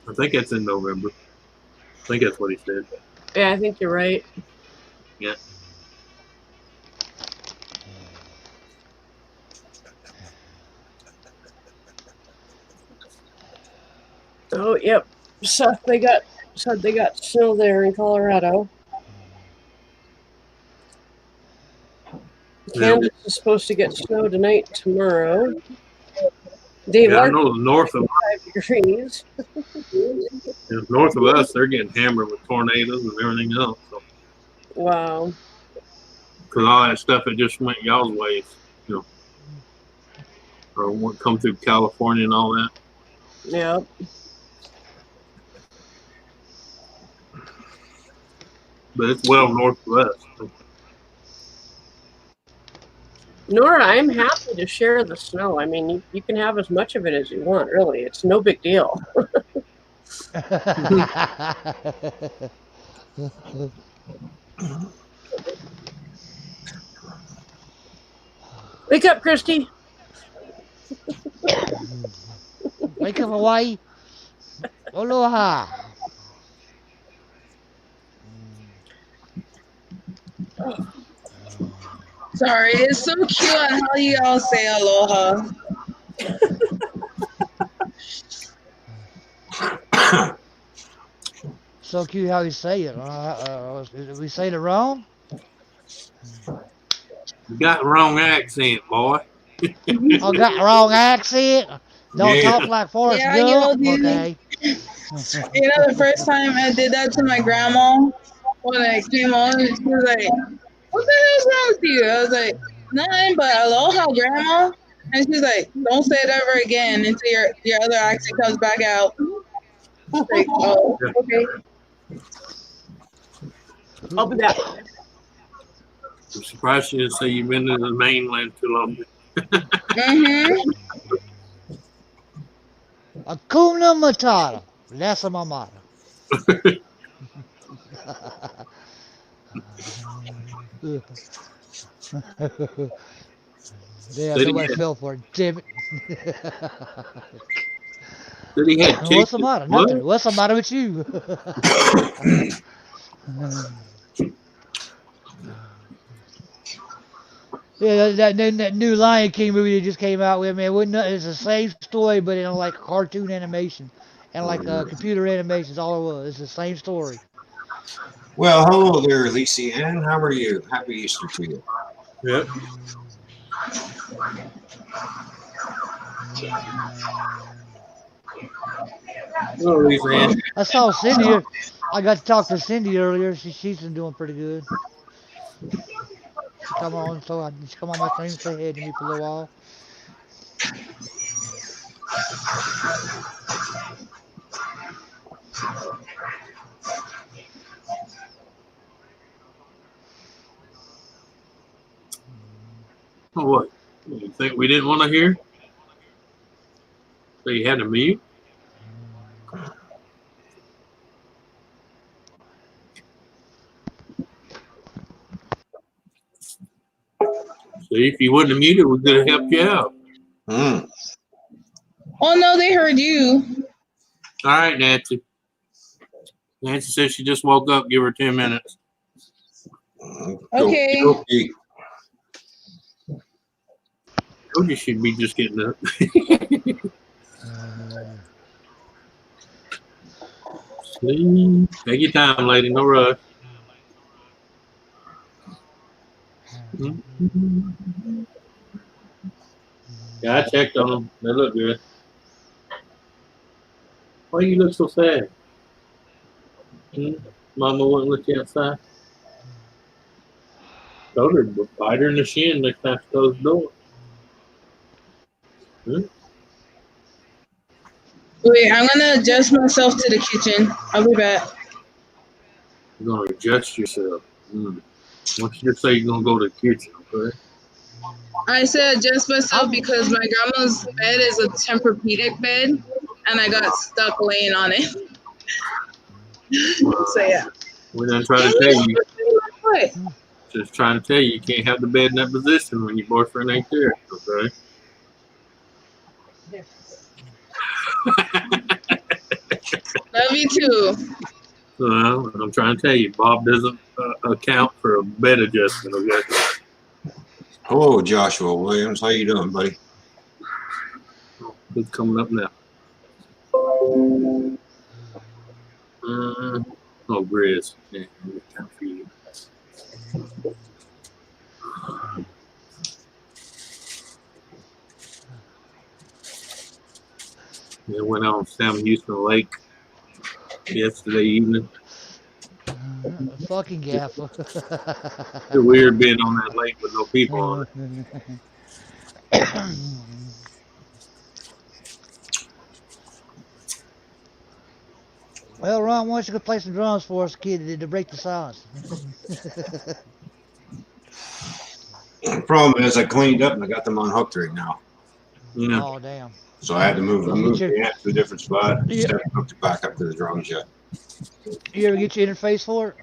I think that's in November. I think that's what he said. Yeah, I think you're right. Yeah. Oh, yep. Said they got snow there in Colorado. Kansas is supposed to get snow tonight, tomorrow. Dave, I know north of 5 degrees. north of us, they're getting hammered with tornadoes and everything else. So. Wow. Because all that stuff that just went y'all's way, or won't come through California and all that. Yep. But it's well north of us. Nora, I'm happy to share the snow. I mean, you can have as much of it as you want, really. It's no big deal. Wake up, Christy. Wake up, Hawaii. Aloha. Sorry, it's so cute on how you all say aloha. So cute how you say it. Did we say it wrong? You got the wrong accent, boy. I got the wrong accent. Don't talk like Forrest Gump. Okay. You know, the first time I did that to my grandma, when I came on, she was like, "What the hell's wrong with you?" I was like, "Nothing but aloha, grandma." And she's like, "Don't say it ever again until your other accent comes back out." Like, oh, okay. I'll be back. I'm surprised you didn't say you've been to the mainland too long. Hakuna Matata. That's my motto. Yeah, nobody fell for it. Damn it. Said he had What's the chicken. matter? What? Nothing. What's the matter with you? Yeah, that new Lion King movie that just came out with, man, it's the same story, but in like cartoon animation and like computer animation is all it was. It's the same story. Well, hello there, Lisa Ann. How are you? Happy Easter to you. Yep. Oh, Louisiana. I saw Cindy. I got to talk to Cindy earlier. She's been doing pretty good. She come on, she come on my stream, say hey to me for a little while. Oh, what? You think we didn't want to hear? So you had to mute? See, if you wouldn't have muted, we could have helped you out. Mm. Oh no, they heard you. All right, Nancy. Nancy says she just woke up. Give her 10 minutes. Okay. Told you she'd be just getting up. Sleep. Take your time, lady. No rush. Yeah, I checked on them. They look good. Why you look so sad? Mama wouldn't let you outside. Told her to bite her in the shin next time she closed the door. Wait, I'm gonna adjust myself to the kitchen. I'll be back. You're gonna adjust yourself. Why don't you just say you're gonna go to the kitchen, okay? I said adjust myself because my grandma's bed is a Tempur-Pedic bed, and I got stuck laying on it. So yeah. We're gonna try to tell you. What? Just trying to tell you, you can't have the bed in that position when your boyfriend ain't there, okay? Love you too. Well, I'm trying to tell you, Bob doesn't account for a bed adjustment, okay? Hello, Joshua Williams. How you doing, buddy? Who's coming up now? Oh, Grizz. Yeah, time for you. It went on Sam Houston Lake yesterday evening. Fucking gaffer. It's weird being on that lake with no people on it. Well, Ron, why don't you go play some drums for us, kid, to break the silence? The problem is I cleaned up and I got them unhooked right now. Yeah. Oh, damn. So I had to move. I moved your- the amp to a different spot. I just Yeah. haven't hooked it back up to the drums yet. You ever get your interface for it?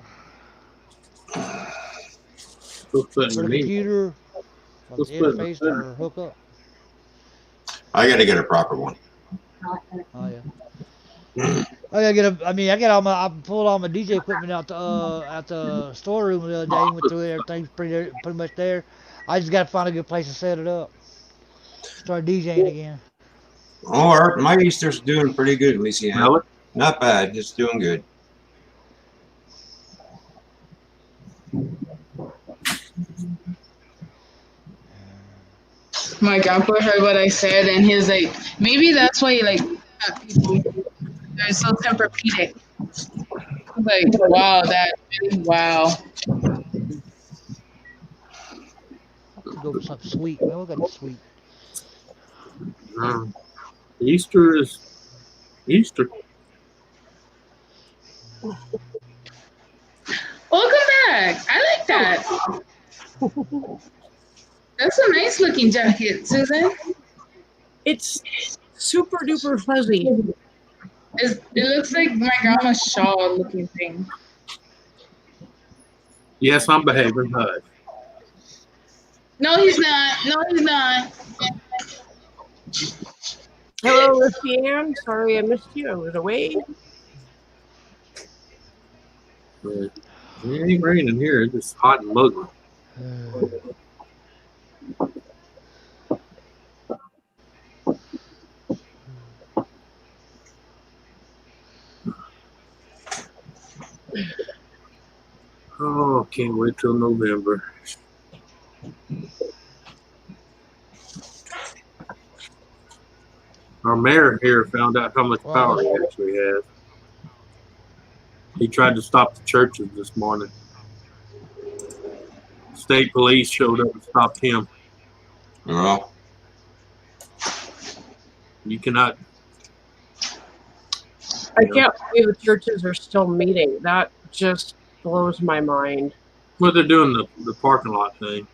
Still For sitting the with me. computer? Or the Still sitting interface with or hook up? I got to get a proper one. Oh, yeah. I gotta get I pulled all my DJ equipment out the storeroom the other day. Went through it, everything's pretty much there. I just gotta find a good place to set it up. Start DJing again. Oh, my Easter's doing pretty good, Lisa. Really? Not bad. It's doing good. My grandpa heard what I said, and he was like, maybe that's why you like people. They're so Tempur-Pedic. Like, wow, wow. Go for something sweet, man. We got the sweet. Easter is Easter. Welcome back. I like that. That's a nice looking jacket, Susan. It's super duper fuzzy. It looks like my grandma's shawl looking thing. Yes, I'm behaving. Hush. No, he's not. No, he's not. Hello, Lucy Ann. Sorry I missed you. I was away. But it ain't raining here. It's just hot and muggy. Oh, can't wait till November. Our mayor here found out how much power he actually has. He tried to stop the churches this morning. State police showed up and stopped him. Well, You cannot. I can't believe the churches are still meeting. That just blows my mind. Well, they're doing the parking lot thing.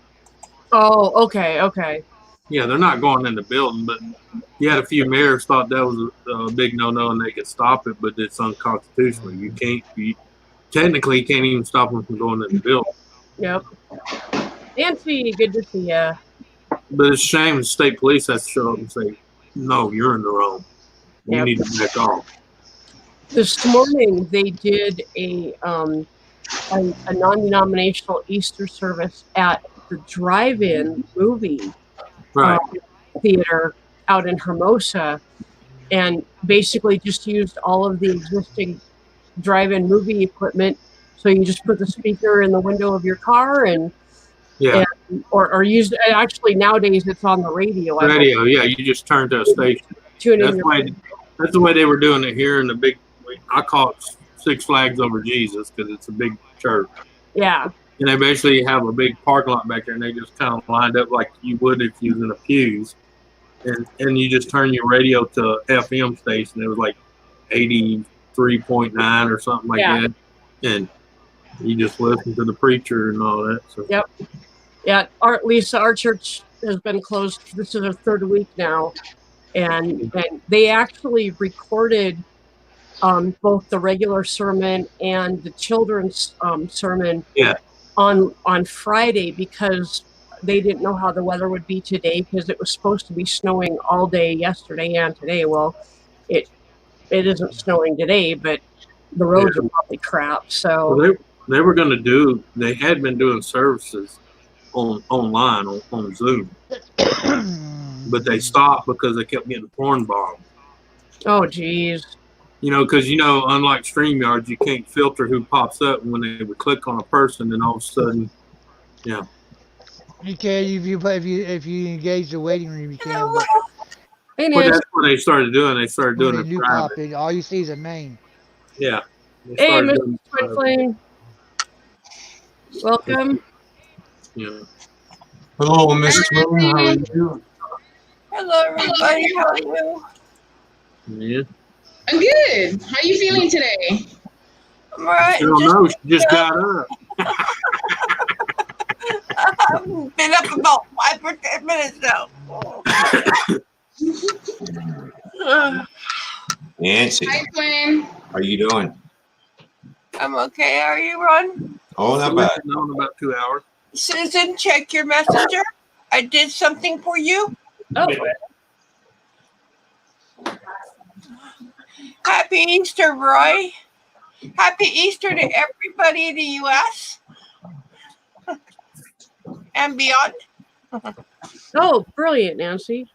Oh, okay. Yeah, they're not going in the building, but you had a few mayors thought that was a big no-no and they could stop it, but it's unconstitutional. You technically you can't even stop them from going in the building. Yep. Nancy, good to see ya. But it's a shame the state police has to show up and say, no, you're in the wrong. You Yep. need to back off. This morning they did a non-denominational Easter service at the drive-in movie Right. theater out in Hermosa, and basically just used all of the existing drive-in movie equipment. So you just put the speaker in the window of your car or use it. Actually, nowadays it's on the radio. Radio, yeah, you just turn to a station. Tune in That's the way they were doing it here in the big, I call it Six Flags Over Jesus because it's a big church. Yeah. And they basically have a big parking lot back there and they just kind of lined up like you would if you was in a pews. And you just turn your radio to FM station. It was like 83.9 or something like that. And you just listen to the preacher and all that. So. Yep. Yeah. Lisa, our church has been closed. This is our third week now. And they actually recorded both the regular sermon and the children's sermon on Friday because they didn't know how the weather would be today because it was supposed to be snowing all day yesterday and today. Well, it isn't snowing today, but the roads are probably crap. So well, they were going to they had been doing services online on Zoom, but they stopped because they kept getting porn bombed. Oh, geez. Because unlike StreamYard, you can't filter who pops up. And when they would click on a person, then all of a sudden, you can if you engage the waiting room, you can. But that's what they started doing. They started doing it private. All you see is a name. Yeah. Hey, Mr. Twin Flame. Welcome. Yeah. Hello, Mrs. Moon. How are you doing? Hello, everybody. How are you? Yeah. I'm good. How are you feeling today? I'm all right. I don't know. She just got up. I've been up about 5 or 10 minutes now. Nancy. Hi, Twin. How are you doing? I'm okay. How are you, Ron? Oh, not bad. In about 2 hours. Susan, check your messenger. I did something for you. Oh. Happy Easter, Roy. Happy Easter to everybody in the U.S. and beyond. Oh, brilliant, Nancy.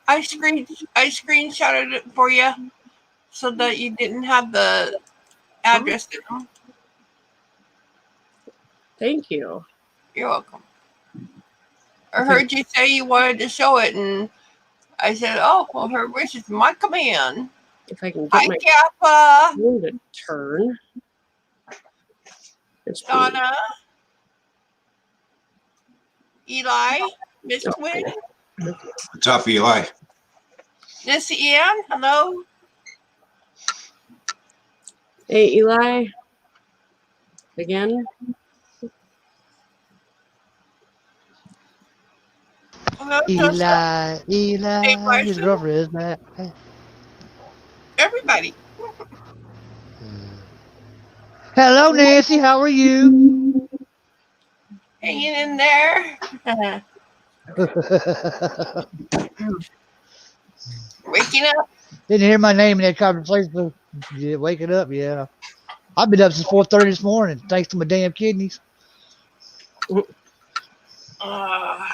I screenshotted it for you so that you didn't have the address. Thank you. You're welcome. I heard you say you wanted to show it, and I said, "Oh, well, her wish is my command." If I can get Hi, my Kappa. phone to turn. It's Donna. Eli. Miss Twin. What's up, Eli? Miss Ian. Hello. Hey, Eli. Again. Hello, Eli, his girlfriend is back. everybody. Hello, Nancy. How are you? Hanging in there. Waking up. Didn't hear my name in that conversation. Yeah, waking up, yeah. I've been up since 4:30 this morning, thanks to my damn kidneys.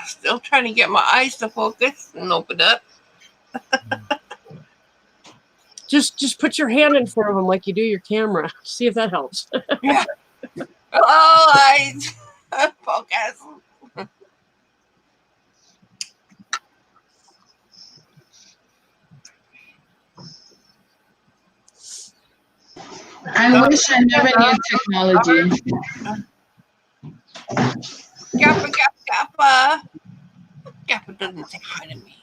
Still trying to get my eyes to focus and open up. Just put your hand in front of them like you do your camera. See if that helps. Yeah. Oh, eyes. Focus. I wish I never knew technology. Gappa, gappa, gappa. Gappa doesn't say hi to me.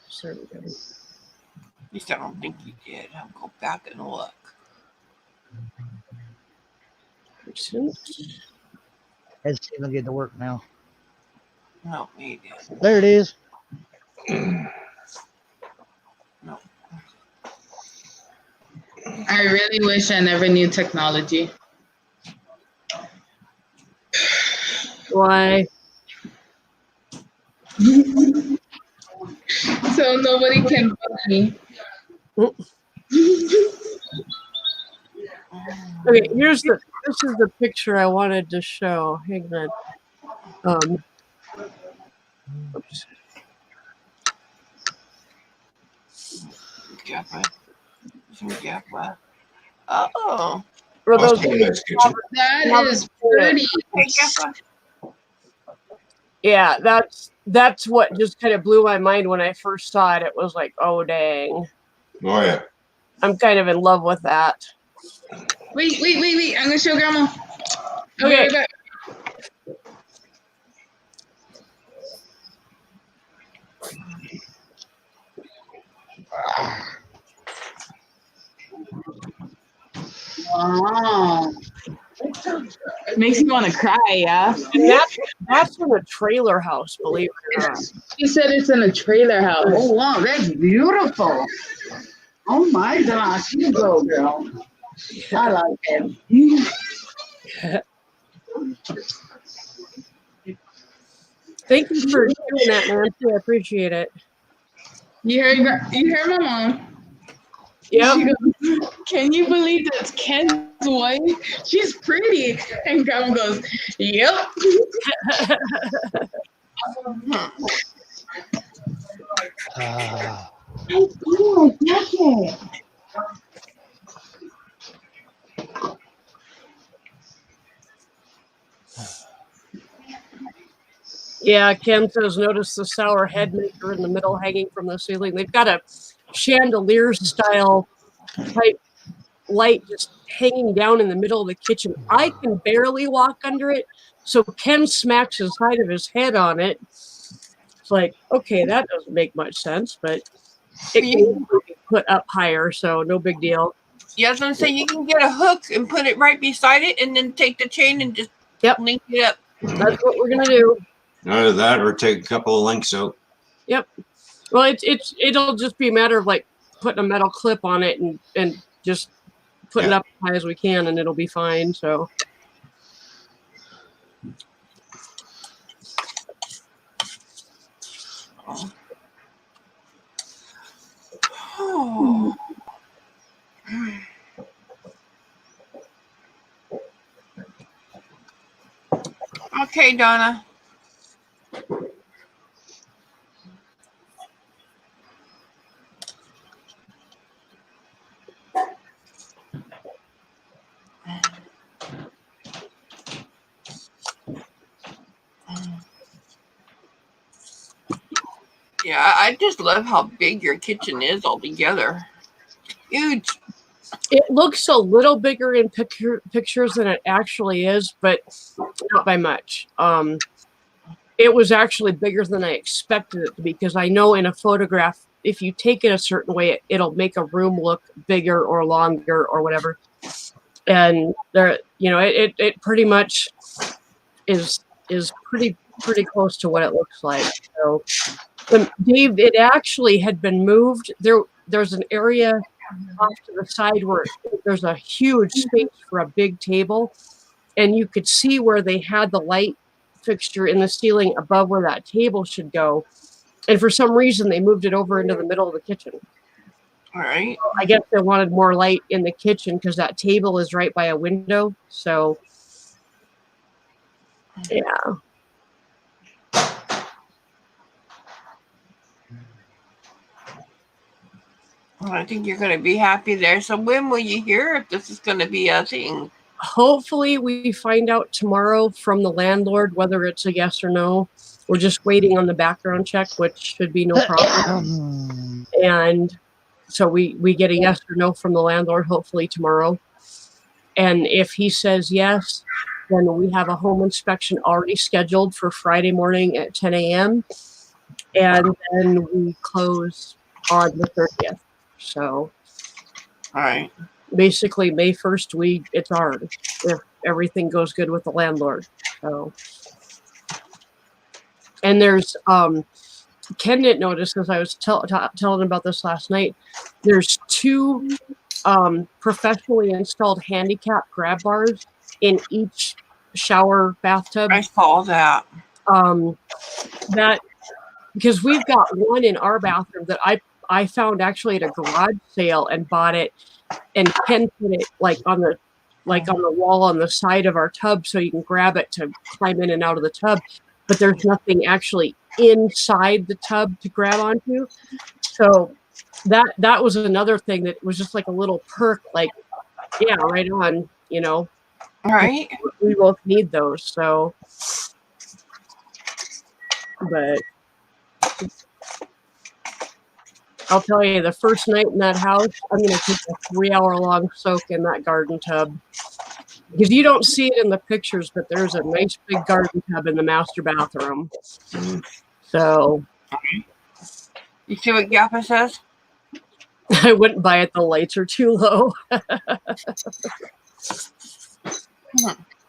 Sorry, At least I don't think you did. I'll go back and look. Let's see if I get to work now. No, he did. There it is. No. I really wish I never knew technology. Why? So nobody can bug me. Okay, this is the picture I wanted to show. Hang on. Oops. Gappa. Gappa. Oh. For those That is pretty. Hey, Gappa. Yeah, that's what just kind of blew my mind when I first saw it. It was like, oh dang. Oh yeah. I'm kind of in love with that. Wait. I'm gonna show Grandma. Okay. Wow. It makes me want to cry, yeah. And that's in a trailer house, believe it or not. She said it's in a trailer house. Oh wow, that's beautiful. Oh my gosh, you go, girl. I like it. Thank you for doing that, Nancy. I appreciate it. You heard my mom. Yeah. Can you believe that's Ken's wife? She's pretty. And Grandma goes, yep. Yeah, Ken says, notice the sour head maker in the middle hanging from the ceiling. They've got a chandelier style type light just hanging down in the middle of the kitchen. I can barely walk under it. So Ken smacks the side of his head on it. It's like, okay, that doesn't make much sense, but it can be put up higher, so no big deal. Yeah, I was gonna say you can get a hook and put it right beside it, and then take the chain and just link it up. That's what we're gonna do. Either that or take a couple of links out. Yep. Well, it'll just be a matter of like putting a metal clip on it and just putting it up as high as we can, and it'll be fine. So. Oh. Okay, Donna. Yeah, I just love how big your kitchen is altogether. Huge. It looks a little bigger in pictures than it actually is, but not by much. It was actually bigger than I expected it to be, because I know in a photograph, if you take it a certain way, it'll make a room look bigger or longer or whatever. And there, it pretty much is pretty close to what it looks like. So, Dave, it actually had been moved. There's an area off to the side where there's a huge space for a big table, and you could see where they had the light fixture in the ceiling above where that table should go. And for some reason, they moved it over into the middle of the kitchen. All right. I guess they wanted more light in the kitchen because that table is right by a window. So, yeah. I think you're going to be happy there. So when will you hear if this is going to be a thing? Hopefully we find out tomorrow from the landlord whether it's a yes or no. We're just waiting on the background check, which should be no problem. And so we get a yes or no from the landlord hopefully tomorrow. And if he says yes, then we have a home inspection already scheduled for Friday morning at 10 a.m. And then we close on the 30th. So, all right. Basically, May 1st, it's ours if everything goes good with the landlord. So, and there's Ken didn't notice because I was telling about this last night. There's 2 professionally installed handicap grab bars in each shower bathtub. I saw that. That because we've got one in our bathroom that I found actually at a garage sale and bought it, and Ken put it like on the wall on the side of our tub so you can grab it to climb in and out of the tub, but there's nothing actually inside the tub to grab onto. So that was another thing that was just like a little perk, like, yeah, right on, All right. We both need those. So, but I'll tell you, the first night in that house, I'm going to take a 3-hour-long soak in that garden tub. Because you don't see it in the pictures, but there's a nice big garden tub in the master bathroom. So. You see what Gappa says? I wouldn't buy it. The lights are too low.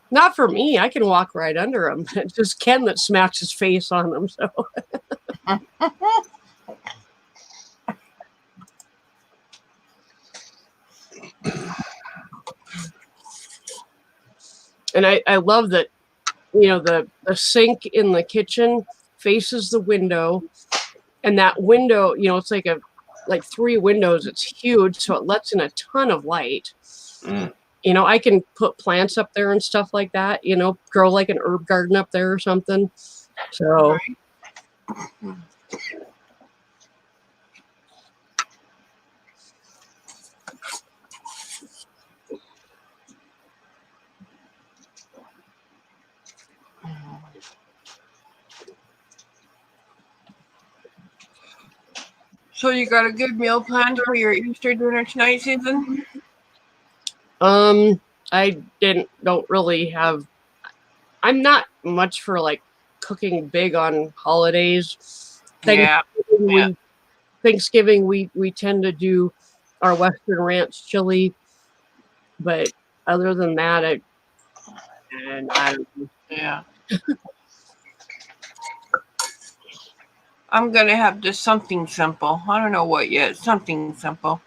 Not for me. I can walk right under them. It's just Ken that smacks his face on them. So. And I love that, the sink in the kitchen faces the window, and that window, it's like 3 windows. It's huge, so it lets in a ton of light. I can put plants up there and stuff like that, grow like an herb garden up there or something. So. So you got a good meal planned for your Easter dinner tonight, Susan? I don't really have. I'm not much for cooking big on holidays. Thanksgiving we tend to do our Western Ranch chili, but other than that, I don't know. Yeah. I'm gonna have just something simple. I don't know what yet. Something simple.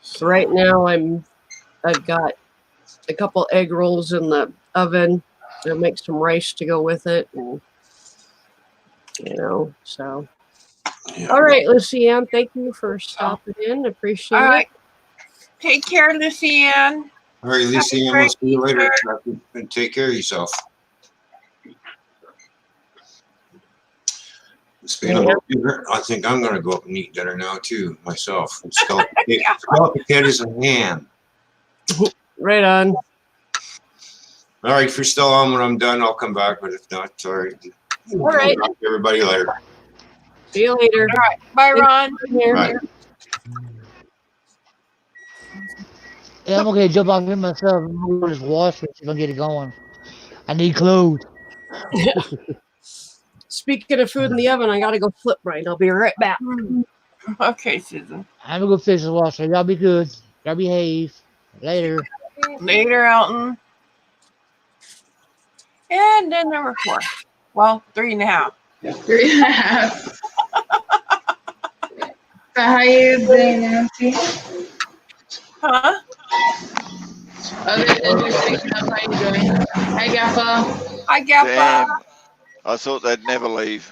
So right now I've got a couple egg rolls in the oven. I'll make some rice to go with it, and so. Yeah. All right, Lucianne, thank you for stopping in. Appreciate it. Take care, Lucianne. All right, Lucianne, we'll see you later. And take care of yourself. Speaking about dinner, I think I'm going to go up and eat dinner now too, myself. Scalloped potatoes and ham. Right on. All right, if you're still on when I'm done, I'll come back. But if not, sorry. All right. I'll talk to everybody later. See you later. All right. Bye, Ron. Bye. Yeah, I'm okay. Jump off in myself. I'm going to just wash it if I get it going. I need clothes. Speaking of food in the oven, I got to go flip right. I'll be right back. Okay, Susan. I'm going to go fish the washer. Y'all be good. Y'all behave. Later. Later, Elton. And then number 4. Well, 3.5. 3.5. So how you doing, Nancy? Huh? Other than just waking up, how you doing? Hi, Gaffa. Hi, Gappa. Damn. I thought they'd never leave.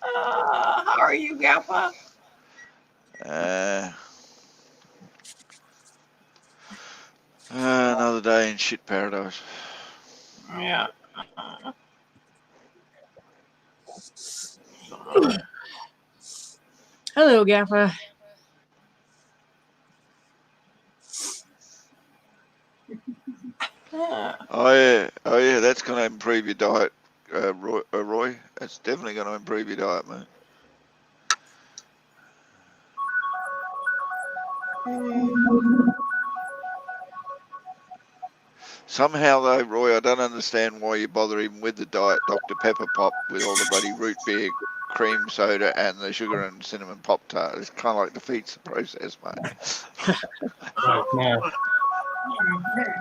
How are you, Gappa? Another day in shit paradise. Yeah. Hello, Gaffa. Oh yeah, that's going to improve your diet, Roy. That's definitely going to improve your diet, mate. Somehow though, Roy, I don't understand why you bother even with the Diet Dr. Pepper Pop with all the bloody root beer cream soda and the sugar and cinnamon Pop Tart. It kind of like defeats the process, mate.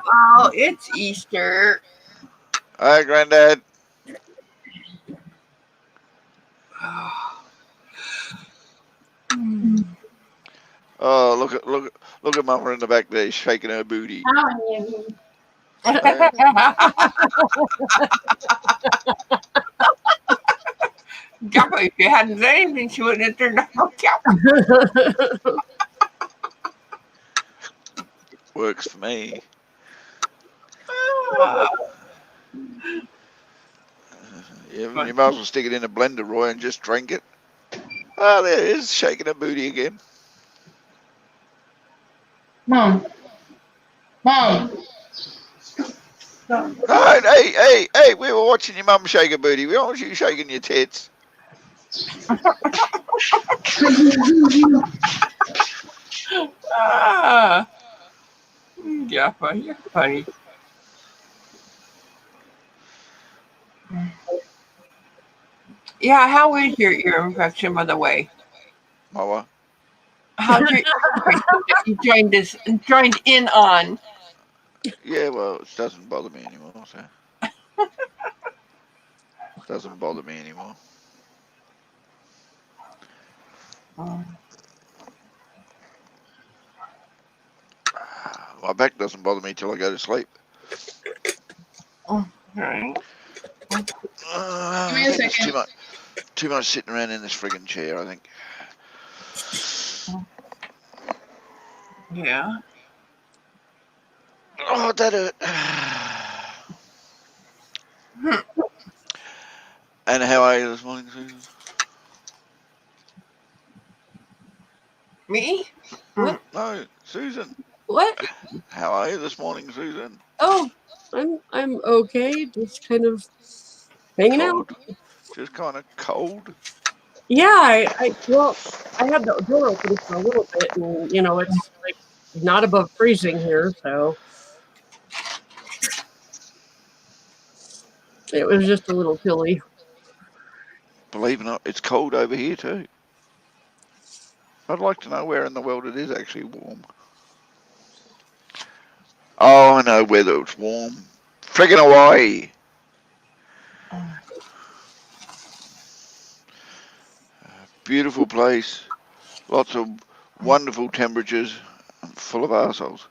Oh, it's Easter. Hi, Granddad. Oh, look at Mama in the back there shaking her booty. Gappa, if you hadn't said anything, she wouldn't have turned off Gappa. Works for me. You might as well stick it in a blender, Roy, and just drink it. Oh, there it is, shaking her booty again. Mom. No, hey, we were watching your mum shake her booty. We don't want you shaking your tits. Gappa, you're funny. Yeah, how is your ear infection, by the way? My what? How's your ear infection that you joined in on? Yeah, well, it doesn't bother me anymore, so. Doesn't bother me anymore. My back doesn't bother me till I go to sleep. Right. Give me a second. Too much sitting around in this friggin' chair, I think. Yeah. Oh, that hurt. And how are you this morning, Susan? Me? What? No, Susan. What? How are you this morning, Susan? Oh, I'm okay. Just kind of hanging out. Cold. Just kind of cold. Yeah, I had the door open for a little bit, and it's like not above freezing here, so it was just a little chilly. Believe it or not, it's cold over here too. I'd like to know where in the world it is actually warm. Oh, I know whether it's warm. Friggin' Hawaii. Beautiful place. Lots of wonderful temperatures. Full of arseholes.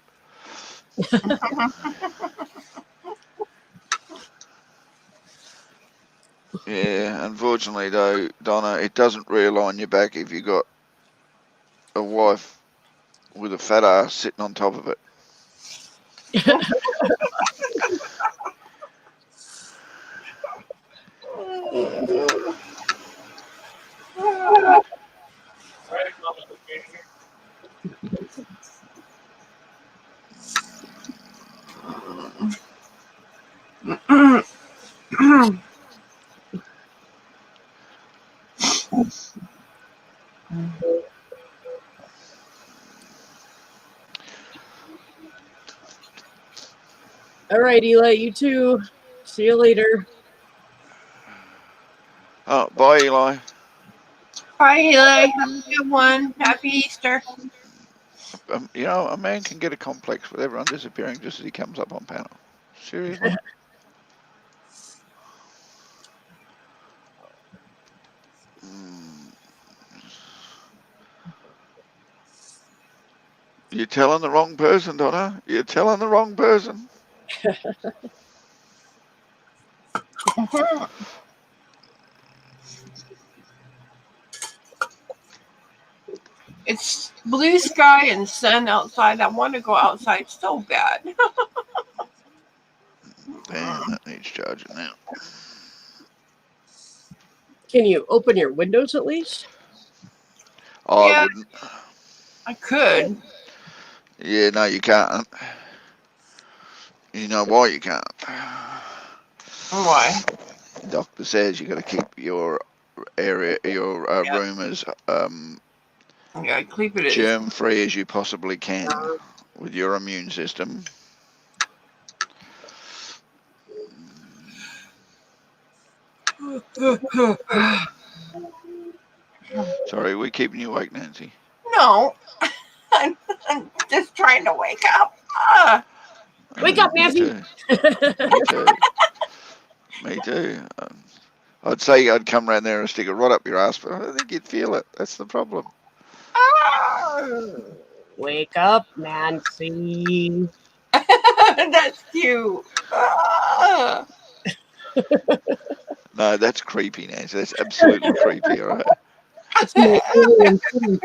Yeah, unfortunately though, Donna, it doesn't realign your back if you got a wife with a fat ass sitting on top of it. All right, Eli, you too. See you later. Oh, bye, Eli. Bye, Eli. Have a good one. Happy Easter. A man can get a complex with everyone disappearing just as he comes up on panel. Seriously? You're telling the wrong person, Donna. You're telling the wrong person. It's blue sky and sun outside. I want to go outside so bad. Damn, that needs charging now. Can you open your windows at least? Oh, Yeah. I wouldn't. I could. Yeah, no, you can't. You know why you can't? Why? The doctor says you got to keep your area, your room as Yeah, keep it as germ free as you possibly can with your immune system. Sorry, we're keeping you awake, Nancy. No. I'm just trying to wake up. Wake up, Nancy. Me too. Me too. I'd say I'd come around there and stick it right up your ass, but I don't think you'd feel it. That's the problem. Wake up, Nancy. That's cute. No, that's creepy, Nancy. That's absolutely creepy, all right? It's more alien food.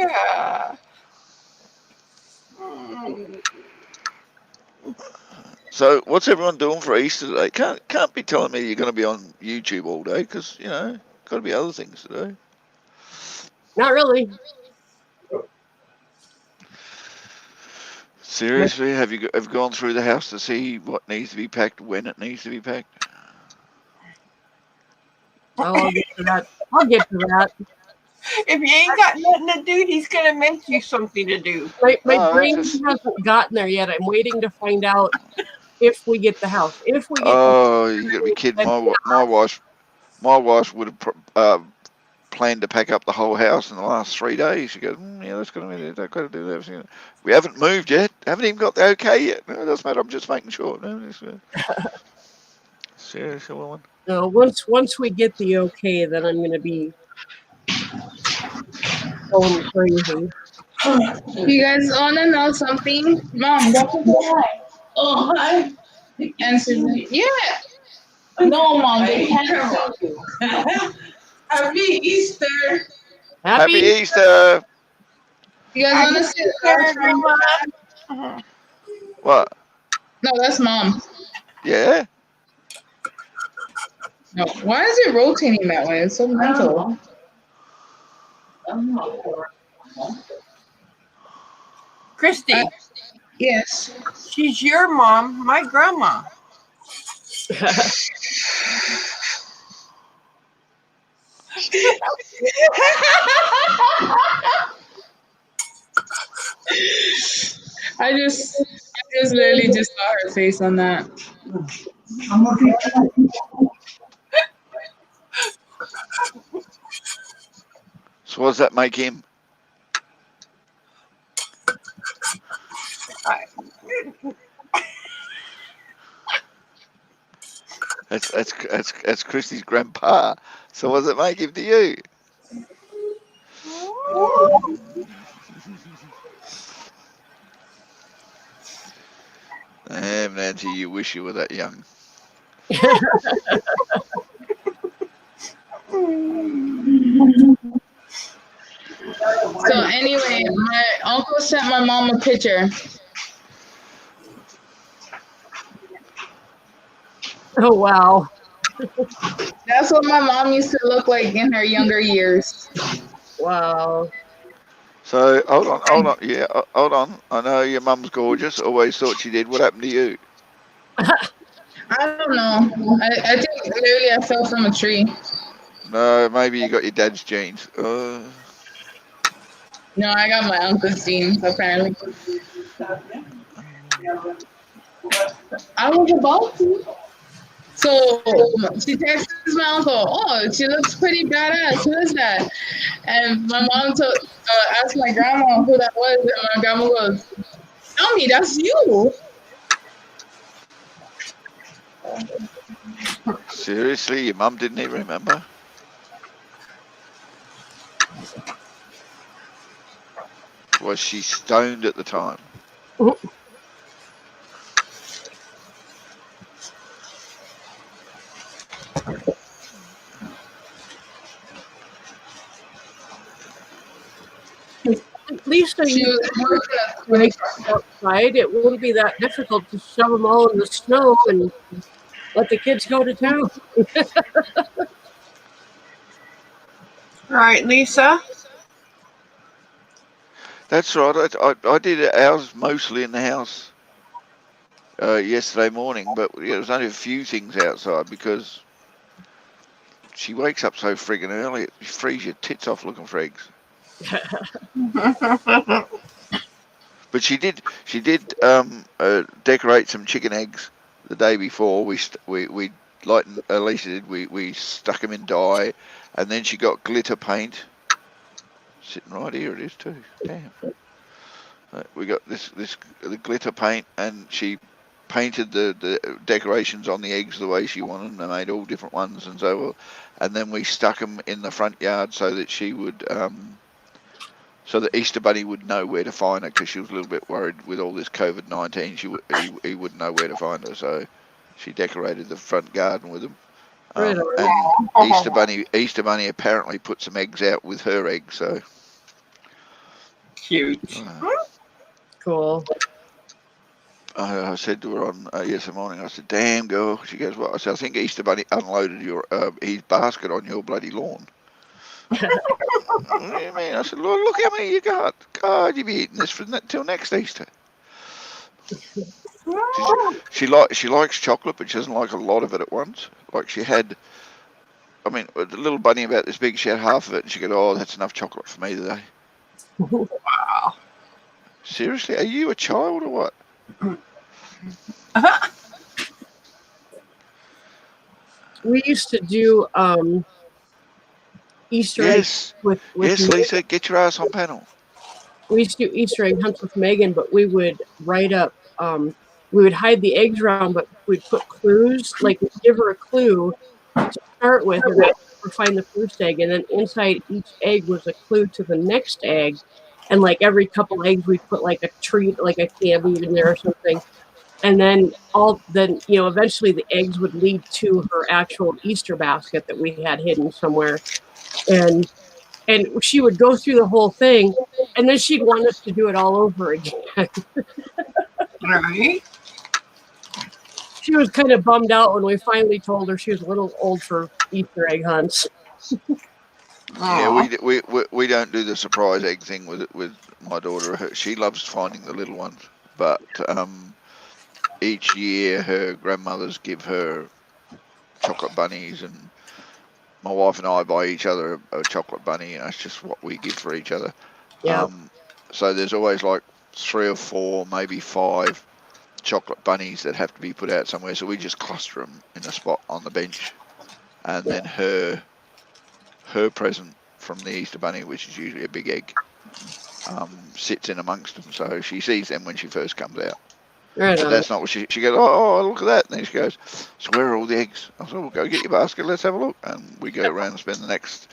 So, what's everyone doing for Easter today? Can't be telling me you're going to be on YouTube all day, because got to be other things to do. Not really. Seriously, have you gone through the house to see what needs to be packed, when it needs to be packed? Oh, I'll get to that. If you ain't got nothing to do, he's gonna make you something to do. My brain hasn't gotten there yet. I'm waiting to find out if we get the house. If we get you got to be kidding! My wife would have planned to pack up the whole house in the last 3 days. She goes, yeah, that's going to be it. I've got to do that. We haven't moved yet. Haven't even got the okay yet. No, it doesn't matter. I'm just making sure. No, seriously, woman. No, once we get the okay, then I'm going to be going crazy. You guys want to know something? Mom, that's a hi. Oh, hi. Answer me. Yeah. No, Mom, they can't see you. Happy Easter. Happy Easter. You guys want to see the car? What? No, that's Mom. Yeah? No, why is it rotating that way? It's so mental. Christy. Yes. She's your mom, my grandma. I just literally just saw her face on that. So what does that make him? That's Christy's grandpa. So what does it make him to you? Damn, Nancy, you wish you were that young. So anyway, my uncle sent my mom a picture. Oh, wow. That's what my mom used to look like in her younger years. Wow. So hold on. Yeah, hold on. I know your mum's gorgeous. Always thought she did. What happened to you? I don't know. I think literally I fell from a tree. No, maybe you got your dad's genes. No, I got my uncle's genes, apparently. I was about to. So she texts my uncle, oh, she looks pretty badass. Who is that? And my mom asked my grandma who that was, and my grandma goes, tell me, that's you. Seriously, your mum didn't even remember? Was she stoned at the time? Lisa, She you was working at the like 24. outside. It wouldn't be that difficult to shove them all in the snow and let the kids go to town. Right, Lisa? That's right. I did ours mostly in the house yesterday morning, but there was only a few things outside because she wakes up so friggin' early. It frees your tits off looking for eggs. But she did decorate some chicken eggs the day before. We like Alicia did. We stuck them in dye, and then she got glitter paint. Sitting right here, it is too. Damn. We got the glitter paint, and she painted the decorations on the eggs the way she wanted them. They made all different ones, and then we stuck them in the front yard so that she would. So the Easter Bunny would know where to find her because she was a little bit worried with all this COVID-19. He wouldn't know where to find her, so she decorated the front garden with them. Right on. And Easter Bunny apparently put some eggs out with her eggs. So Cute. Cool. I said to her on yesterday morning, I said, "Damn girl." She goes, "What?" I said, "I think Easter Bunny unloaded his basket on your bloody lawn." What do you mean? I said, "Look how many you got. God, you'll be eating this till next Easter." She likes chocolate, but she doesn't like a lot of it at once. Like she had, I mean, the little bunny about this big, she had half of it, and she goes, "Oh, that's enough chocolate for me today." Wow. Seriously, are you a child or what? We used to do Easter eggs with Yes, Lisa, get your ass on panel. We used to do Easter egg hunts with Megan, but we would write up, we would hide the eggs around, but we'd put clues, like we'd give her a clue to start with and then find the first egg. And then inside each egg was a clue to the next egg. And like every couple eggs, we'd put like a treat, like a candy in there or something. And then eventually the eggs would lead to her actual Easter basket that we had hidden somewhere. And she would go through the whole thing, and then she'd want us to do it all over again. Right. She was kind of bummed out when we finally told her she was a little old for Easter egg hunts. Yeah, we don't do the surprise egg thing with my daughter. She loves finding the little ones, but each year her grandmothers give her chocolate bunnies, and my wife and I buy each other a chocolate bunny, and that's just what we give for each other. Yeah. So there's always like 3 or 4, maybe 5 chocolate bunnies that have to be put out somewhere. So we just cluster them in a spot on the bench, and then her present from the Easter Bunny, which is usually a big egg, sits in amongst them. So she sees them when she first comes out. Right But on. that's not what she goes, "Oh, look at that." And then she goes, "So where are all the eggs?" I said, "Well, go get your basket, let's have a look." And we go around and spend the next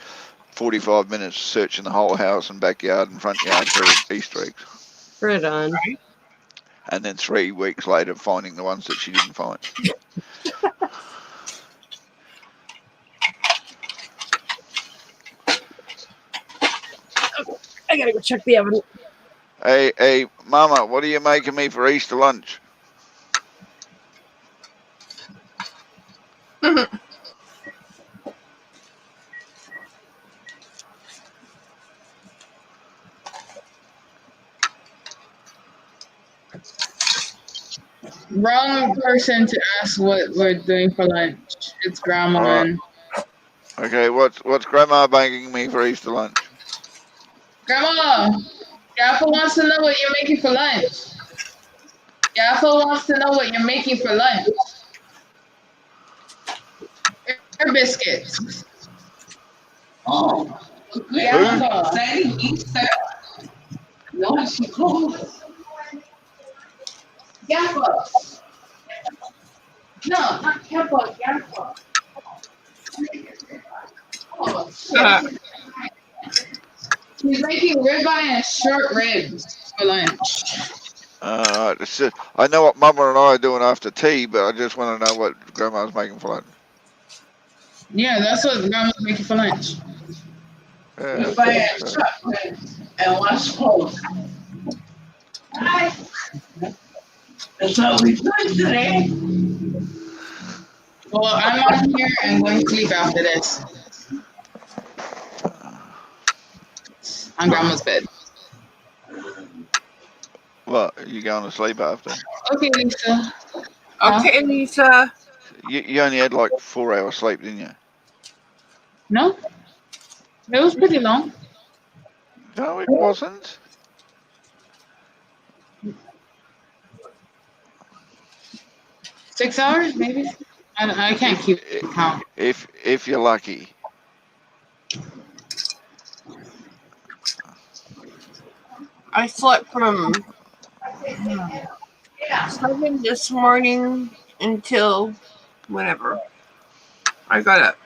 45 minutes searching the whole house and backyard and front yard for Easter eggs. Right on. And then 3 weeks later finding the ones that she didn't find. I gotta go check the oven. Hey, Mama, what are you making me for Easter lunch? Wrong person to ask what we're doing for lunch. It's Grandma. Right. Okay, what's Grandma making me for Easter lunch? Grandma, Grandpa wants to know what you're making for lunch. Grandpa wants to know what you're making for lunch. Her biscuits. Oh, Grandpa. saying Easter. No, she closed. Grandpa. No, not Grandpa. Grandpa. Oh, shit. He's making ribeye and short ribs for lunch. It's just, I know what Mama and I are doing after tea, but I just want to know what Grandma's making for lunch. Yeah, that's what Grandma's making for lunch. Yeah, We buy a chocolate and watch sports. Right? That's what we doing today. Well, I'm on here and going to sleep after this on Grandma's bed. What, you going to sleep after? Okay, Lisa. Okay, Lisa. You only had like 4 hours sleep, didn't you? No, it was pretty long. No, it wasn't. 6 hours, maybe. I can't keep count. If you're lucky. I slept from 7 this morning until whenever I got up.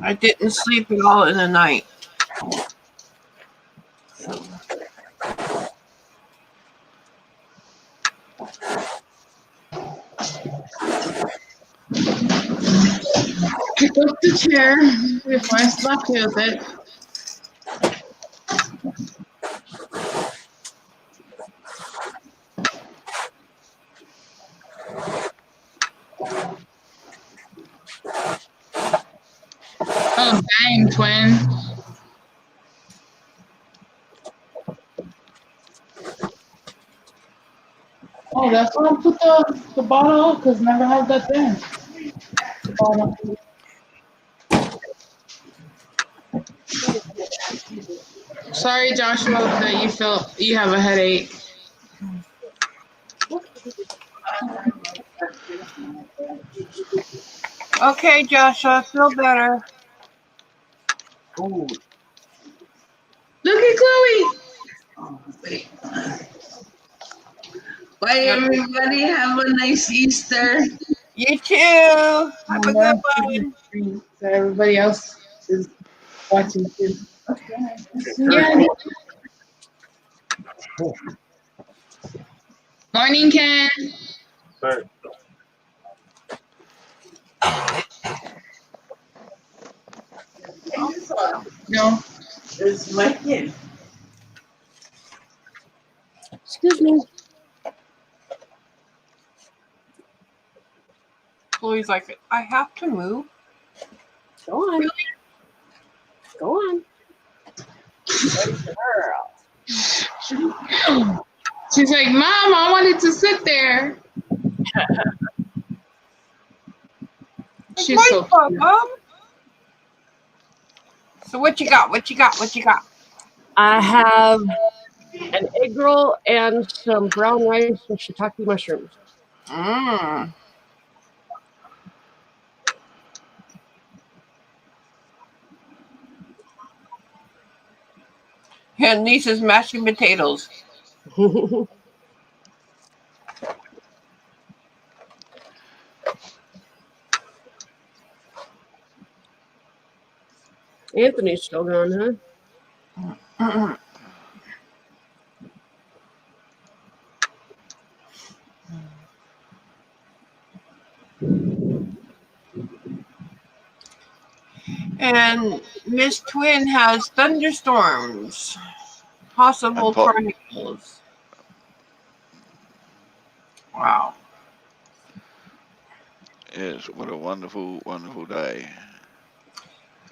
I didn't sleep at all in the night. Pick up the chair before I slap you with it. Oh, dang, twin. Oh, that's why I put the bottle up, because never had that there. The bottle. Sorry, Joshua, that you have a headache. Okay, Joshua, I feel better. Food. Look at Chloe. Bye, everybody. Have a nice Easter. You too. Have a good one. So everybody else is watching too. Yeah. Morning, Ken. Sorry. No. It's my kid. Excuse me. Chloe's like, I have to move. Go on. Really? Go on. She's like, Mom, I wanted to sit there. She's so cute. Mom. So what you got? What you got? What you got? I have an egg roll and some brown rice and shiitake mushrooms. Mmm. And Lisa's mashed potatoes. Anthony's still gone, huh? And Miss Twin has thunderstorms, possible tornadoes. Wow. Yes, what a wonderful, wonderful day.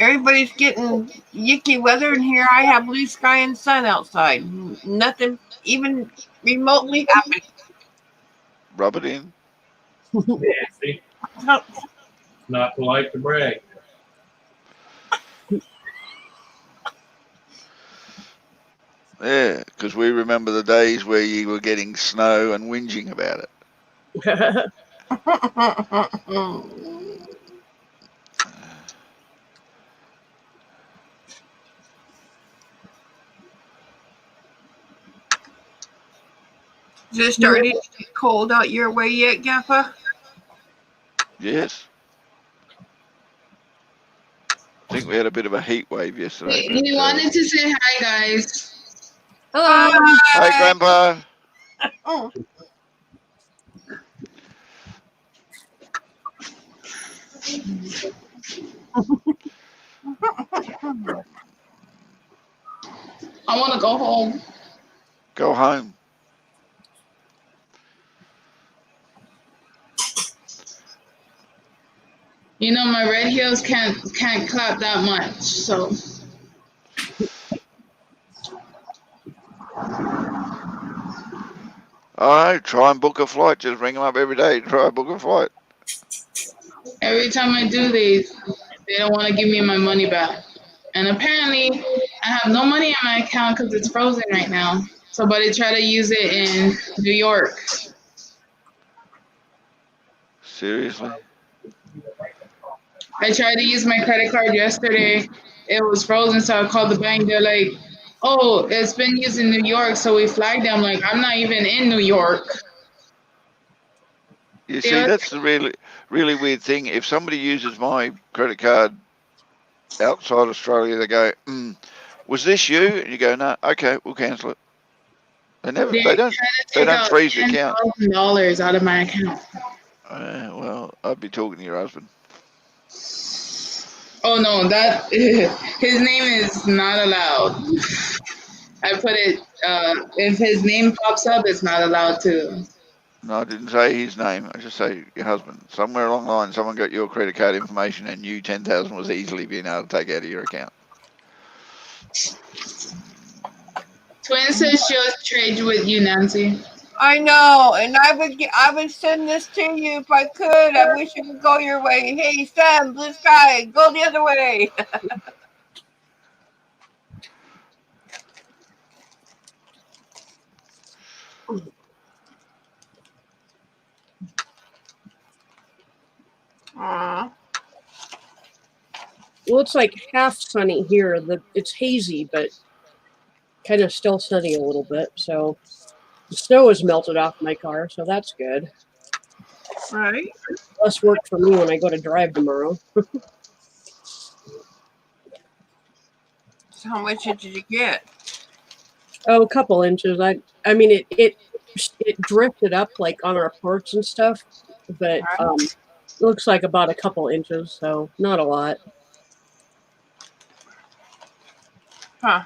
Everybody's getting yucky weather, and here I have blue sky and sun outside. Nothing even remotely happening. Rub it in. Yeah, see? Not polite to brag. Yeah, because we remember the days where you were getting snow and whinging about it. Is it starting to get cold out your way yet, Gaffa? Yes. We had a bit of a heat wave yesterday. He wanted to say hi, guys. Hello. Hi, Grandpa. Oh. I want to go home. Go home. You know, my red heels can't clap that much, so. All right, try and book a flight. Just ring them up every day. Try and book a flight. Every time I do these, they don't want to give me my money back. And apparently, I have no money in my account because it's frozen right now. So, but I try to use it in New York. Seriously? I tried to use my credit card yesterday. It was frozen, so I called the bank. They're like, "Oh, it's been used in New York, so we flagged it." I'm like, "I'm not even in New York." You see, that's the really weird thing. If somebody uses my credit card outside Australia, they go, "Was this you?" And you go, "No, okay, we'll cancel it." They never. They don't freeze the account. $10,000 out of my account. Well, I'd be talking to your husband. Oh no, that his name is not allowed. I put it. If his name pops up, it's not allowed to. No, I didn't say his name. I just say your husband. Somewhere along the line, someone got your credit card information and knew 10,000 was easily being able to take out of your account. Twin says she'll trade with you, Nancy. I know, and I would send this to you if I could. I wish it would go your way. Hey, Sam, Blue Sky, go the other way. Aww. Well, it's like half sunny here. It's hazy, but kind of still sunny a little bit. So the snow has melted off my car, so that's good. Right. Less work for me when I go to drive tomorrow. So how much did you get? Oh, a couple inches. I mean, it drifted up like on our porch and stuff, but looks like about a couple inches, so not a lot. Huh.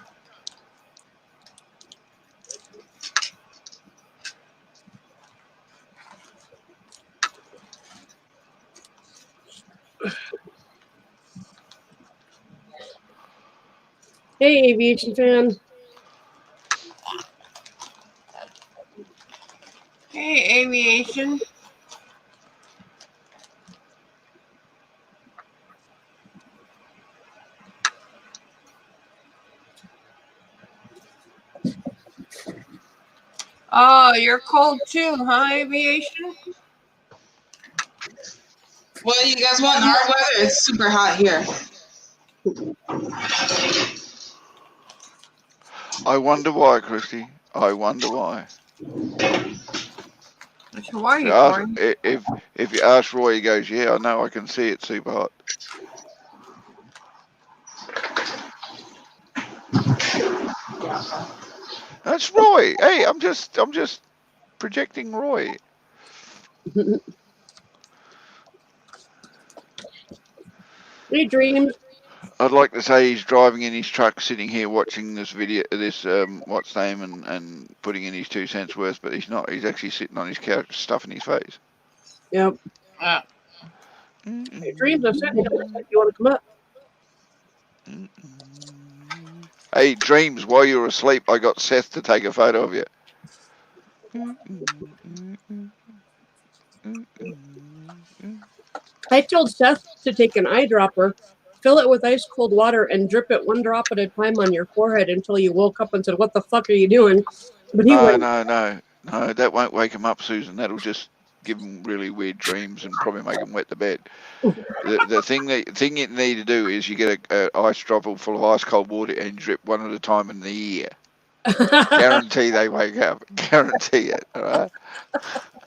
Hey, aviation fan. Hey, aviation. Oh, you're cold too, huh, aviation? Well, you guys want our weather? It's super hot here. I wonder why, Christy. I wonder why. Why are you if you ask Roy, he goes, "Yeah, I know. I can see it super hot." That's Roy. Hey, I'm just projecting Roy. Hey, Dreams. I'd like to say he's driving in his truck, sitting here watching this video, what's name, and putting in his 2 cents worth, but he's not. He's actually sitting on his couch, stuffing his face. Yep. Hey, Dreams, I said you want to come up. Hey, Dreams, while you were asleep, I got Seth to take a photo of you. I told Seth to take an eyedropper, fill it with ice cold water, and drip it 1 drop at a time on your forehead until you woke up and said, "What the fuck are you doing?" But he went, No, that won't wake him up, Susan. That'll just give him really weird dreams and probably make him wet the bed. The thing you need to do is you get a ice dropper full of ice cold water and drip 1 at a time in the ear. Guarantee they wake up. Guarantee it. All right.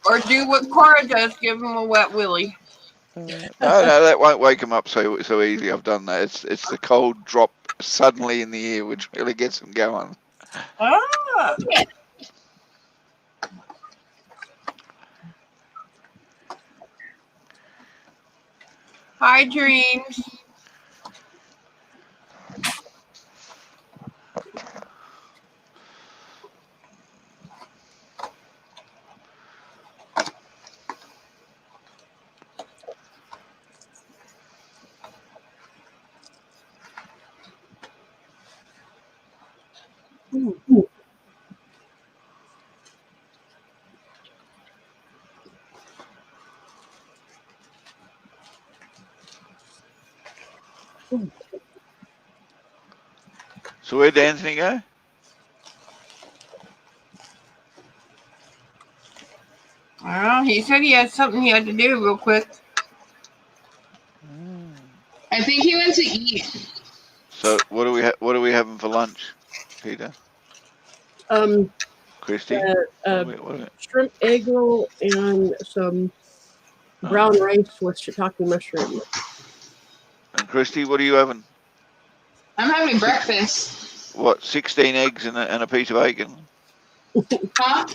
Or do what Cora does, give him a wet willy. No, that won't wake them up so easy. I've done that. It's the cold drop suddenly in the ear which really gets them going. Ah. Hi, Dreams. So where'd Anthony go? Well, he said he had something he had to do real quick. I think he went to eat. So what are we having for lunch, Peter? Christy? Shrimp egg roll and some brown rice with shiitake mushroom. And Christy, what are you having? I'm having breakfast. What, 16 eggs and a piece of bacon? Huh?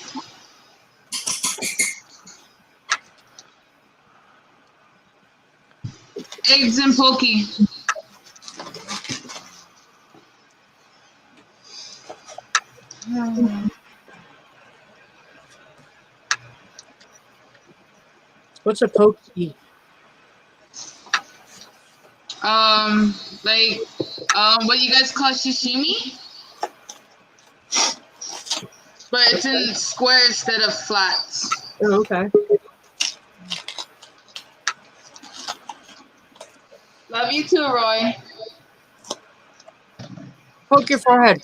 Eggs and pokey. What's a pokey? What you guys call sashimi? But it's in square instead of flats. Oh, okay. Love you too, Roy. Poke your forehead.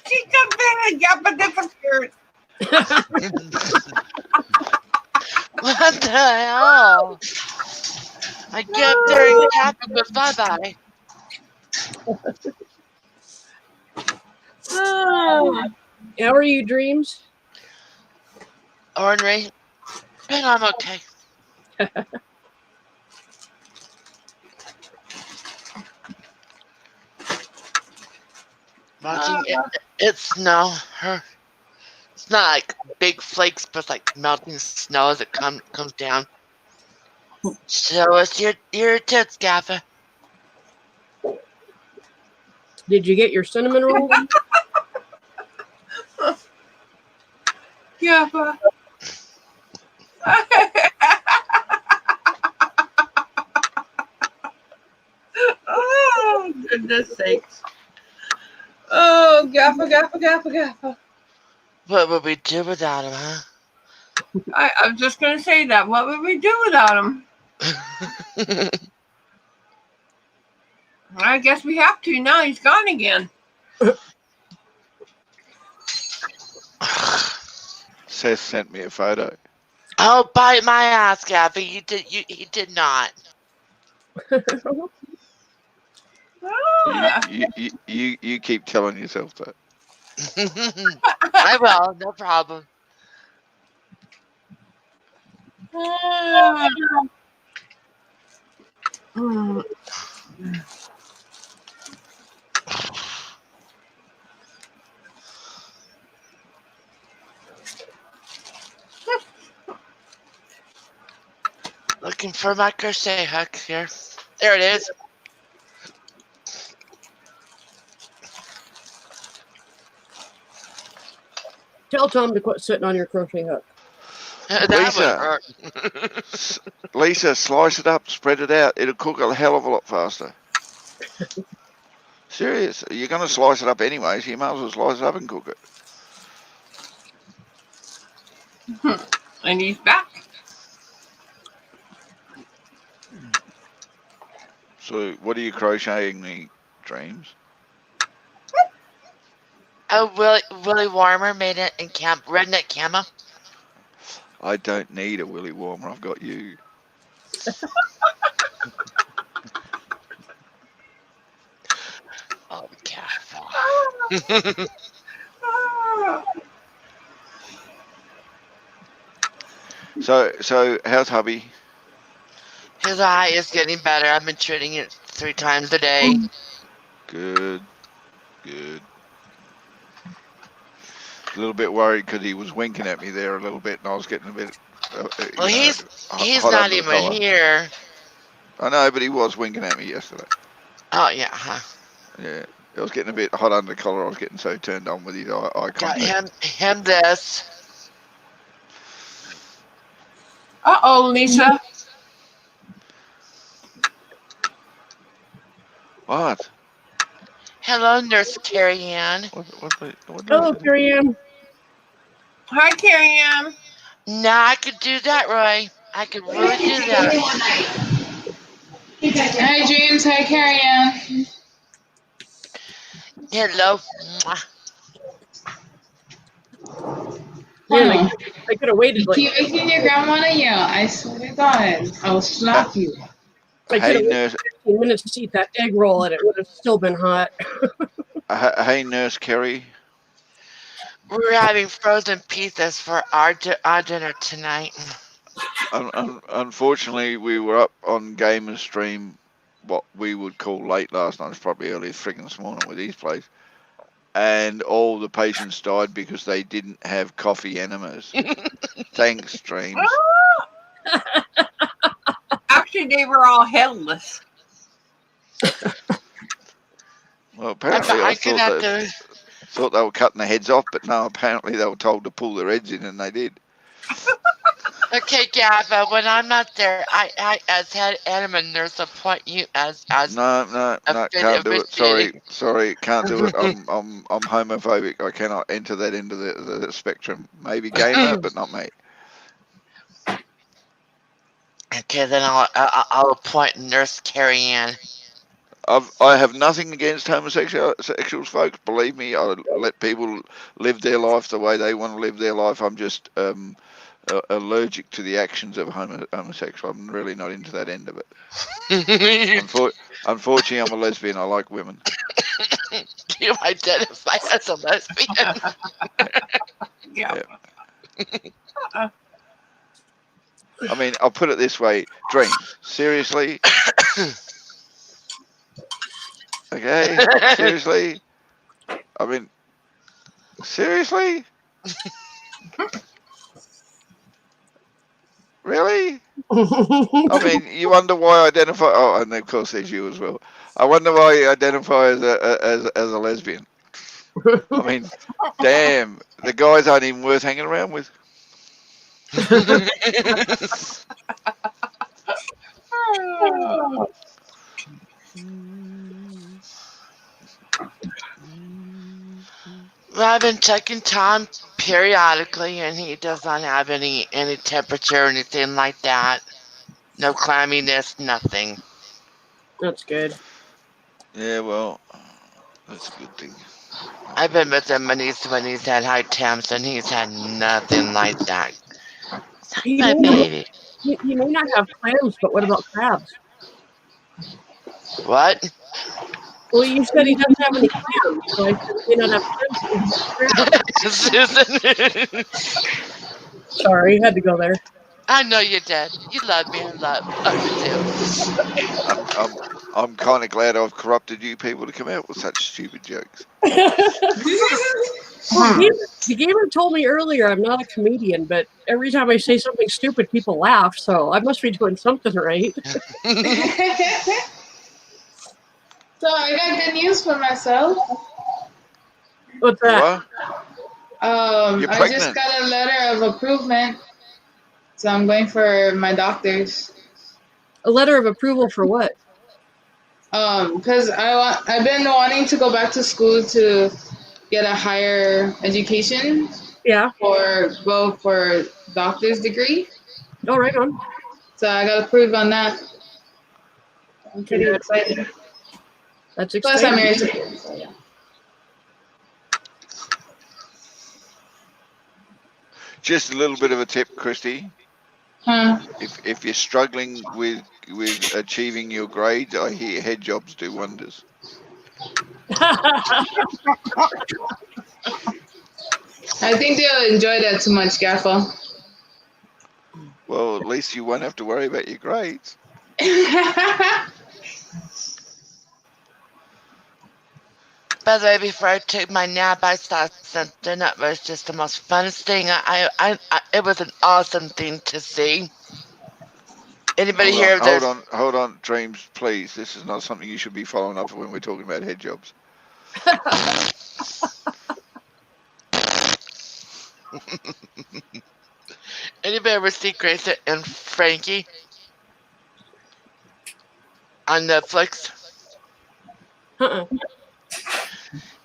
She jumped in and Yappa disappeared. What the hell? I kept during the happen, but bye-bye. How are you, Dreams? Ornery, and I'm okay. Watching it snow. It's not like big flakes, but it's like melting snow as it comes down. So it's your tits, Gaffer. Did you get your cinnamon roll? Yappa. Oh, goodness sakes. Oh, Gaffa. What would we do without him, huh? I was just going to say that. What would we do without him? I guess we have to. Now he's gone again. Seth sent me a photo. Oh, bite my ass, Gabby. He did not. You keep telling yourself that. I will, no problem. Looking for my crochet hook here. There it is. Tell Tom to quit sitting on your crochet hook. Lisa, slice it up, spread it out. It'll cook a hell of a lot faster. Serious. You're going to slice it up anyway, so you might as well slice it up and cook it. And he's back. So, what are you crocheting me, Dreams? Oh, Willy Warmer made it in redneck camo. I don't need a Willy Warmer. I've got you. Oh, be careful. So how's hubby? His eye is getting better. I've been treating it 3 times a day. Good. Good. A little bit worried because he was winking at me there a little bit, and I was getting a bit. Well, he's hot not under the even collar. here. I know, but he was winking at me yesterday. Oh yeah, huh? Yeah, I was getting a bit hot under the collar. I was getting so turned on with his eye Got contact. him this. Uh-oh, Lisa. What? Hello, Nurse Carrie Ann. Hello, Carrie Ann. Hi, Carrie Ann. Now I could do that, Roy. I could really do that. Hi, James. Hi, Carrie Ann. Hello. Man, I could have waited like. Keep making your grandma yell. I swear to God, I'll slap you. I could Hey, have Nurse. waited 15 minutes to eat that egg roll, and it would have still been hot. Hey, Nurse Kerry. We're having frozen pizzas for our dinner tonight. Unfortunately, we were up on Gamer's stream, what we would call late last night. It's probably early freaking this morning with these plays. And all the patients died because they didn't have coffee enemas. Thanks, streams. Actually, they were all headless. Well, apparently I thought they were cutting the heads off, but no, apparently they were told to pull their heads in, and they did. Okay, Gabba, when I'm not there, I as head enema nurse appoint you as No, can't do it. Sorry, can't do it. I'm homophobic. I cannot enter that into the spectrum. Maybe Gamer, but not me. Okay, then I'll appoint Nurse Carrie Ann. I have nothing against homosexuals, folks. Believe me, I let people live their life the way they want to live their life. I'm just allergic to the actions of homosexual. I'm really not into that end of it. Unfortunately, I'm a lesbian. I like women. Do you identify as a lesbian? Yeah. I mean, I'll put it this way. Dreams. Seriously? Okay? Seriously? I mean, seriously? Really? I mean, you wonder why I identify. Oh, and of course there's you as well. I wonder why you identify as a lesbian. I mean, damn, the guys aren't even worth hanging around with. Well, I've been checking Tom periodically, and he does not have any temperature or anything like that. No clamminess, nothing. That's good. Yeah, well, that's a good thing. I've been with him when he's had high temps, and he's had nothing like that. My baby. He may not have clams, but what about crabs? What? Well, you said he doesn't have any clams, so I said he may not have crabs. Susan. Sorry, had to go there. I know you did. You love me. I love you too. I'm kind of glad I've corrupted you people to come out with such stupid jokes. Well, the gamer told me earlier I'm not a comedian, but every time I say something stupid, people laugh, so I must be doing something right. So I got good news for myself. What's that? You're I just got a letter of approval, so I'm going for my doctor's. A letter of approval for what? Because I've been wanting to go back to school to get a higher education. Yeah. Or go for doctor's degree. Oh, right on. So I got approved on that. I'm pretty excited. That's exciting. Plus I'm married to him, so yeah. Just a little bit of a tip, Christy. If you're struggling with achieving your grades, I hear head jobs do wonders. I think they'll enjoy that too much, Gaffa. Well, at least you won't have to worry about your grades. By the way, before I took my nap, I saw something that was just the most funnest thing. It was an awesome thing to see. Anybody here? Hold on, Dreams, please. This is not something you should be following up when we're talking about head jobs. Anybody ever see Grace and Frankie on Netflix? Uh-uh.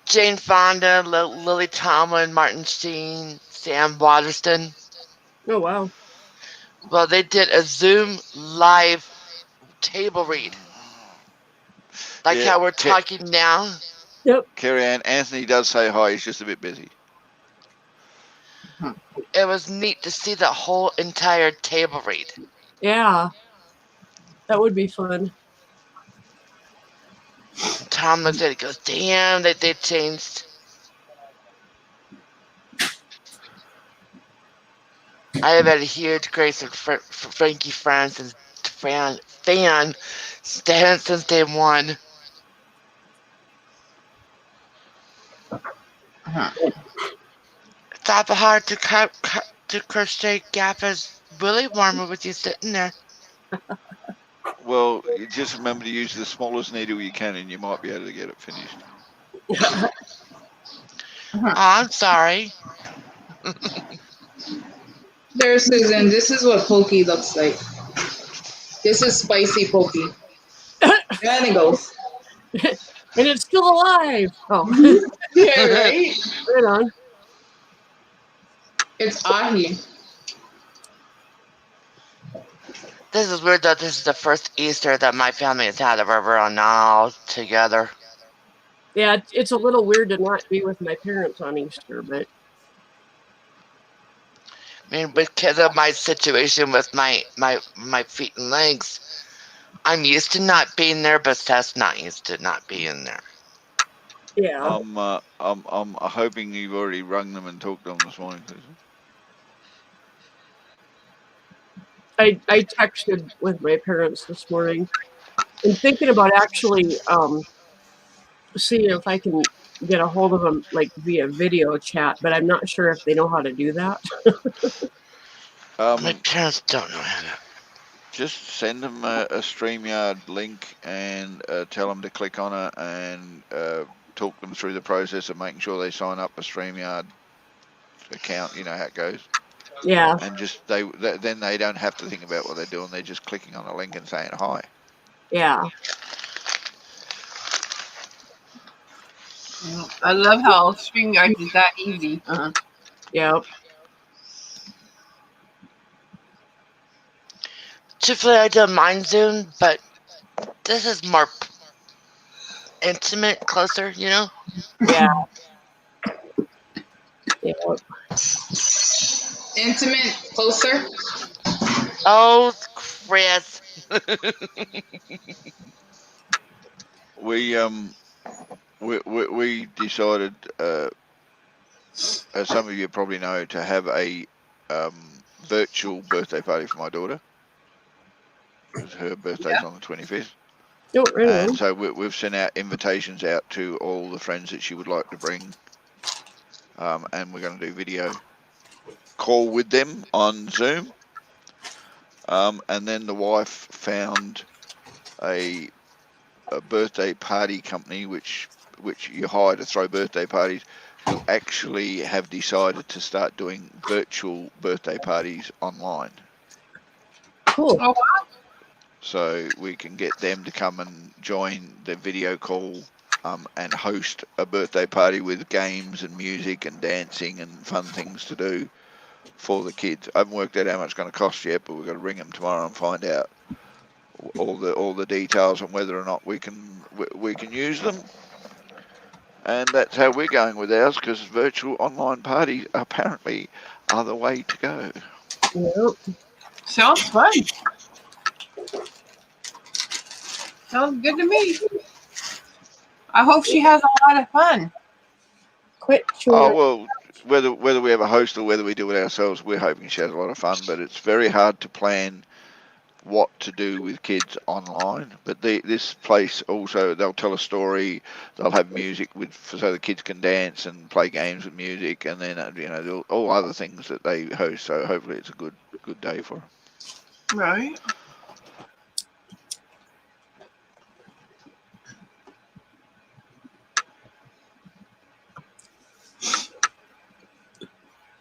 Jane Fonda, Lily Tomlin, Martin Sheen, Sam Waterston. Oh wow. Well, they did a Zoom live table read. Like how we're talking now. Yep. Carrie Ann, Anthony does say hi. He's just a bit busy. It was neat to see the whole entire table read. Yeah. That would be fun. Tom looks at it and goes, damn, they changed. I have had a huge Grace and Frankie fan since day one. It's awful hard to crochet gap is really warmer with you sitting there. Well, you just remember to use the smallest needle you can, and you might be able to get it finished. Oh, I'm sorry. There, Susan, this is what pokey looks like. This is spicy pokey. There it goes. And it's still alive. Oh. Yeah, right? Right on. It's ahi. This is weird that this is the first Easter that my family has had where we're all together. Yeah, it's a little weird to not be with my parents on Easter, but I mean, because of my situation with my feet and legs, I'm used to not being there, but Seth's not used to not being there. yeah. I'm hoping you've already rung them and talked to them this morning, Susan. I texted with my parents this morning and thinking about actually seeing if I can get a hold of them like via video chat, but I'm not sure if they know how to do that. My parents don't know how to. Just send them a StreamYard link and tell them to click on it and talk them through the process of making sure they sign up a StreamYard account. You know how it goes. Yeah. And just then they don't have to think about what they're doing. They're just clicking on a link and saying hi. Yeah. I love how StreamYard is that easy. Yep. Truthfully, I don't mind Zoom, but this is more intimate, closer, you know? Yeah. Yep. Intimate, closer. Oh, Chris. We decided, as some of you probably know, to have a virtual birthday party for my daughter. Because her birthday's on the 25th. Oh, right on. And so we've sent out invitations out to all the friends that she would like to bring. And we're going to do video call with them on Zoom. And then the wife found a birthday party company which you hire to throw birthday parties, who actually have decided to start doing virtual birthday parties online. Cool. Oh, wow. So we can get them to come and join the video call and host a birthday party with games and music and dancing and fun things to do for the kids. I haven't worked out how much it's going to cost yet, but we've got to ring them tomorrow and find out all the details on whether or not we can use them. And that's how we're going with ours, because virtual online parties apparently are the way to go. Yep. Sounds fun. Sounds good to me. I hope she has a lot of fun. Quit. Oh, well, whether we have a host or whether we do it ourselves, we're hoping she has a lot of fun. But it's very hard to plan what to do with kids online. But this place also, they'll tell a story, they'll have music so the kids can dance and play games with music, and then all other things that they host. So hopefully it's a good day for them. Right.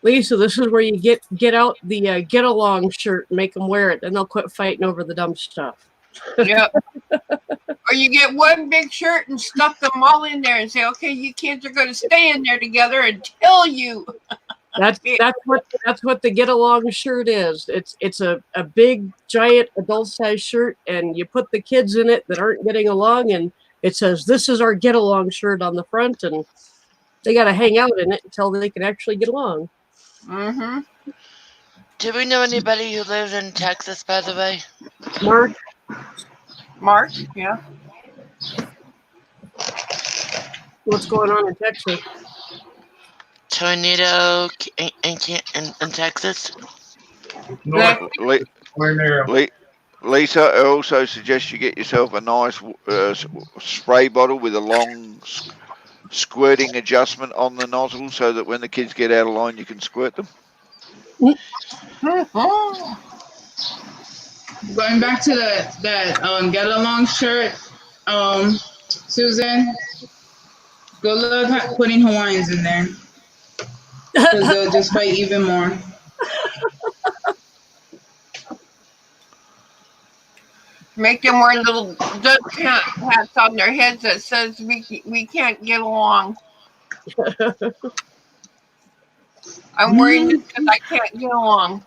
Lisa, this is where you get out the get along shirt and make them wear it, and they'll quit fighting over the dumb stuff. Yep. Or you get one big shirt and stuff them all in there and say, okay, you kids are going to stay in there together until you. That's what the get along shirt is. It's a big giant adult size shirt, and you put the kids in it that aren't getting along, and it says this is our get along shirt on the front, and they got to hang out in it until they can actually get along. Mm-hmm. Do we know anybody who lives in Texas, by the way? Mark, yeah. What's going on in Texas? Tornado in Texas? Lisa, I also suggest you get yourself a nice spray bottle with a long squirting adjustment on the nozzle so that when the kids get out of line, you can squirt them. Going back to that get along shirt, Susan, good luck putting Hawaiians in there because they'll just fight even more. Make them wear little duck hats on their heads that says we can't get along. I'm wearing this because I can't get along.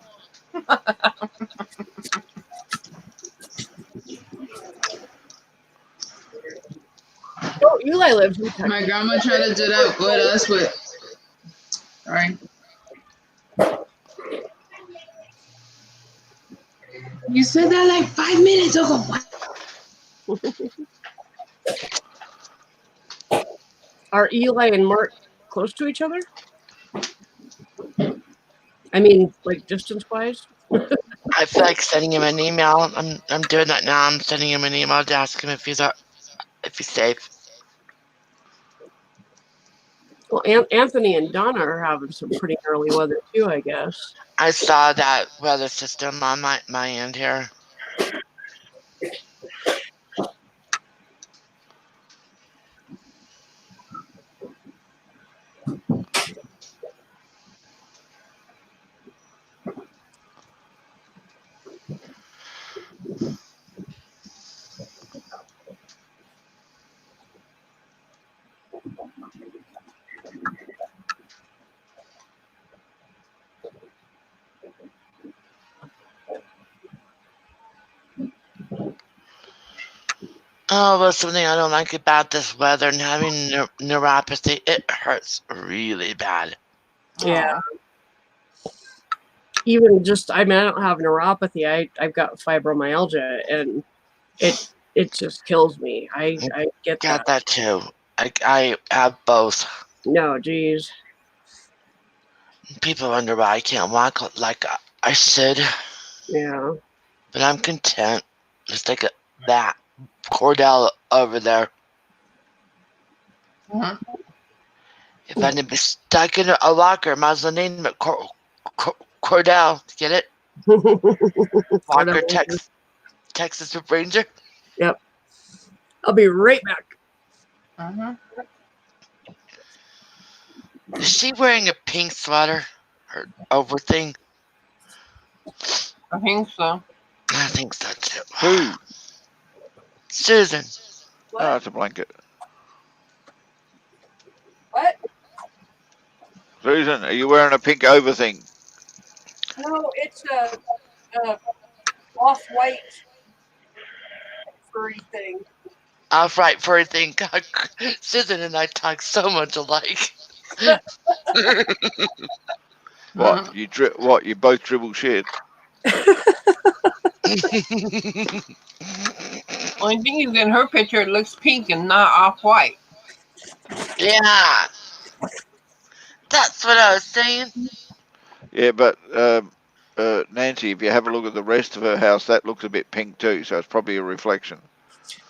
Oh, Eli lives in Texas. My grandma tried to do that with us, but sorry. You said that like 5 minutes ago. What? Are Eli and Mark close to each other? I mean, like distance-wise? I feel like sending him an email. I'm doing that now. I'm sending him an email to ask him if he's safe. Well, Anthony and Donna are having some pretty early weather too, I guess. I saw that weather system on my end here. Oh, well, something I don't like about this weather and having neuropathy, it hurts really bad. Yeah. Even just, I mean, I don't have neuropathy. I've got fibromyalgia, and it just kills me. I get got that too. I have both. No, geez. People wonder why I can't walk like I should. Yeah. But I'm content. Just like that Cordell over there. Mm-hmm. If I didn't be stuck in a locker, might as well name it Cordell. Get it? Walker, Texas Ranger. Yep. I'll be right back. Uh-huh. Is she wearing a pink sweater or over thing? I think so. I think so too. Who? Susan. Oh, it's a blanket. What? Susan, are you wearing a pink over thing? No, it's a off-white furry thing. Off-right furry thing. God, Susan and I talk so much alike. What? You both dribble shit? Only thing is, in her picture, it looks pink and not off-white. Yeah. That's what I was saying. Yeah, but Nancy, if you have a look at the rest of her house, that looks a bit pink too, so it's probably a reflection.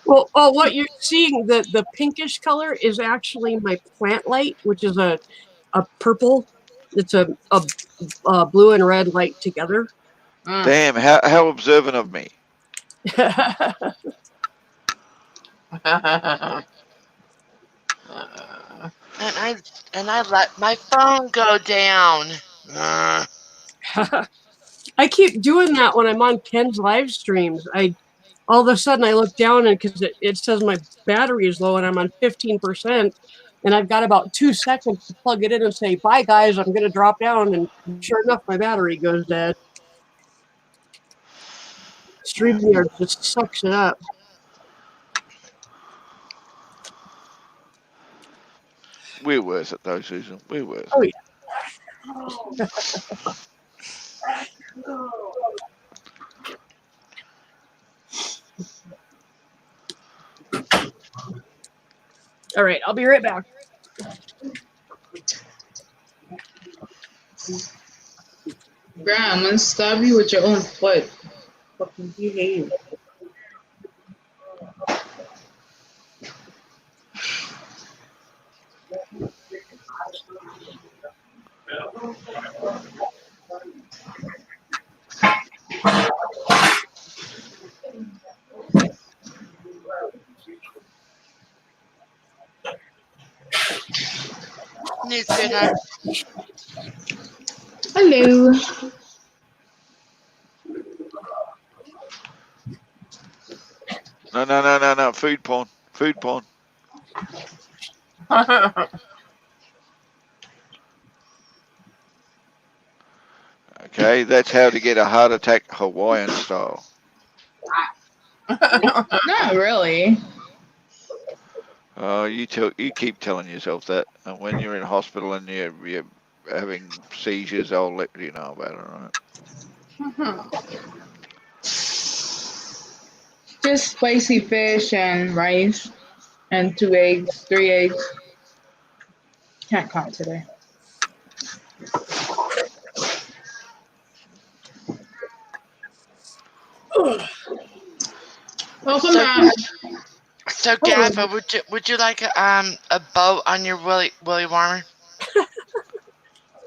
Well, what you're seeing, the pinkish color is actually my plant light, which is a purple. It's a blue and red light together. Damn, how observant of me. And I let my phone go down. I keep doing that when I'm on Ken's live streams. All of a sudden I look down and because it says my battery is low and I'm on 15%, and I've got about 2 seconds to plug it in and say, bye guys, I'm going to drop down. And sure enough, my battery goes dead. StreamYard just sucks it up. We're worth it though, Susan. We're worth it. Oh, yeah. All right, I'll be right back. Graham, I'm gonna stab you with your own foot. Fucking behave. New sweetheart. Hello. No. Food porn. Food porn. Okay, that's how to get a heart attack Hawaiian style. Not really. You keep telling yourself that, and when you're in hospital and you're having seizures, I'll let you know about it, all right? Just spicy fish and rice and 2 eggs, 3 eggs. Can't count today. Welcome back. So Gaffa, would you like a bow on your Willy warmer?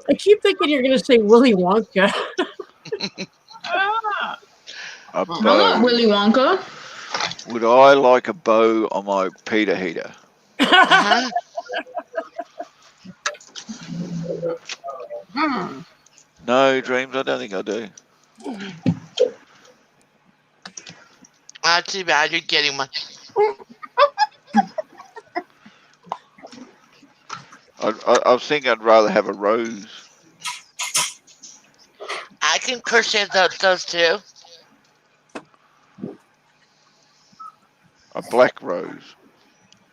I keep thinking you're going to say Willy Wonka. A I'm not bow. Willy Wonka. Would I like a bow on my pita heater? Uh-huh. No, Dreams, I don't think I do. Too bad, you're getting one. I was thinking I'd rather have a rose. I can crochet those too. A black rose.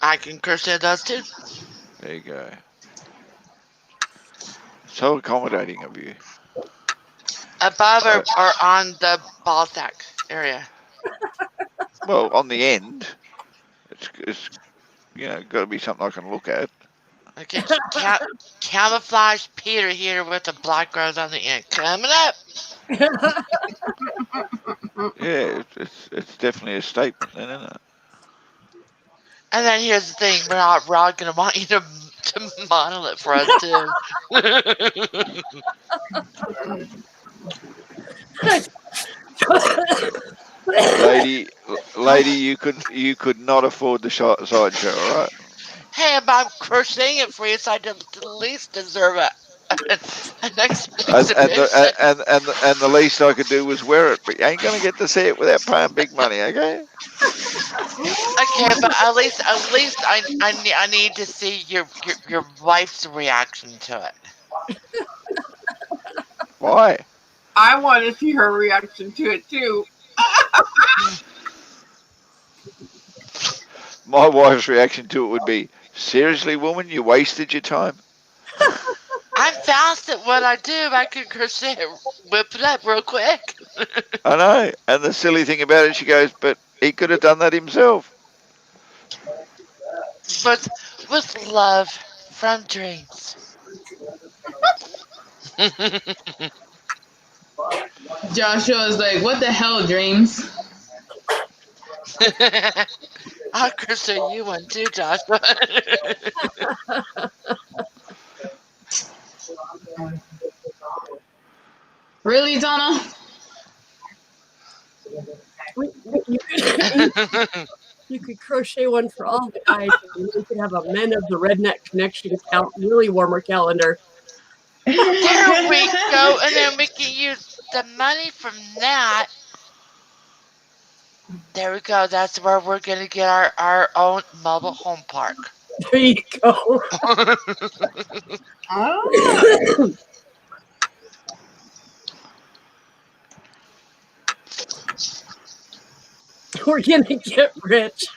I can crochet those too. There you go. So accommodating of you. Above or on the ball sack area? Well, on the end, it's got to be something I can look at. Okay, camouflage Peter here with the black rose on the end. Coming up. Yeah, it's definitely a statement then, isn't it? And then here's the thing, we're all gonna want you to model it for us too. lady, you could not afford the sideshow, all right? Hey, but I'm crocheting it for you, so I at least deserve an exhibition. And the least I could do was wear it, but you ain't gonna get to see it without paying big money, okay? Okay, but at least I need to see your wife's reaction to it. Why? I want to see her reaction to it too. My wife's reaction to it would be, seriously, woman, you wasted your time? I'm fast at what I do. I can crochet, whip it up real quick. I know. And the silly thing about it, she goes, but he could have done that himself. But with love from Dreams. Joshua is like, what the hell, dreams? I'll crystal you one too, Joshua. Really, Donna? You could crochet one for all the guys. And you could have a Men of the Redneck Connection really warmer calendar. There we go, and then we can use the money from that. There we go. That's where we're gonna get our own mobile home park. There you go. We're gonna get rich.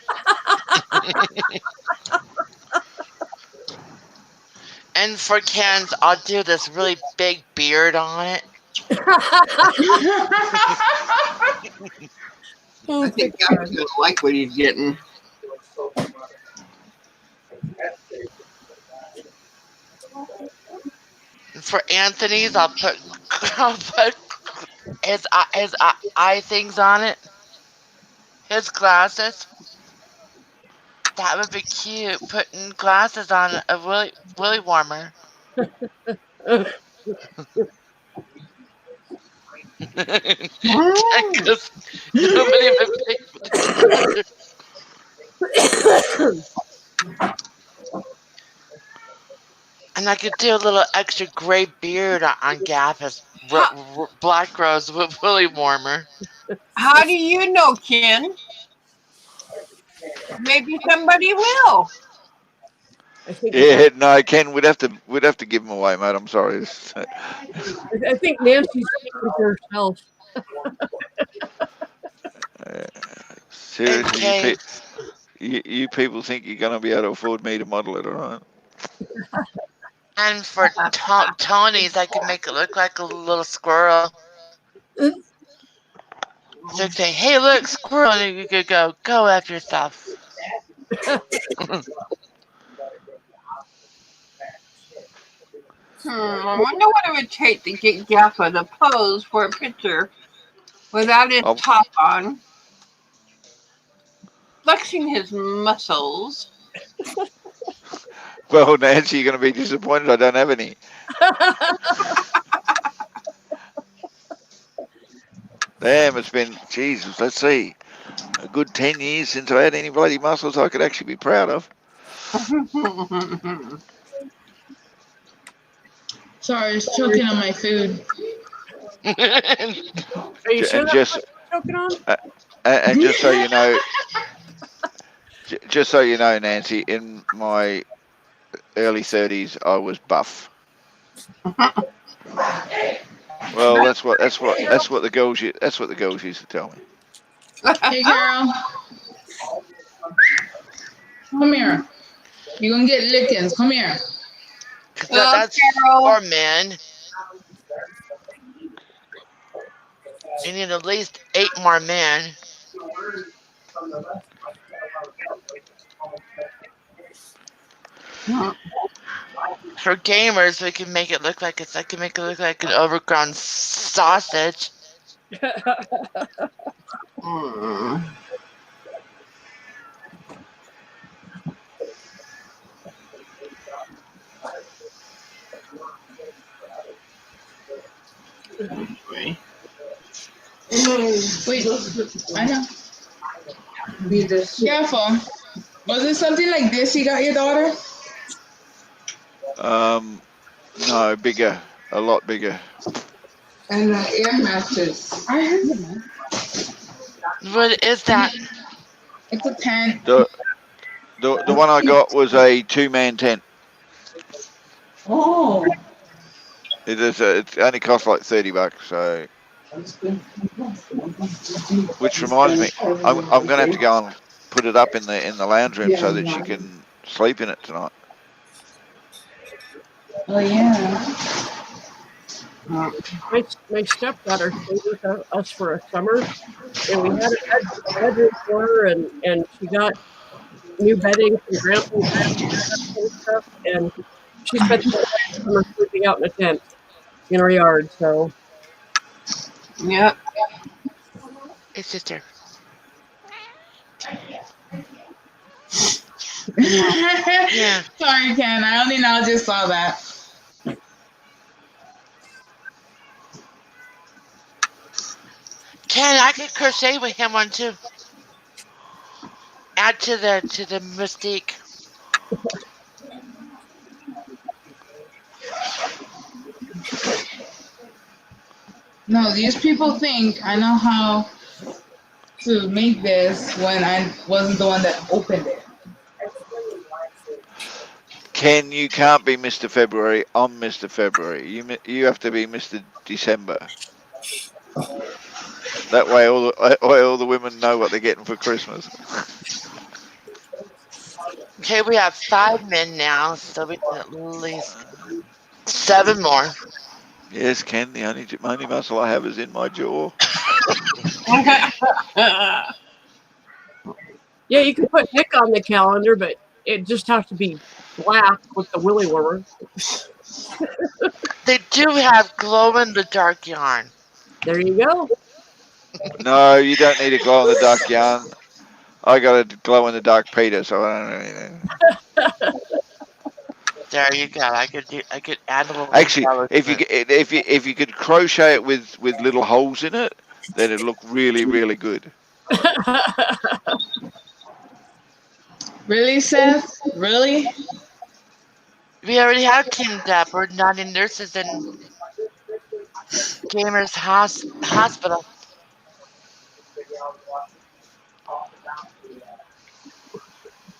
And for cans, I'll do this really big beard on it. I think Gabby's gonna like what he's getting. For Anthony's, I'll put his eye things on it. His glasses. That would be cute. Putting glasses on a Willy warmer. Because nobody would pay for the And I could do a little extra gray beard on Gaff's Black Rose with Willy warmer. How do you know, Ken? Maybe somebody will. Yeah, no, Ken, we'd have to give them away, mate. I'm sorry. I think Nancy's speaking for herself. Seriously, Okay. you people think you're gonna be able to afford me to model it, all right? And for Tony's, I could make it look like a little squirrel. So say, hey, look, squirrel, and you could go F yourself. I wonder what it would take to get Gaffa to pose for a picture without his top on, flexing his muscles. Well, Nancy, you're going to be disappointed I don't have any. Damn, it's been, Jesus, let's see, a good 10 years since I had any bloody muscles I could actually be proud of. Sorry, it's choking on my food. Are you sure And that's what you're choking on? And just so you know, just so you know, Nancy, in my early 30s, I was buff. Well, that's what the girls used to tell me. Hey, girl. Come here. You're going to get lickings. Come here. That's for men. You need at least 8 more men. For gamers, we can make it look like I can make it look like an overgrown sausage. Wait, I know. Careful. Was it something like this you got your daughter? No, bigger, a lot bigger. And air mattress. I heard them. What is that? It's a tent. The one I got was a 2-man tent. Oh. It only cost like $30, so. Which reminds me, I'm going to have to go and put it up in the lounge room so that she can sleep in it tonight. Oh yeah. My stepdaughter stayed with us for a summer, and we had a bedroom for her, and she got new bedding from Grandpa and stuff, and she spent the summer sleeping out in a tent. in our yard. So Yep. It's sister. Yeah. Sorry, Ken. I only now just saw that. Ken, I could crochet with him one too. Add to the mystique. No, these people think I know how to make this when I wasn't the one that opened it. Ken, you can't be Mr. February. I'm Mr. February. You have to be Mr. December. That way all the women know what they're getting for Christmas. Okay, we have 5 men now, so we can at least 7 more. Yes, Ken, the only muscle I have is in my jaw. yeah, you can put Nick on the calendar, but it just has to be black with the willy warmer. They do have glow-in-the-dark yarn. There you go. No, you don't need a glow-in-the-dark yarn. I got a glow-in-the-dark Peter, so I don't know anything. There you go. I could add a little. Actually, if you could crochet it with little holes in it, then it'd look really, really good. Really, Seth? Really? We already have teamed up. We're not in nurses and gamers hospital.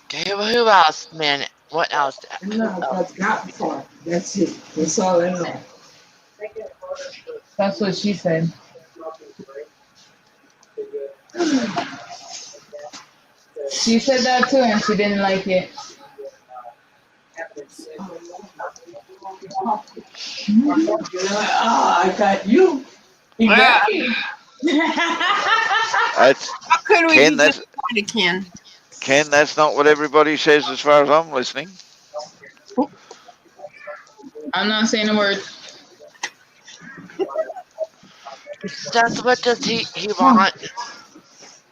Okay, well, who else, man? What else? No, that's got far. That's it. That's all I know. That's what she said. She said that too, and she didn't like it. I got you. You got me. That's How could we Ken. be That's disappointed, Ken? Ken. That's not what everybody says, as far as I'm listening. I'm not saying a word. That's what does he want?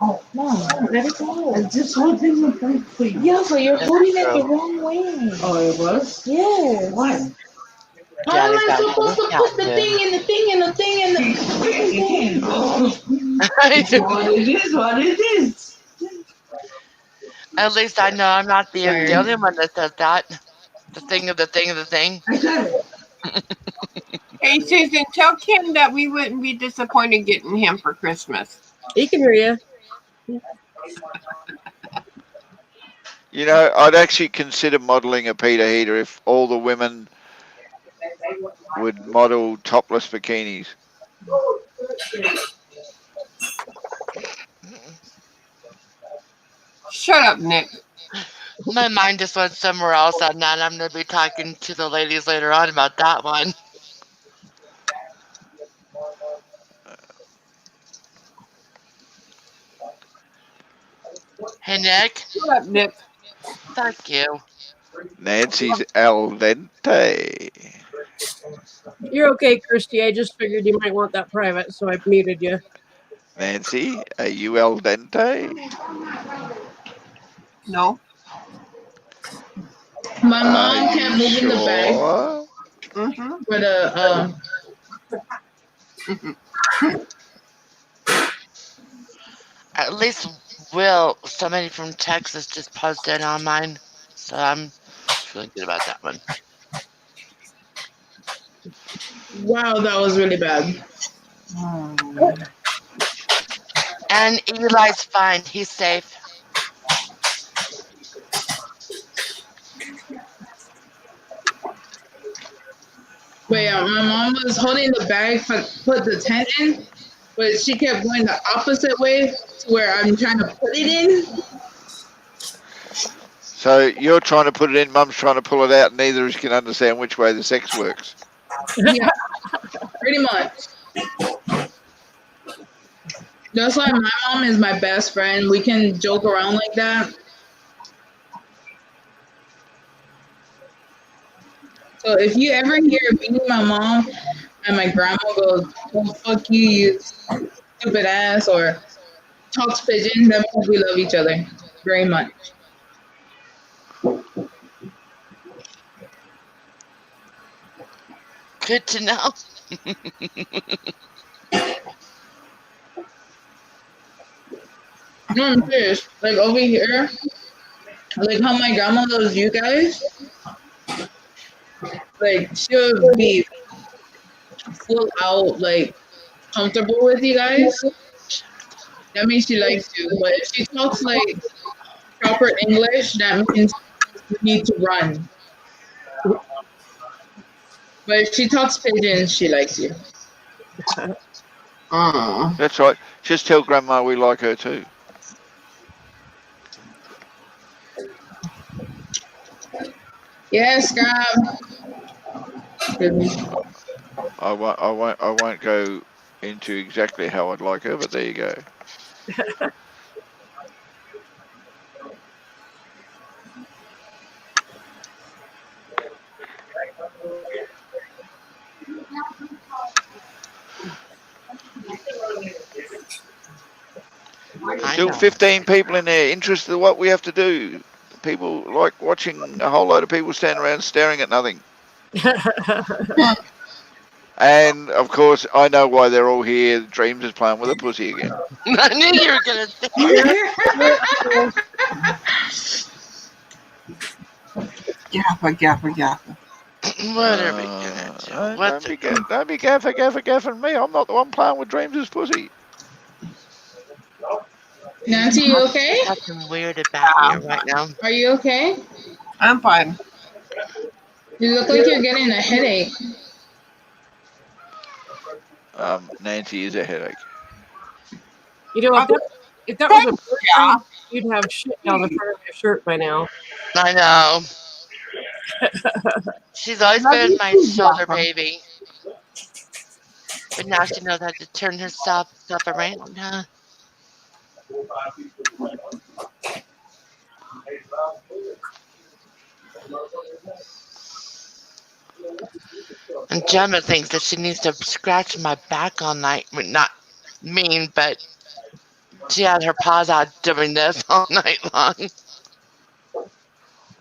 Oh, Mom, let it go. I just holding the break for you. Yeah, but you're holding it the wrong way. Oh, it was? Yes. Why? How am I supposed to put the thing in the thing and the thing and the thing? What it is, what it is. At least I know I'm not the only one that says that. The thing of the thing of the thing. I got it. Hey, Susan, tell Ken that we wouldn't be disappointed getting him for Christmas. He can hear you. You know, I'd actually consider modelling a Peter heater if all the women would model topless bikinis. Shut up, Nick. My mind just went somewhere else on that. I'm going to be talking to the ladies later on about that one. Hey, Nick. Shut up, Nick. Fuck you. Nancy's al dente. You're okay, Christy. I just figured you might want that private, so I muted you. Nancy, are you al dente? No. My mom kept moving the bag Mm-hmm. for the At least Will, somebody from Texas, just posted on mine, so I'm feeling good about that one. Wow, that was really bad. And Eli's fine. He's safe. Wait, my mom was holding the bag to put the tent in, but she kept going the opposite way to where I'm trying to put it in. So you're trying to put it in, Mum's trying to pull it out, and neither of us can understand which way the sex works. Yeah, pretty much. That's why my mom is my best friend. We can joke around like that. So if you ever hear me and my mom and my grandma goes, "Oh fuck you, you stupid ass," or talks pigeon, then we love each other very much. Good to know. No, I'm serious. Like over here, like how my grandma loves you guys. Like she'll be full out like comfortable with you guys. That means she likes you. But if she talks like proper English, that means you need to run. But if she talks pigeon, she likes you. That's right. Just tell Grandma we like her too. Yes, Grandma. I won't go into exactly how I'd like her, but there you go. Still 15 people in there interested in what we have to do. People like watching a whole load of people stand around staring at nothing. And of course, I know why they're all here. Dreams is playing with a pussy again. I knew you were gonna say that. Gaffer. What are we gonna do? Don't be gaffing me. I'm not the one playing with Dreams' pussy. Nancy, you okay? Something weird about you right now. Are you okay? I'm fine. You look like you're getting a headache. Nancy is a headache. You know, if that was a person, you'd have shit down the front of your shirt by now. I know. She's always been my shoulder baby. But now she knows how to turn herself around, huh? And Gemma thinks that she needs to scratch my back all night. I mean, not mean, but she had her paws out doing this all night long.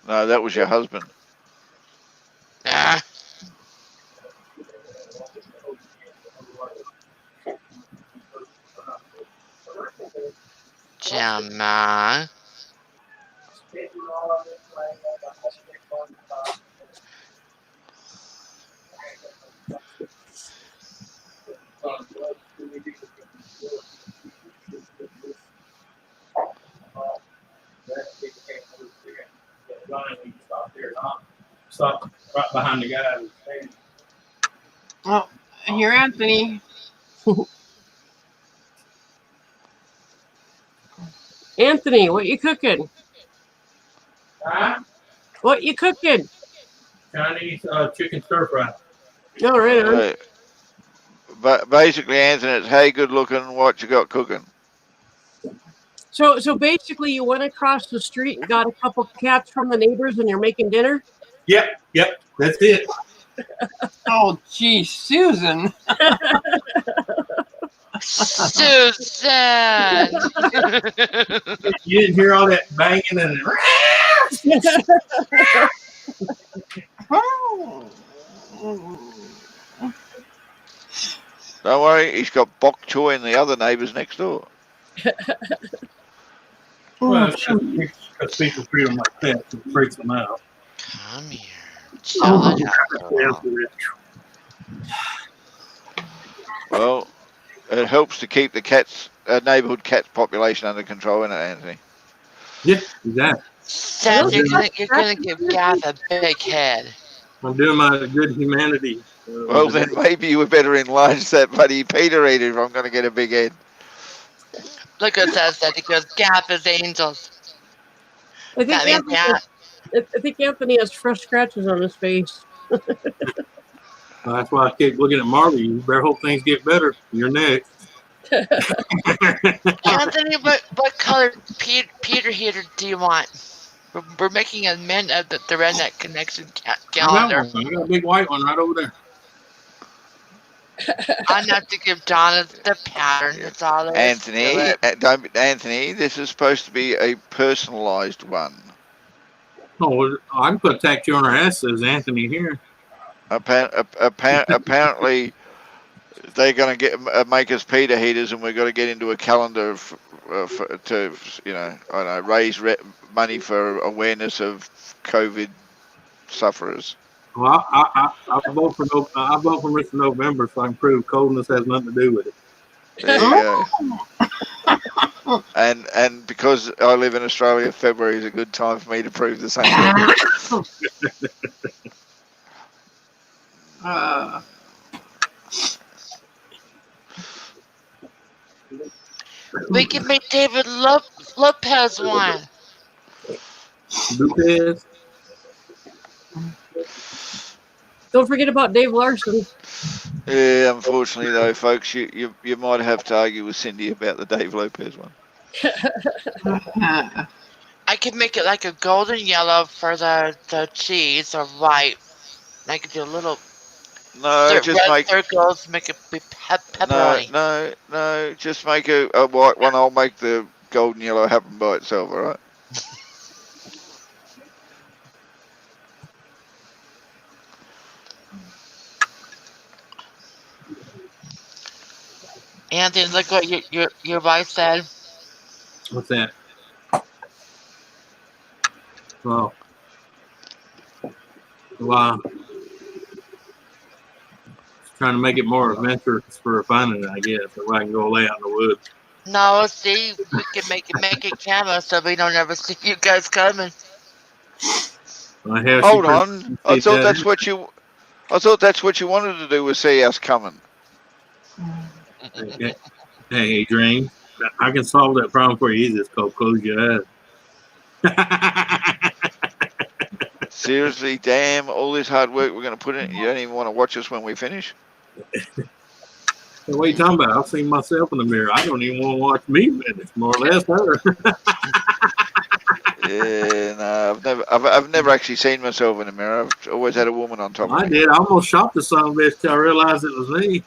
No, that was your husband. Ah. Gemma. Stop right behind the guy. Oh, here, Anthony. Anthony, what you cooking? Huh? What you cooking? Chinese chicken stir fry. No, right. But basically, Anthony, it's hey, good looking. What you got cooking? So basically, you went across the street and got a couple cats from the neighbors, and you're making dinner. Yep, that's it. Oh, geez, Susan. Susan. You didn't hear all that banging and. Don't worry, he's got bok choy and the other neighbours next door. Well, because people treat them like that, it freaks them out. Come here. Well, it helps to keep the neighbourhood cats population under control, isn't it, Anthony? Yeah, exactly. Sounds you're gonna give Gav a big head. I'm doing my good humanity. Well, then maybe you would better enlarge that bloody Peter eater if I'm going to get a big head. Look what that said. He goes, Gav is angels. I think Anthony has fresh scratches on his face. That's why I keep looking at Marley. You better hope things get better. You're next. Anthony, what color Peter heater do you want? We're making a mint of the Redneck Connection calendar. I got a big white one right over there. I have to give Donna the pattern. Yeah. That's all there is to Anthony, it. don't, Anthony, this is supposed to be a personalised one. Oh, I can put tattoo on her ass, says Anthony here. Apparently, they're going to make us Peter heaters, and we've got to get into a calendar to, you know, I don't know, raise money for awareness of COVID sufferers. Well, I vote for Mr. November, so I can prove coldness has nothing to do with it. There you go. And because I live in Australia, February is a good time for me to prove the same thing. We can make David Lopez one. Lopez. Don't forget about Dave Larson. Yeah, unfortunately though, folks, you might have to argue with Cindy about the Dave Lopez one. I can make it like a golden yellow for the cheese, or white. I could do a little just red make circles, make it be pepperoni. No, just make a white one. I'll make the golden yellow happen by itself, alright? Anthony, look what your wife said. What's that? Well, wow. Trying to make it more adventurous for finding it, I guess, so I can go lay out in the woods. No, see, we can make it camera so we don't ever see you guys coming. Hold on. I thought that's what you wanted to do, was see us coming. Hey, Adrian, I can solve that problem for you easy. It's called close your eyes. Seriously, damn, all this hard work we're going to put in, you don't even want to watch us when we finish? What are you talking about? I've seen myself in the mirror. I don't even want to watch me finish, more or less her. Yeah, no, I've never actually seen myself in the mirror. I've always had a woman on top of me. I did. I almost shot the son of a bitch till I realized it was me.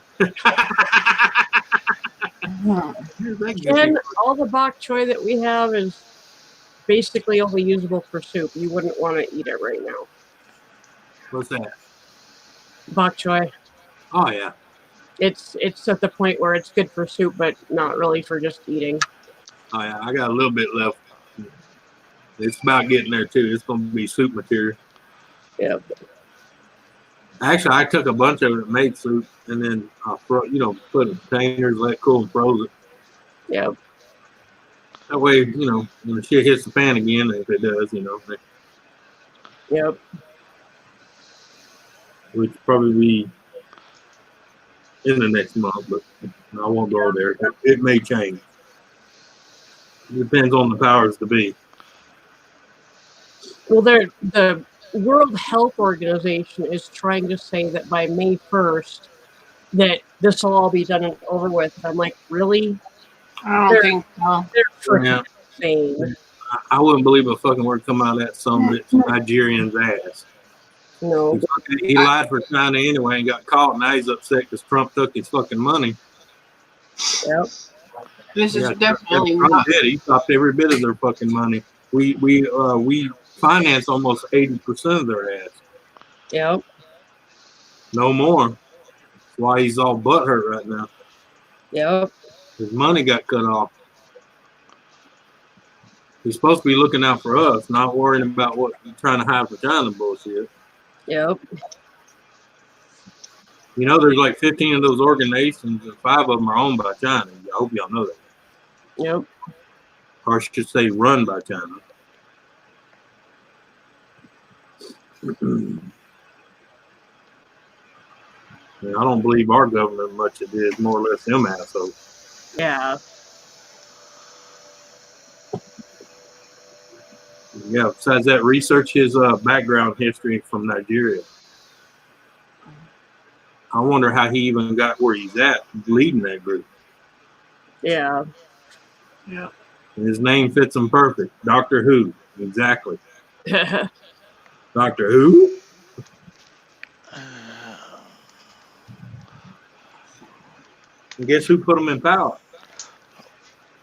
And all the bok choy that we have is basically only usable for soup. You wouldn't want to eat it right now. What's that? Bok choy. Oh yeah. It's at the point where it's good for soup, but not really for just eating. Oh yeah, I got a little bit left. It's about getting there too. It's going to be soup material. Yep. Actually, I took a bunch of it and made soup, and then I put it in containers, let it cool, and froze it. Yep. That way, when the shit hits the fan again, if it does, Yep. Which probably be in the next month, but I won't go there. It may change. It depends on the powers to be. Well, the World Health Organization is trying to say that by May 1st, that this will all be done and over with. And I'm like, really? I don't think so. They're freaking insane. I wouldn't believe a fucking word come out of that some Nigerian's ass. No. He lied for China anyway and got caught. Now he's upset because Trump took his fucking money. Yep. This is definitely Trump not. did. He stopped every bit of their fucking money. We finance almost 80% of their ass. Yep. No more. That's why he's all butthurt right now. Yep. His money got cut off. He's supposed to be looking out for us, not worrying about what he's trying to hide for China bullshit. Yep. There's like 15 of those organizations, and 5 of them are owned by China. I hope y'all know that. Yep. Or I should say run by China. I don't believe our government much of it is, more or less them assholes. Yeah. Yeah, besides that, research his background history from Nigeria. I wonder how he even got where he's at, leading that group. Yeah. Yeah. And his name fits him perfect. Doctor Who. Exactly. Doctor Who? And guess who put them in power?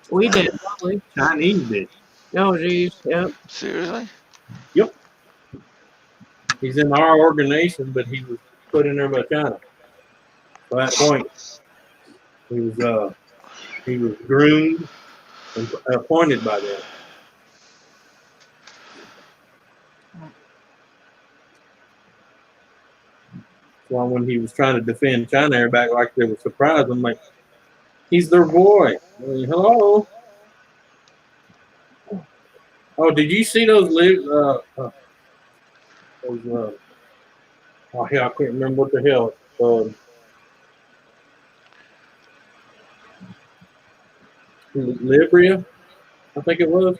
We did, probably. Chinese did. Oh, geez. Yep. Seriously? Yep. He's in our organization, but he was put in there by China. By that point, he was groomed and appointed by them. Well, when he was trying to defend China, everybody like they were surprised. I'm like, he's their boy. I mean, hello. Oh, did you see those? Oh hell, I can't remember what the hell. Libya, I think it was.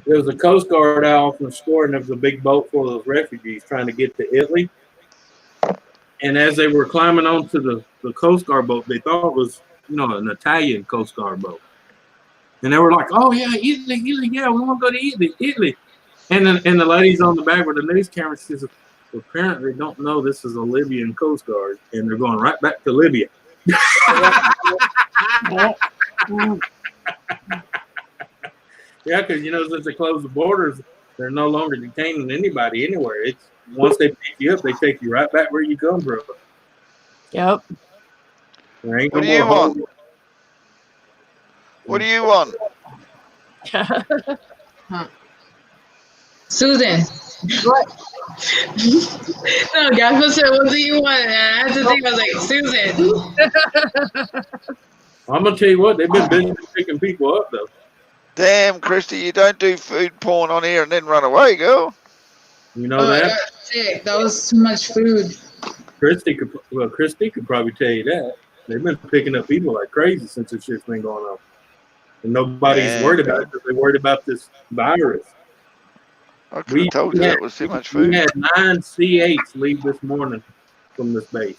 There was a Coast Guard out from the shore, and there was a big boat full of those refugees trying to get to Italy. And as they were climbing onto the Coast Guard boat, they thought it was, an Italian Coast Guard boat. And they were like, "Oh yeah, Italy, yeah, we want to go to Italy." And the ladies on the back with the news camera says, "Apparently, they don't know this is a Libyan Coast Guard, and they're going right back to Libya." Yeah, because since they closed the borders, they're no longer detaining anybody anywhere. It's once they pick you up, they take you right back where you come from. Yep. What do you want? What do you want? Susan. What? No, Gaffer said, what do you want? And I had to think, I was like, Susan. I'm going to tell you what, they've been busy picking people up, though. Damn, Christy, you don't do food porn on here and then run away, girl. You know that? I got sick. That was too much food. Christy could probably tell you that. They've been picking up people like crazy since this shit's been going on. And nobody's worried about it because they're worried about this virus. I could have told you that was too much food. We had 9 C-8s leave this morning from this base.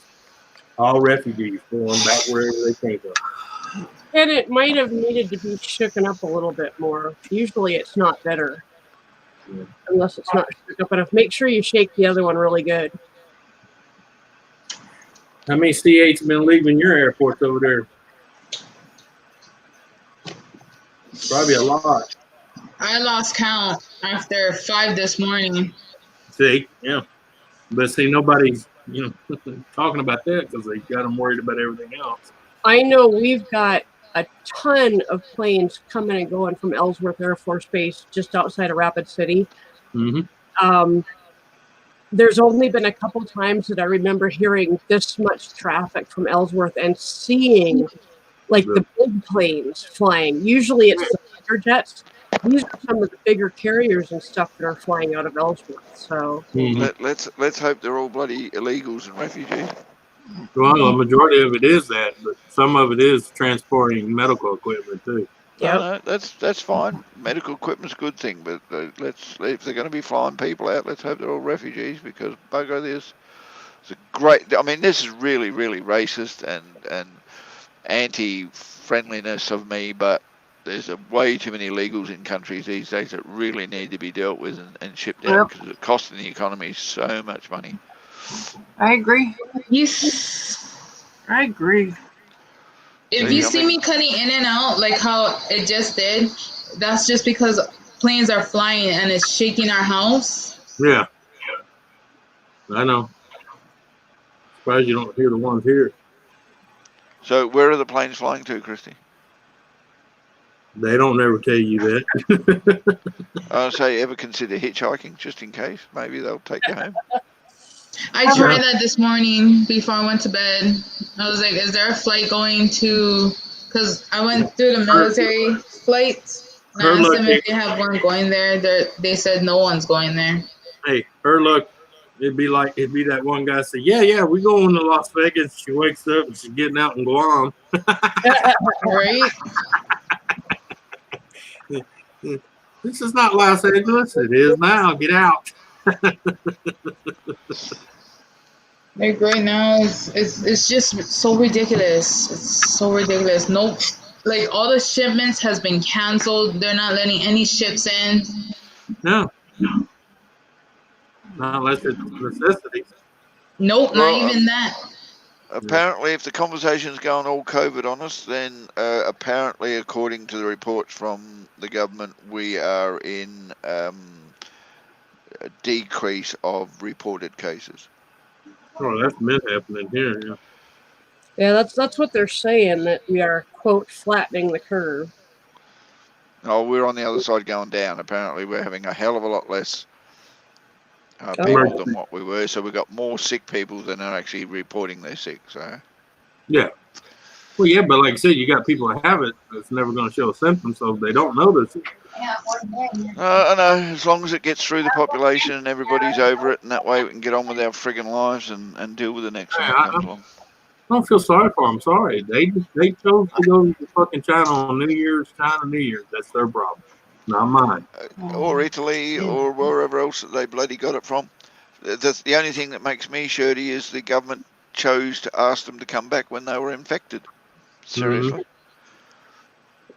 All refugees going back wherever they came from. And it might have needed to be shooken up a little bit more. Usually it's not better. Yeah. Unless it's not shook up enough. Make sure you shake the other one really good. How many C-8s have been leaving your airports over there? Probably a lot. I lost count after 5 this morning. See, yeah. But see, nobody's, talking about that because they got them worried about everything else. I know we've got a ton of planes coming and going from Ellsworth Air Force Base just outside of Rapid City. Mm-hmm. There's only been a couple times that I remember hearing this much traffic from Ellsworth and seeing the big planes flying. Usually it's the fighter jets. These are some of the bigger carriers and stuff that are flying out of Ellsworth. So let's hope they're all bloody illegals and refugees. Well, the majority of it is that, but some of it is transporting medical equipment too. Yeah, that's fine. Medical equipment's a good thing, but if they're going to be flying people out, let's hope they're all refugees because bugger this. It's a great. I mean, this is really, really racist and anti-friendliness of me, but there's way too many illegals in countries these days that really need to be dealt with and shipped out because it's costing the economy so much money. I agree. Yes. I agree. If you see me cutting in and out like how it just did, that's just because planes are flying and it's shaking our house. Yeah. I know. Surprised you don't hear the ones here. So where are the planes flying to, Christy? They don't ever tell you that. I say, ever consider hitchhiking just in case? Maybe they'll take you home. I tried that this morning before I went to bed. I was like, is there a flight going to, because I went through the military flights. And I asked them if they have one going there. They said no one's going there. Hey, her luck, it'd be that one guy say, yeah, we going to Las Vegas. She wakes up and she's getting out in Guam. Right? This is not Los Angeles. It is now. Get out. Like right now, it's just so ridiculous. It's so ridiculous. Nope. Like all the shipments has been canceled. They're not letting any ships in. No. Not unless it's necessities. Nope, not even that. Apparently, if the conversation's going all COVID on us, then apparently, according to the reports from the government, we are in a decrease of reported cases. Oh, that's been happening here. Yeah. Yeah, that's what they're saying, that we are, quote, flattening the curve. Oh, we're on the other side going down. Apparently, we're having a hell of a lot less Oh. people than what we were. So we've got more sick people than are actually reporting they're sick. So Yeah. Well, yeah, but like I said, you got people that have it that's never going to show symptoms, so they don't notice it. I know, as long as it gets through the population and everybody's over it, and that way we can get on with our friggin' lives and deal with the next one that comes along. I don't feel sorry for them. Sorry, they chose to go to fucking China on New Year's. China New Year's. That's their problem, not mine. Or Italy, or wherever else that they bloody got it from. That's the only thing that makes me shirty is the government chose to ask them to come back when they were infected. Seriously.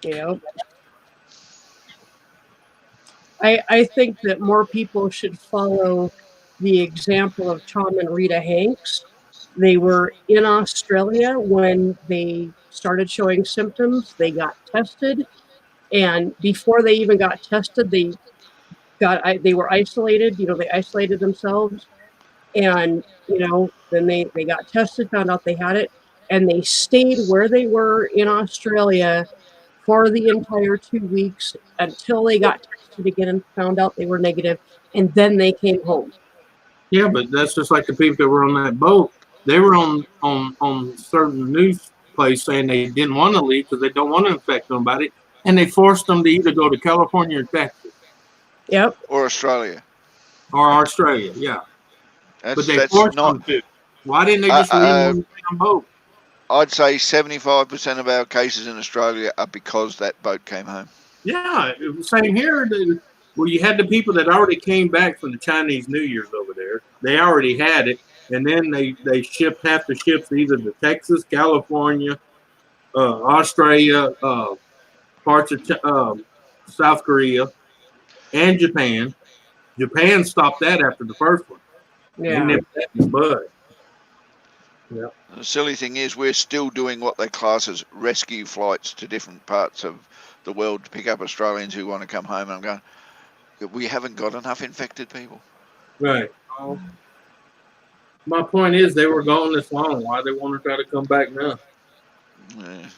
Yeah. I think that more people should follow the example of Tom and Rita Hanks. They were in Australia when they started showing symptoms. They got tested, and before they even got tested, they were isolated. They isolated themselves, and then they got tested, found out they had it, and they stayed where they were in Australia for the entire 2 weeks until they got tested again and found out they were negative, and then they came home. Yeah, but that's just like the people that were on that boat. They were on certain news place saying they didn't want to leave because they don't want to infect nobody, and they forced them to either go to California or Texas. Yep. Or Australia. Or Australia, yeah. But they forced them to. Why didn't they just leave them on the damn boat? I'd say 75% of our cases in Australia are because that boat came home. Yeah, it was same here. Well, you had the people that already came back from the Chinese New Year's over there. They already had it, and then they shipped half the ships either to Texas, California, Australia, parts of South Korea, and Japan. Japan stopped that after the first one. Yeah. They nipped that in the bud. Yeah. The silly thing is we're still doing what they class as rescue flights to different parts of the world to pick up Australians who want to come home. And I'm going, we haven't got enough infected people. Right. My point is they were gone this long. Why they want to try to come back now? Yeah.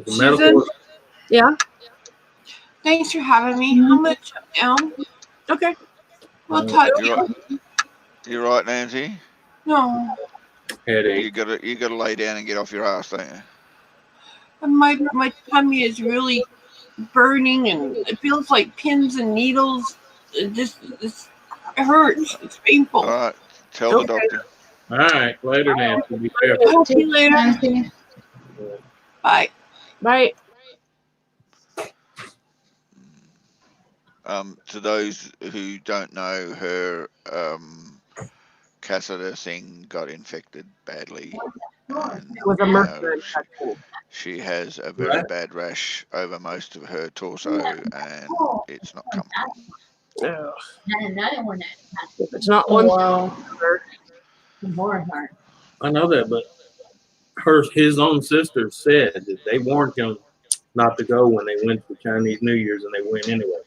Susan? Yeah. Thanks for having me. I'm gonna shut down. Okay. We'll talk. You're right, Nancy. No. You gotta lay down and get off your ass, don't you? And my tummy is really burning, and it feels like pins and needles. It hurts. It's painful. All right. Tell the doctor. All right. Later, Nancy. Be careful. Talk to you later. Bye. Bye. To those who don't know, her catheter thing got infected badly. And, It was a mercury infection. She has a very bad rash over most of her torso, and it's not comfortable. Yeah. And another one If it's not one, more hard. I know that, but his own sister said that they warned him not to go when they went to Chinese New Year's, and they went anyway.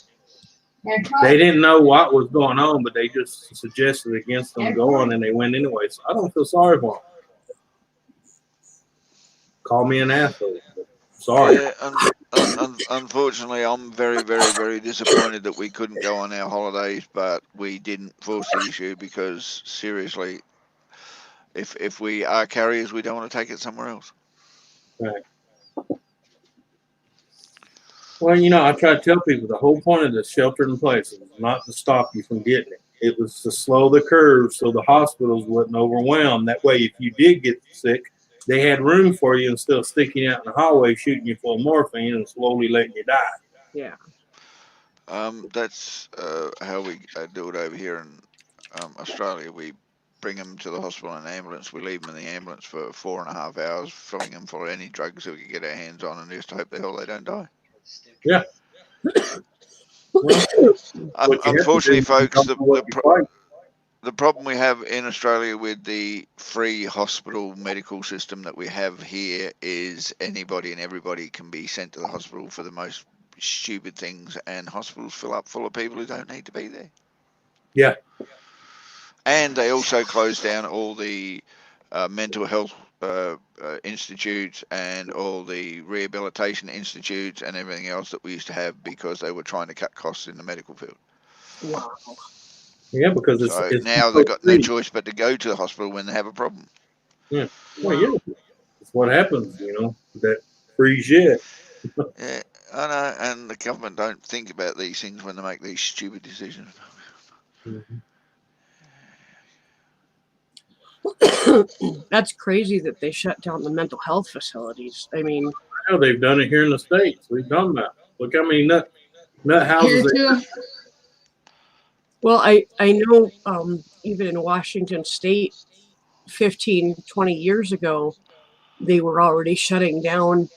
They didn't know what was going on, but they just suggested against them going, and they went anyway. So I don't feel sorry for them. Call me an asshole. Sorry. Yeah, unfortunately, I'm very, very, very disappointed that we couldn't go on our holidays, but we didn't force the issue because, seriously, if we are carriers, we don't want to take it somewhere else. Right. Well, I try to tell people the whole point of the shelter-in-place is not to stop you from getting it. It was to slow the curve so the hospitals wouldn't overwhelm. That way, if you did get sick, they had room for you instead of sticking you out in the hallway, shooting you full of morphine and slowly letting you die. Yeah. That's how we do it over here in Australia. We bring them to the hospital in an ambulance. We leave them in the ambulance for 4.5 hours, filling them full of any drugs that we can get our hands on, and just hope the hell they don't die. Yeah. Unfortunately, folks, the problem we have in Australia with the free hospital medical system that we have here is anybody and everybody can be sent to the hospital for the most stupid things, and hospitals fill up full of people who don't need to be there. Yeah. And they also close down all the mental health institutes and all the rehabilitation institutes and everything else that we used to have because they were trying to cut costs in the medical field. Wow. Yeah, because So it's now they've got no choice but to go to the hospital when they have a problem. Yeah. Well, yeah. It's what happens, that free shit. Yeah, I know, and the government don't think about these things when they make these stupid decisions. That's crazy that they shut down the mental health facilities. I mean, I know they've done it here in the States. What are you talking about? Look how many nut houses Here too. well, I know even in Washington State 15, 20 years ago, they were already shutting down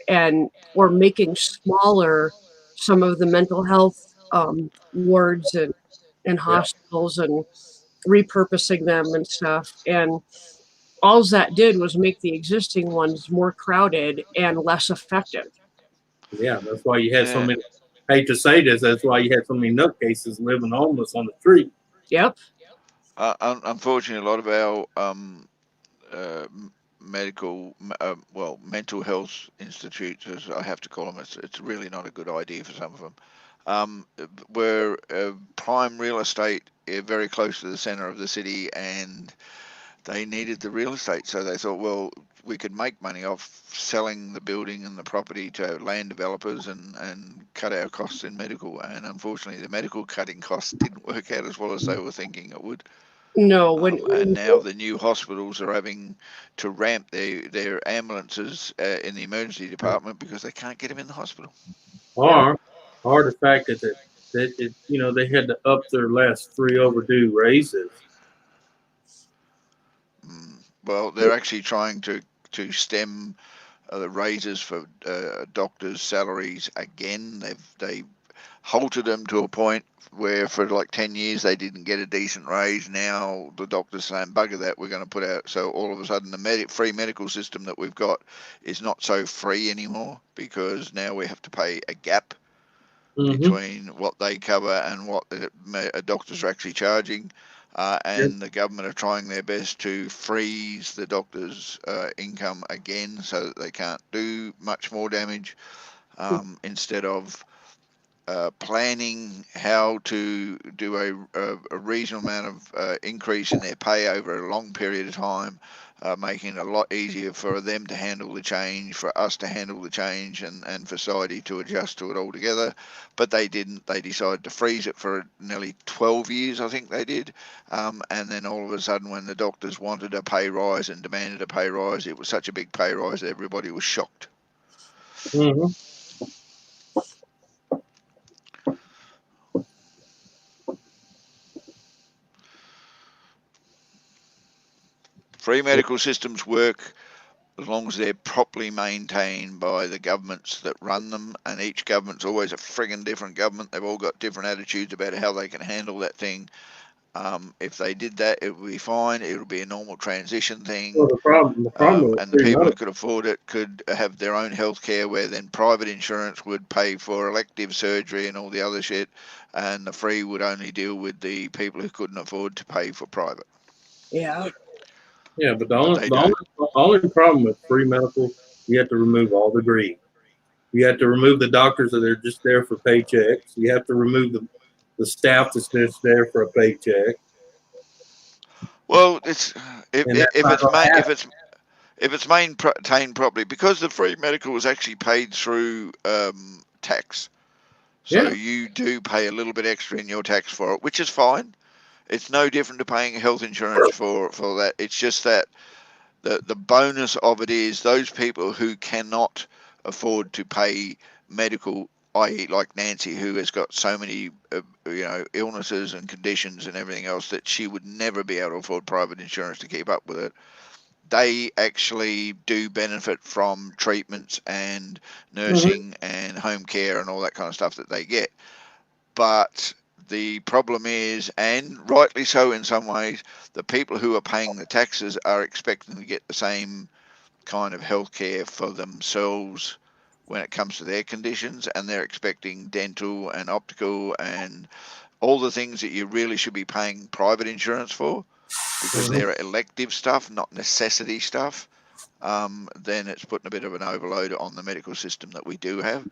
and or making smaller some of the mental health wards and hospitals and repurposing them and stuff. And all that did was make the existing ones more crowded and less effective. Yeah, that's why you had so Yeah. many. I hate to say this, that's why you had so many nutcases living homeless on the street. Yep. Unfortunately, a lot of our mental health institutes, as I have to call them, it's really not a good idea for some of them. Were prime real estate very close to the center of the city, and they needed the real estate, so they thought, well, we could make money off selling the building and the property to land developers and cut our costs in medical. And unfortunately, the medical cutting costs didn't work out as well as they were thinking it would. No, And now the new hospitals are having to ramp their ambulances in the emergency department because they can't get them in the hospital. Or the fact that they had to up their last 3 overdue raises. Well, they're actually trying to stem the raises for doctors' salaries again. They halted them to a point where for like 10 years they didn't get a decent raise. Now the doctor's saying, bugger that, we're going to put out. So all of a sudden the free medical system that we've got is not so free anymore because now we have to pay a gap between what they cover and what the doctors are actually charging. And the government are trying their best to freeze the doctors' income again so that they can't do much more damage instead of planning how to do a reasonable amount of increase in their pay over a long period of time, making it a lot easier for them to handle the change, for us to handle the change, and for society to adjust to it altogether. But they didn't. They decided to freeze it for nearly 12 years, I think they did. And then all of a sudden, when the doctors wanted a pay rise and demanded a pay rise, it was such a big pay rise that everybody was shocked. Mm-hmm. Free medical systems work as long as they're properly maintained by the governments that run them, and each government's always a friggin' different government. They've all got different attitudes about how they can handle that thing. If they did that, it would be fine. It would be a normal transition thing. Well, the problem and the people who could afford it could have their own health care, where then private insurance would pay for elective surgery and all the other shit, and the free would only deal with the people who couldn't afford to pay for private. Yeah. Yeah, but the only problem with free medical, you have to remove all the greed. You have to remove the doctors that are just there for paychecks. You have to remove the staff that's just there for a paycheck. Well, if it's maintained properly, because the free medical is actually paid through tax, so you do pay a little bit extra in your tax for it, which is fine. It's no different to paying health insurance for that. It's just that the bonus of it is those people who cannot afford to pay medical, i.e. like Nancy, who has got so many illnesses and conditions and everything else that she would never be able to afford private insurance to keep up with it. They actually do benefit from treatments and nursing and home care and all that kind of stuff that they get. But the problem is, and rightly so in some ways, the people who are paying the taxes are expecting to get the same kind of health care for themselves when it comes to their conditions, and they're expecting dental and optical and all the things that you really should be paying private insurance for, because they're elective stuff, not necessity stuff. Then it's putting a bit of an overload on the medical system that we do have.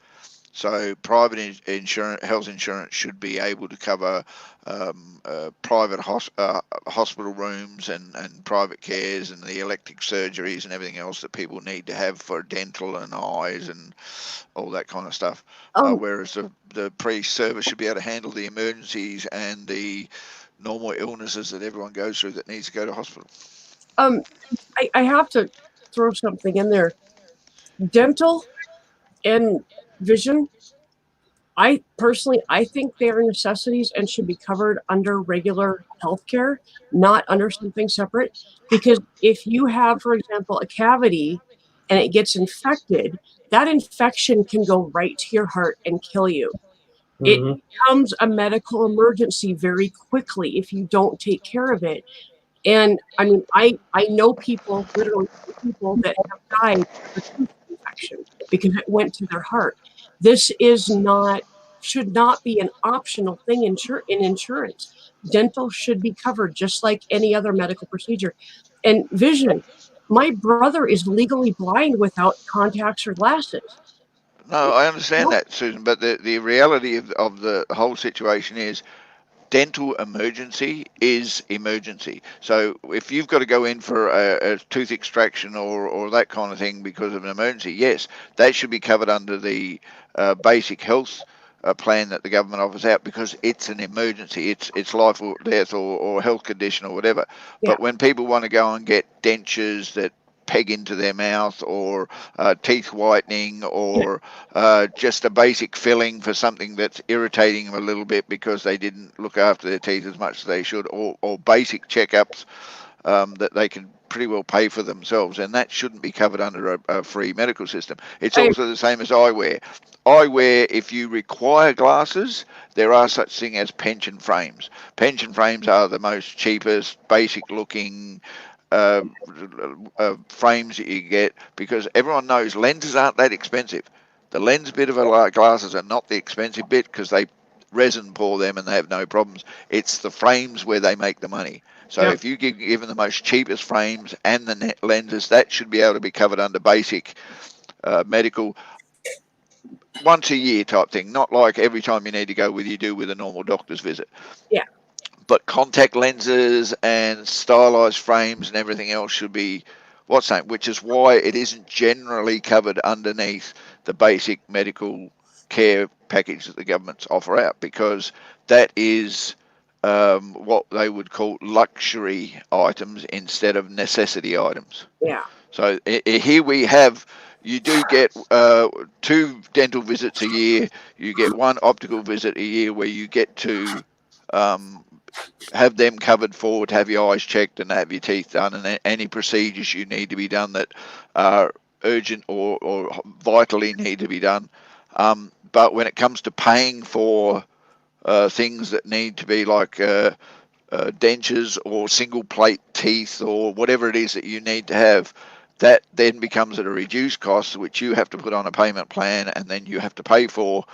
So private insurance, health insurance should be able to cover private hospital rooms and private cares and the elective surgeries and everything else that people need to have for dental and eyes and all that kind of stuff. Whereas the pre-service should be able to handle the emergencies and the normal illnesses that everyone goes through that needs to go to hospital. I have to throw something in there. Dental and vision, I personally think they are necessities and should be covered under regular health care, not under something separate. Because if you have, for example, a cavity and it gets infected, that infection can go right to your heart and kill you. It becomes a medical emergency very quickly if you don't take care of it. And I mean, I know people, literally people that have died of a tooth infection because it went to their heart. This should not be an optional thing in insurance. Dental should be covered just like any other medical procedure. And vision, my brother is legally blind without contacts or glasses. No, I understand that, Susan, but the reality of the whole situation is dental emergency is emergency. So if you've got to go in for a tooth extraction or that kind of thing because of an emergency, yes, that should be covered under the basic health plan that the government offers out, because it's an emergency. It's life or death or health condition or whatever. Yeah. But when people want to go and get dentures that peg into their mouth or teeth whitening or just a basic filling for something that's irritating them a little bit because they didn't look after their teeth as much as they should, or basic checkups that they can pretty well pay for themselves, and that shouldn't be covered under a free medical system. It's also the same as eyewear. Eyewear, if you require glasses, there are such thing as pension frames. Pension frames are the most cheapest, basic looking frames that you get, because everyone knows lenses aren't that expensive. The lens bit of glasses are not the expensive bit because they resin pour them and they have no problems. It's the frames where they make the money. So if you give them the most cheapest frames and the lenses, that should be able to be covered under basic medical once a year type thing, not like every time you need to go with a normal doctor's visit. Yeah. But contact lenses and stylized frames and everything else should be which is why it isn't generally covered underneath the basic medical care package that the governments offer out, because that is what they would call luxury items instead of necessity items. Yeah. So here we have, you do get 2 dental visits a year, you get 1 optical visit a year where you get to have them covered forward, to have your eyes checked and have your teeth done, and any procedures you need to be done that are urgent or vitally need to be done. But when it comes to paying for things that need to be like dentures or single plate teeth or whatever it is that you need to have, that then becomes at a reduced cost, which you have to put on a payment plan and then you have to pay for,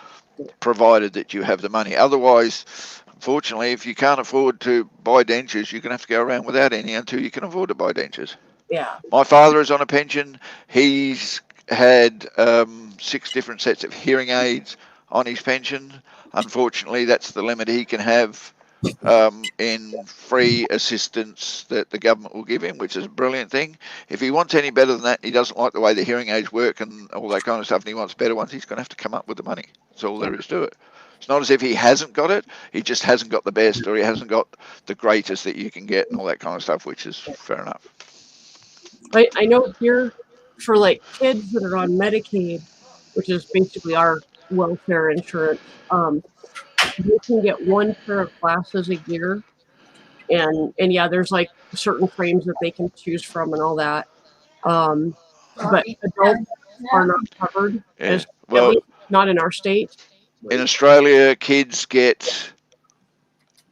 provided that you have the money. Otherwise, unfortunately, if you can't afford to buy dentures, you're going to have to go around without any until you can afford to buy dentures. Yeah. My father is on a pension. He's had 6 different sets of hearing aids on his pension. Unfortunately, that's the limit he can have in free assistance that the government will give him, which is a brilliant thing. If he wants any better than that, he doesn't like the way the hearing aids work and all that kind of stuff, and he wants better ones, he's going to have to come up with the money. That's all there is to it. It's not as if he hasn't got it, he just hasn't got the best, or he hasn't got the greatest that you can get and all that kind of stuff, which is fair enough. I know here for like kids that are on Medicaid, which is basically our welfare insurance, they can get 1 pair of glasses a year, and yeah, there's like certain frames that they can choose from and all that. But adults are not covered, at least not in our state. In Australia, kids get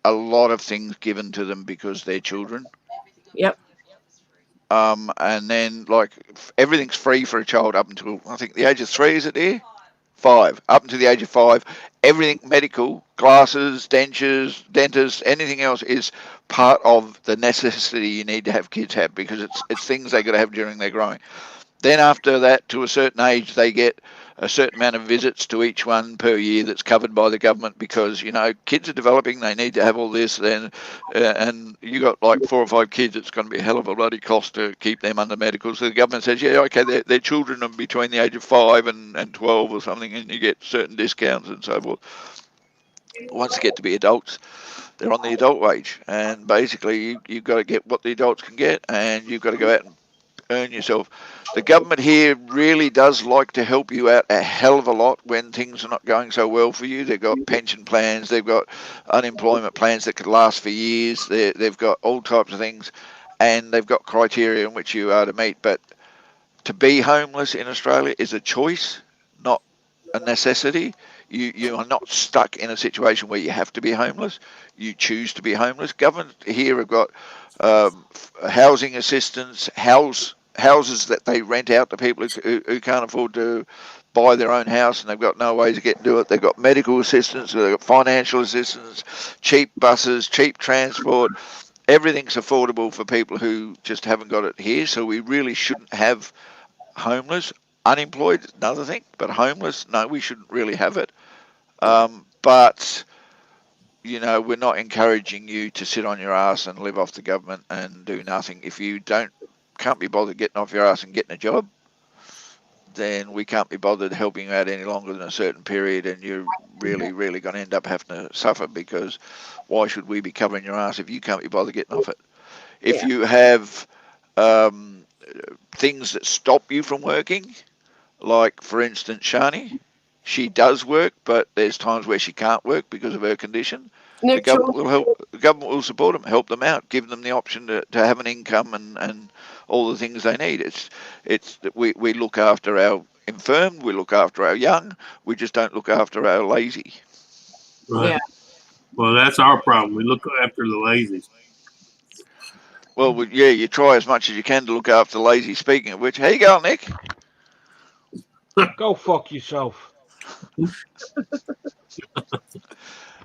a lot of things given to them because they're children. Yep. And then like everything's free for a child up until I think the age of 3, is it there? 5, up until the age of 5, everything medical, glasses, dentures, dentists, anything else is part of the necessity you need to have kids have, because it's things they got to have during their growing. Then after that, to a certain age, they get a certain amount of visits to each one per year that's covered by the government, because, you know, kids are developing, they need to have all this, then, and you got like 4 or 5 kids, it's going to be a hell of a bloody cost to keep them under medical. So the government says, yeah, okay, they're children of between the age of 5 and 12 or something, and you get certain discounts and so forth. Once they get to be adults, they're on the adult wage, and basically you've got to get what the adults can get, and you've got to go out and earn yourself. The government here really does like to help you out a hell of a lot when things are not going so well for you. They've got pension plans, they've got unemployment plans that could last for years, they've got all types of things, and they've got criteria in which you are to meet. But to be homeless in Australia is a choice, not a necessity. You are not stuck in a situation where you have to be homeless. You choose to be homeless. Government here have got housing assistance, houses that they rent out to people who can't afford to buy their own house, and they've got no ways of getting to it. They've got medical assistance, they've got financial assistance, cheap buses, cheap transport. Everything's affordable for people who just haven't got it here, so we really shouldn't have homeless. Unemployed, another thing, but homeless, no, we shouldn't really have it. But, you know, we're not encouraging you to sit on your ass and live off the government and do nothing. If you can't be bothered getting off your ass and getting a job, then we can't be bothered helping you out any longer than a certain period, and you're really, really going to end up having to suffer, because why should we be covering your ass if you can't be bothered getting off it? If you have things that stop you from working, like, for instance, Shani, she does work, but there's times where she can't work because of her condition. The government will help. The government will support them, help them out, give them the option to have an income and all the things they need. It's that we look after our infirm, we look after our young, we just don't look after our lazy. Right. Yeah. Well, that's our problem. We look after the lazies. Well, yeah, you try as much as you can to look after the lazy. Speaking of which, how you going, Nick? Go fuck yourself.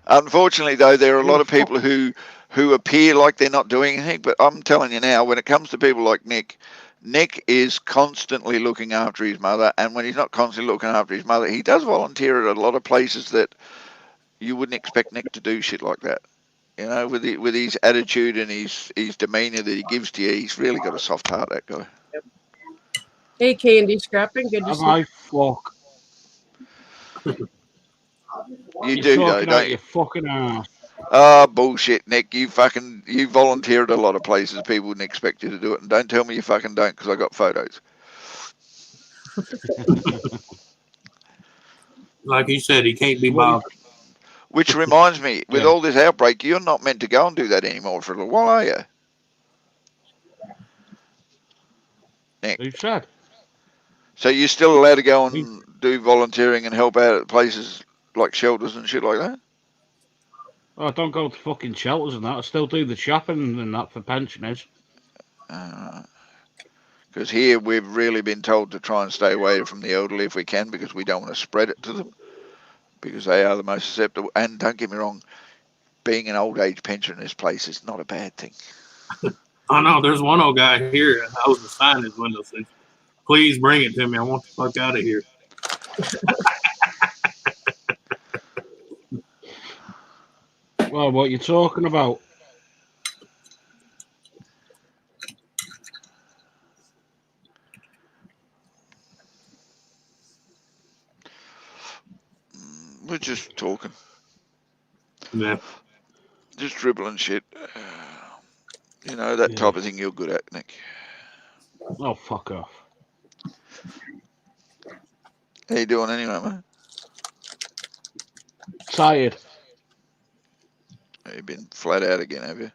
Unfortunately, though, there are a lot of people who appear like they're not doing anything, but I'm telling you now, when it comes to people like Nick is constantly looking after his mother, and when he's not constantly looking after his mother, he does volunteer at a lot of places that you wouldn't expect Nick to do shit like that. You know, with his attitude and his demeanour that he gives to you, he's really got a soft heart, that guy. Hey, Candy Scrapping, good to see you. Fuck. You do, though, don't you? Your fucking ass. Oh, bullshit, Nick. You volunteer at a lot of places. People wouldn't expect you to do it. And don't tell me you fucking don't, because I got photos. Like he said, he can't be bothered. Which reminds me, with all this outbreak, you're not meant to go and do that anymore for a little while, are you? Nick. Who said? So you're still allowed to go and do volunteering and help out at places like shelters and shit like that? Oh, I don't go to fucking shelters and that. I still do the shopping and that for pensioners. Because here we've really been told to try and stay away from the elderly if we can, because we don't want to spread it to them, because they are the most susceptible. And don't get me wrong, being an old age pensioner in this place is not a bad thing. I know there's one old guy here that holds the sign in his window says, "Please bring it to me. I want the fuck out of here." Well, what you talking about? We're just talking. Yeah. Just dribbling shit. You know, that type of thing you're good at, Nick. Oh, fuck off. How you doing anyway, mate? Tired. You've been flat out again, have you?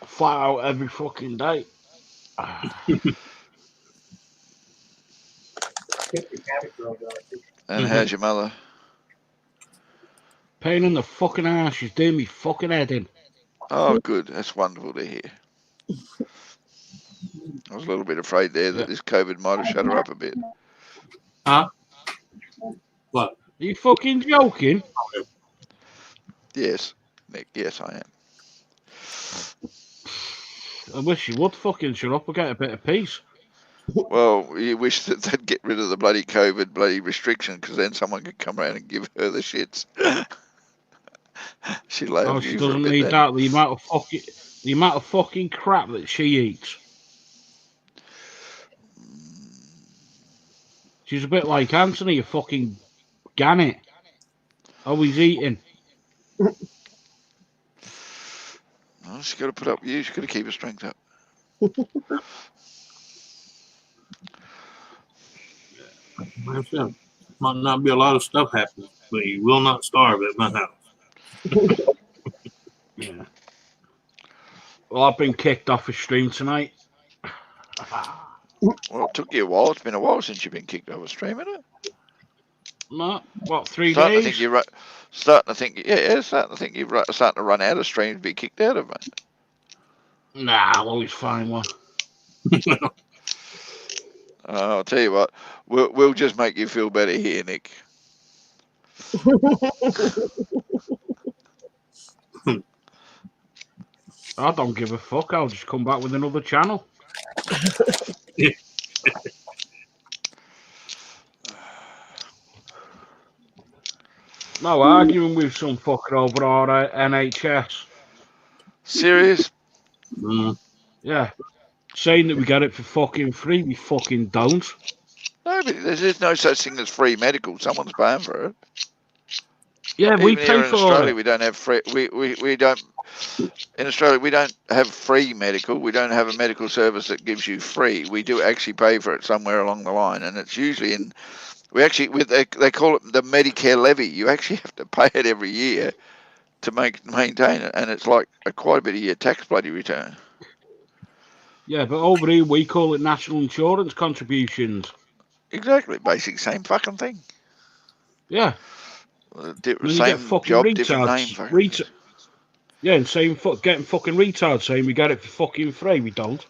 Flat out every fucking day. And how's your mother? Pain in the fucking ass. She's doing me fucking head in. Oh, good. That's wonderful to hear. I was a little bit afraid there that this COVID might have shut her up a bit. Huh? What? Are you fucking joking? Yes, Nick. Yes, I am. I wish you would fucking shut up and get a bit of peace. Well, you wish that they'd get rid of the bloody COVID restriction, because then someone could come around and give her the shits. She'd lay Oh, off she you for a doesn't bit need then. that. The amount of fucking crap that she eats. She's a bit like Anthony, you fucking gannet. Always eating. Oh, she's got to put up with you. She's got to keep her strength up. Might not be a lot of stuff happening, but you will not starve at my house. Yeah. Well, I've been kicked off a stream tonight. Well, it took you a while. It's been a while since you've been kicked off a stream, isn't it? No, what, 3 starting days? To think you're starting to think you're starting to run out of streams to be kicked out of, mate. Nah, I'll always find one. I'll tell you what, we'll just make you feel better here, Nick. I don't give a fuck. I'll just come back with another channel. No arguing with some fucker over our NHS. Serious? Yeah. Saying that we get it for fucking free, we fucking don't. No, but there's no such thing as free medical. Someone's paying for it. Yeah, Even we here pay in for Australia, it. we don't have free. We don't. In Australia, we don't have free medical. We don't have a medical service that gives you free. We do actually pay for it somewhere along the line, and it's usually in. We actually they call it the Medicare levy. You actually have to pay it every year to maintain it, and it's like quite a bit of your tax bloody return. Yeah, but over here we call it national insurance contributions. Exactly, basic same fucking thing. Yeah. Same job, different name. Yeah, and getting fucking retards saying we get it for fucking free. We don't.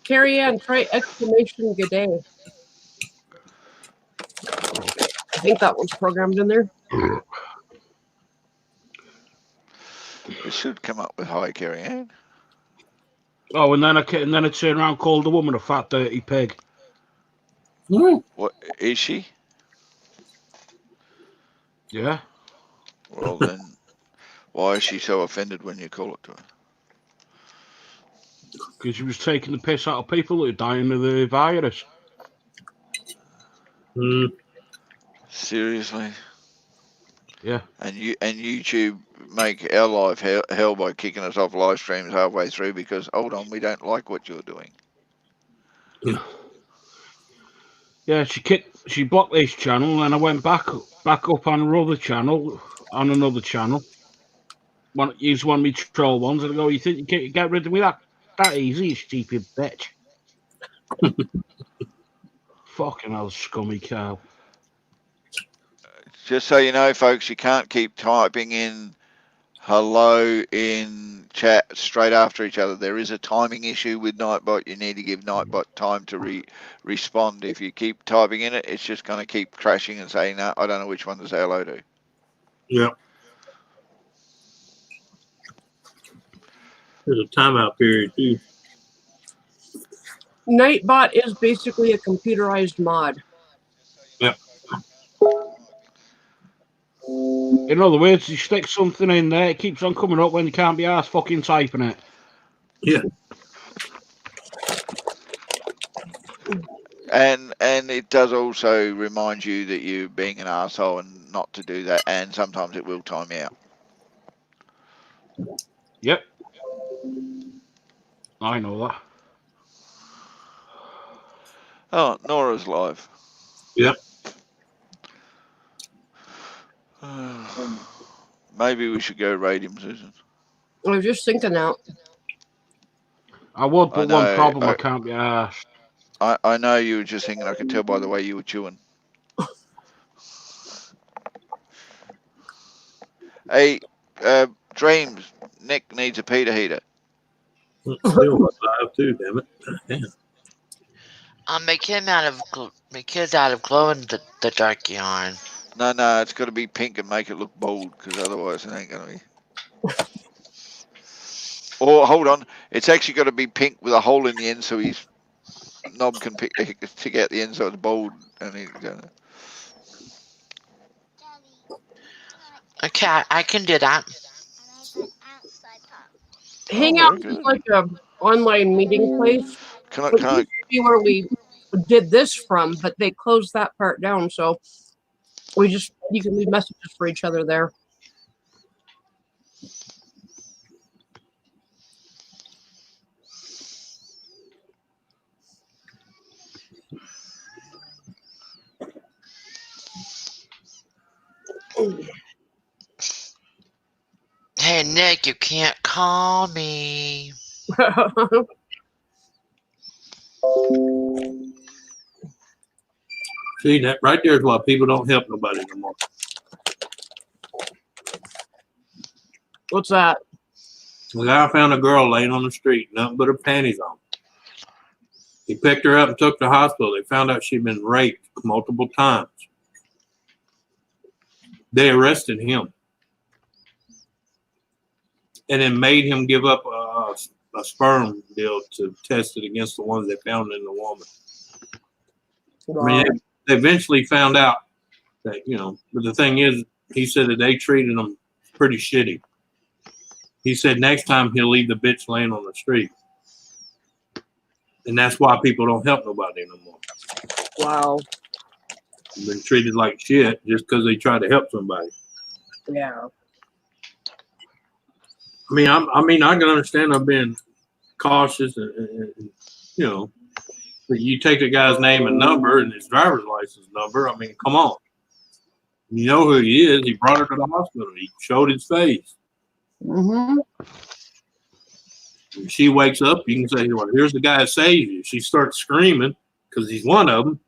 Carrie Ann, try exclamation good day. I think that one's programmed in there. It should come up with hi, Carrie Ann. Oh, and then I turn around and called the woman a fat dirty pig. What is she? Yeah. Well then, why is she so offended when you call it to her? Because she was taking the piss out of people who are dying of the virus. Seriously? Yeah. And YouTube make our life hell by kicking us off live streams halfway through because hold on, we don't like what you're doing. Yeah, she blocked this channel, and I went back up on another channel. Use one of me troll ones, and I go, "You think you can get rid of me that easy, you stupid bitch?" Fucking hell, scummy cow. Just so you know, folks, you can't keep typing in hello in chat straight after each other. There is a timing issue with Nightbot. You need to give Nightbot time to respond. If you keep typing in it, it's just going to keep crashing and saying, no, I don't know which one to say hello to. Yep. There's a timeout period, too. Nightbot is basically a computerized mod. Yep. In other words, you stick something in there, it keeps on coming up when you can't be arsed fucking typing it. Yeah. And it does also remind you that you're being an arsehole and not to do that, and sometimes it will time you out. Yep. I know that. Oh, Nora's live. Yep. Maybe we should go raid him, Susan. I was just thinking that. I would, but one problem, I can't be arsed. I know you were just thinking, I could tell by the way you were chewing. Hey, Dreams, Nick needs a Peter heater. Still alive too, damn it. Damn. I'll make him make his out of glow in the dark yarn. No, it's got to be pink and make it look bold, because otherwise it ain't going to be. Or, hold on, it's actually got to be pink with a hole in the end so his knob can pick out the end so it's bold. And he, Okay, I can do that. Hangouts is like a online meeting place. Can It used to be where we did this from, but they closed that part down. So you can leave messages for each other there. Hey, Nick, you can't call me. See, that right there is why people don't help nobody no more. What's that? The guy found a girl laying on the street, nothing but her panties on. He picked her up and took her to the hospital. They found out she'd been raped multiple times. They arrested him and then made him give up a sperm deal to test it against the ones they found in the woman. Wow. I mean, they eventually found out that, but the thing is, he said that they treated him pretty shitty. He said next time he'll leave the bitch laying on the street. And that's why people don't help nobody no more. Wow. They've been treated like shit just because they try to help somebody. Yeah. I mean, I can understand them being cautious and but you take the guy's name and number and his driver's license number. I mean, come on. You know who he is. He brought her to the hospital. He showed his face. Mm-hmm. When she wakes up, you can say, well, here's the guy that saved you. She starts screaming because he's one of them.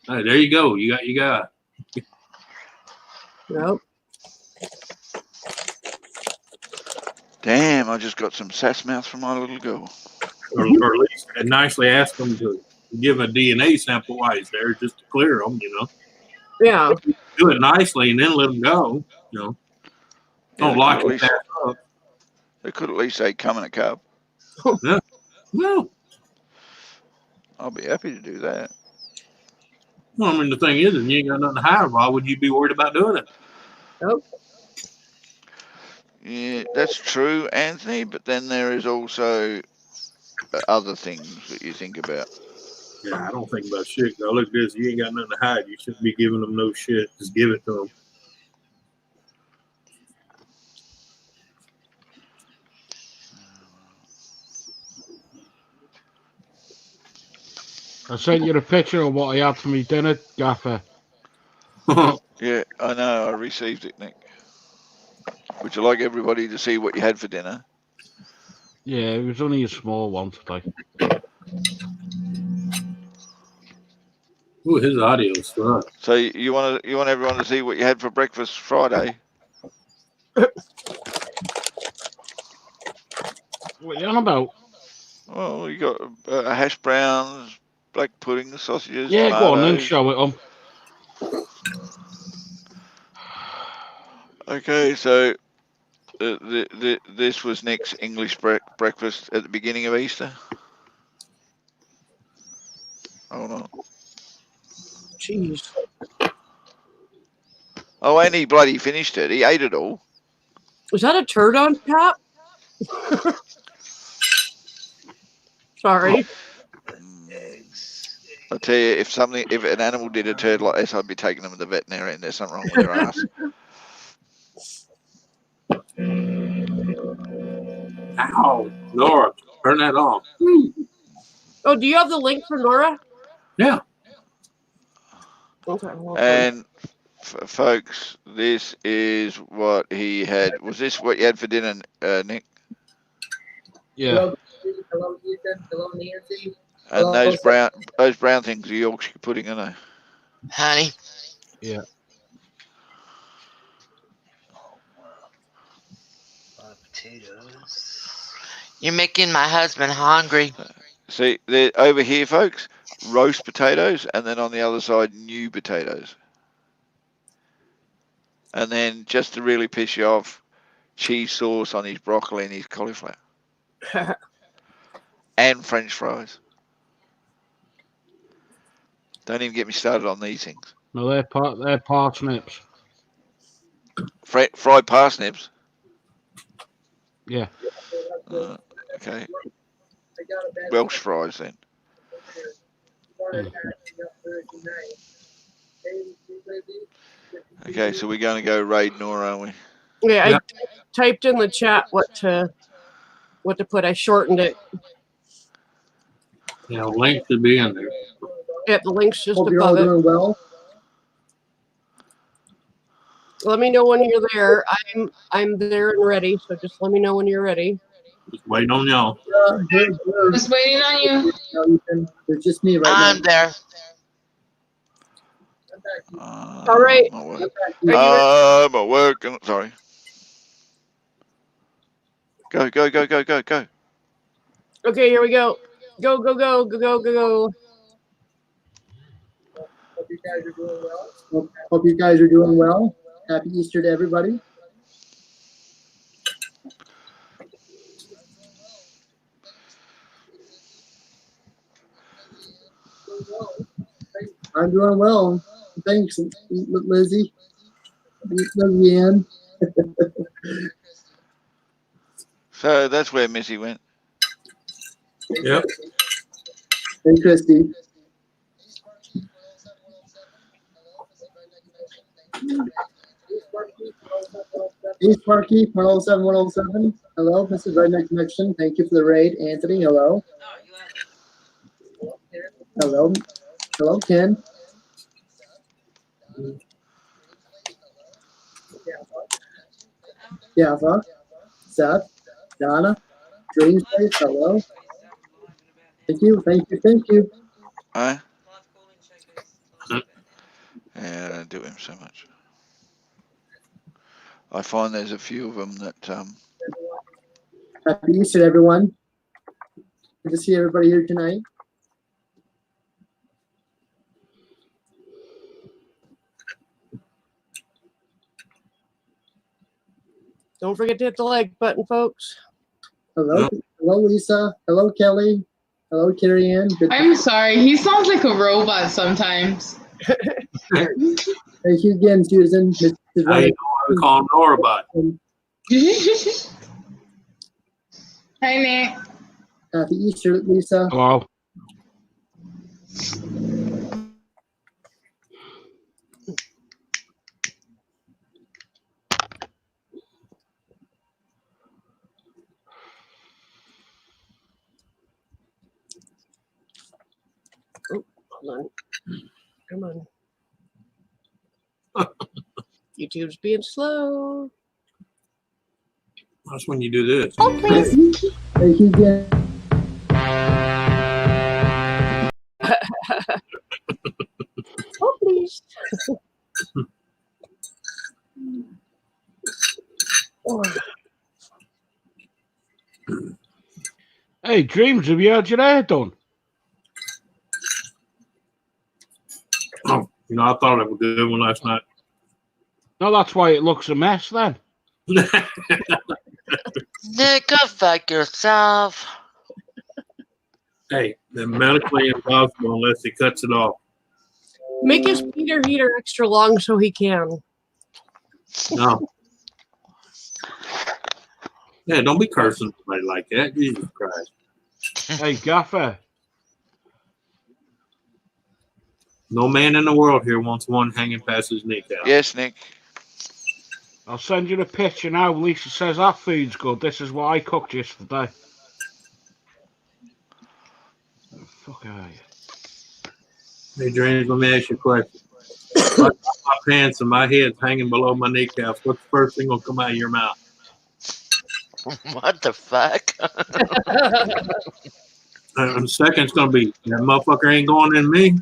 Hey, there you go. You got your guy. Yep. Damn, I just got some sass mouth from my little girl. Or at least nicely ask him to give a DNA sample while he's there just to clear them, Yeah. Do it nicely and then let them go, Don't lock his ass up. They could at least say, come in a cup. Yeah. No. I'll be happy to do that. Well, I mean, the thing is, if you ain't got nothing to hide, why would you be worried about doing it? Nope. Yeah, that's true, Anthony, but then there is also other things that you think about. Yeah, I don't think about shit. Go look at this. You ain't got nothing to hide. You shouldn't be giving them no shit. Just give it to them. I sent you a picture of what I had for me dinner, Gaffer. Yeah, I know. I received it, Nick. Would you like everybody to see what you had for dinner? Yeah, it was only a small one today. Ooh, his audio's fun. So you want everyone to see what you had for breakfast Friday? What are you on about? Oh, you got hash browns, black pudding, sausages, Yeah, tomatoes. go on then, show it on. Okay, so this was Nick's English breakfast at the beginning of Easter. Hold on. Jeez. Oh, and he bloody finished it. He ate it all. Was that a turd on top? Sorry. I tell you, if an animal did a turd like this, I'd be taking them to the veterinarian. There's something wrong with their ass. Ow, Nora, turn that off. Oh, do you have the link for Nora? Yeah. Okay. Well, And folks, this is what he had. Was this what you had for dinner, Nick? Yeah. And those brown things are Yorkshire pudding, aren't they? Honey. Yeah. You're making my husband hungry. See, they're over here, folks, roast potatoes, and then on the other side, new potatoes. And then, just to really piss you off, cheese sauce on his broccoli and his cauliflower. And French fries. Don't even get me started on these things. No, they're parsnips. Fried parsnips? Yeah. Okay. Welsh fries, then. Okay, so we're going to go raid Nora, aren't we? Yeah, I typed in the chat what to put. I shortened it. Yeah, link should be in there. Yeah, the link's just Hope you're all above it. doing well. Let me know when you're there. I'm there and ready, so just let me know when you're ready. Just waiting on y'all. Just waiting on you. It's just me right I'm now. there. All right. I'm at work. Sorry. Go. Okay, here we go. Go. Hope you guys are doing well. Hope you guys are doing well. Happy Easter to everybody. I'm doing well. Thanks, Lizzie. Ann. So that's where Missy went. Yep. Hey, Christy. Hey, Sparky, 107, 107. Hello, this is Redneck Connection. Thank you for the raid. Anthony, hello. Hello, Ken. Yeah, Seth, Donna, Dream Space, hello. Thank you. Yeah, I don't do him so much. I find there's a few of them that Happy Easter, everyone. Good to see everybody here tonight. Don't forget to hit the like button, folks. Hello, Lisa. Hello, Kelly. Hello, Carrie Ann. I'm sorry. He sounds like a robot sometimes. Thank you again, Susan. I know we call him Nora bot. Hi, Nick. Happy Easter, Lisa. Hello. Oh, hold on. Come on. YouTube's being slow. That's when you do this. Oh, please. Thank you again. Oh, please. Hey, Dreams, have you had your hair done? Oh, you know, I thought it was a good one last night. No, that's why it looks a mess then. Nick, go fuck yourself. Hey, the medically impossible unless he cuts it off. Make his Peter heater extra long so he can. No. Yeah, don't be cursing somebody like that. Jesus Christ. Hey, Gaffer. No man in the world here wants one hanging past his kneecap. Yes, Nick. I'll send you the picture now. Lisa says that food's good. This is what I cooked yesterday. Where the fuck are you? Hey, Dreams, let me ask you a question. If I got my pants and my head's hanging below my kneecaps, what's the first thing going to come out of your mouth? What the fuck? And second's going to be, that motherfucker ain't going in me.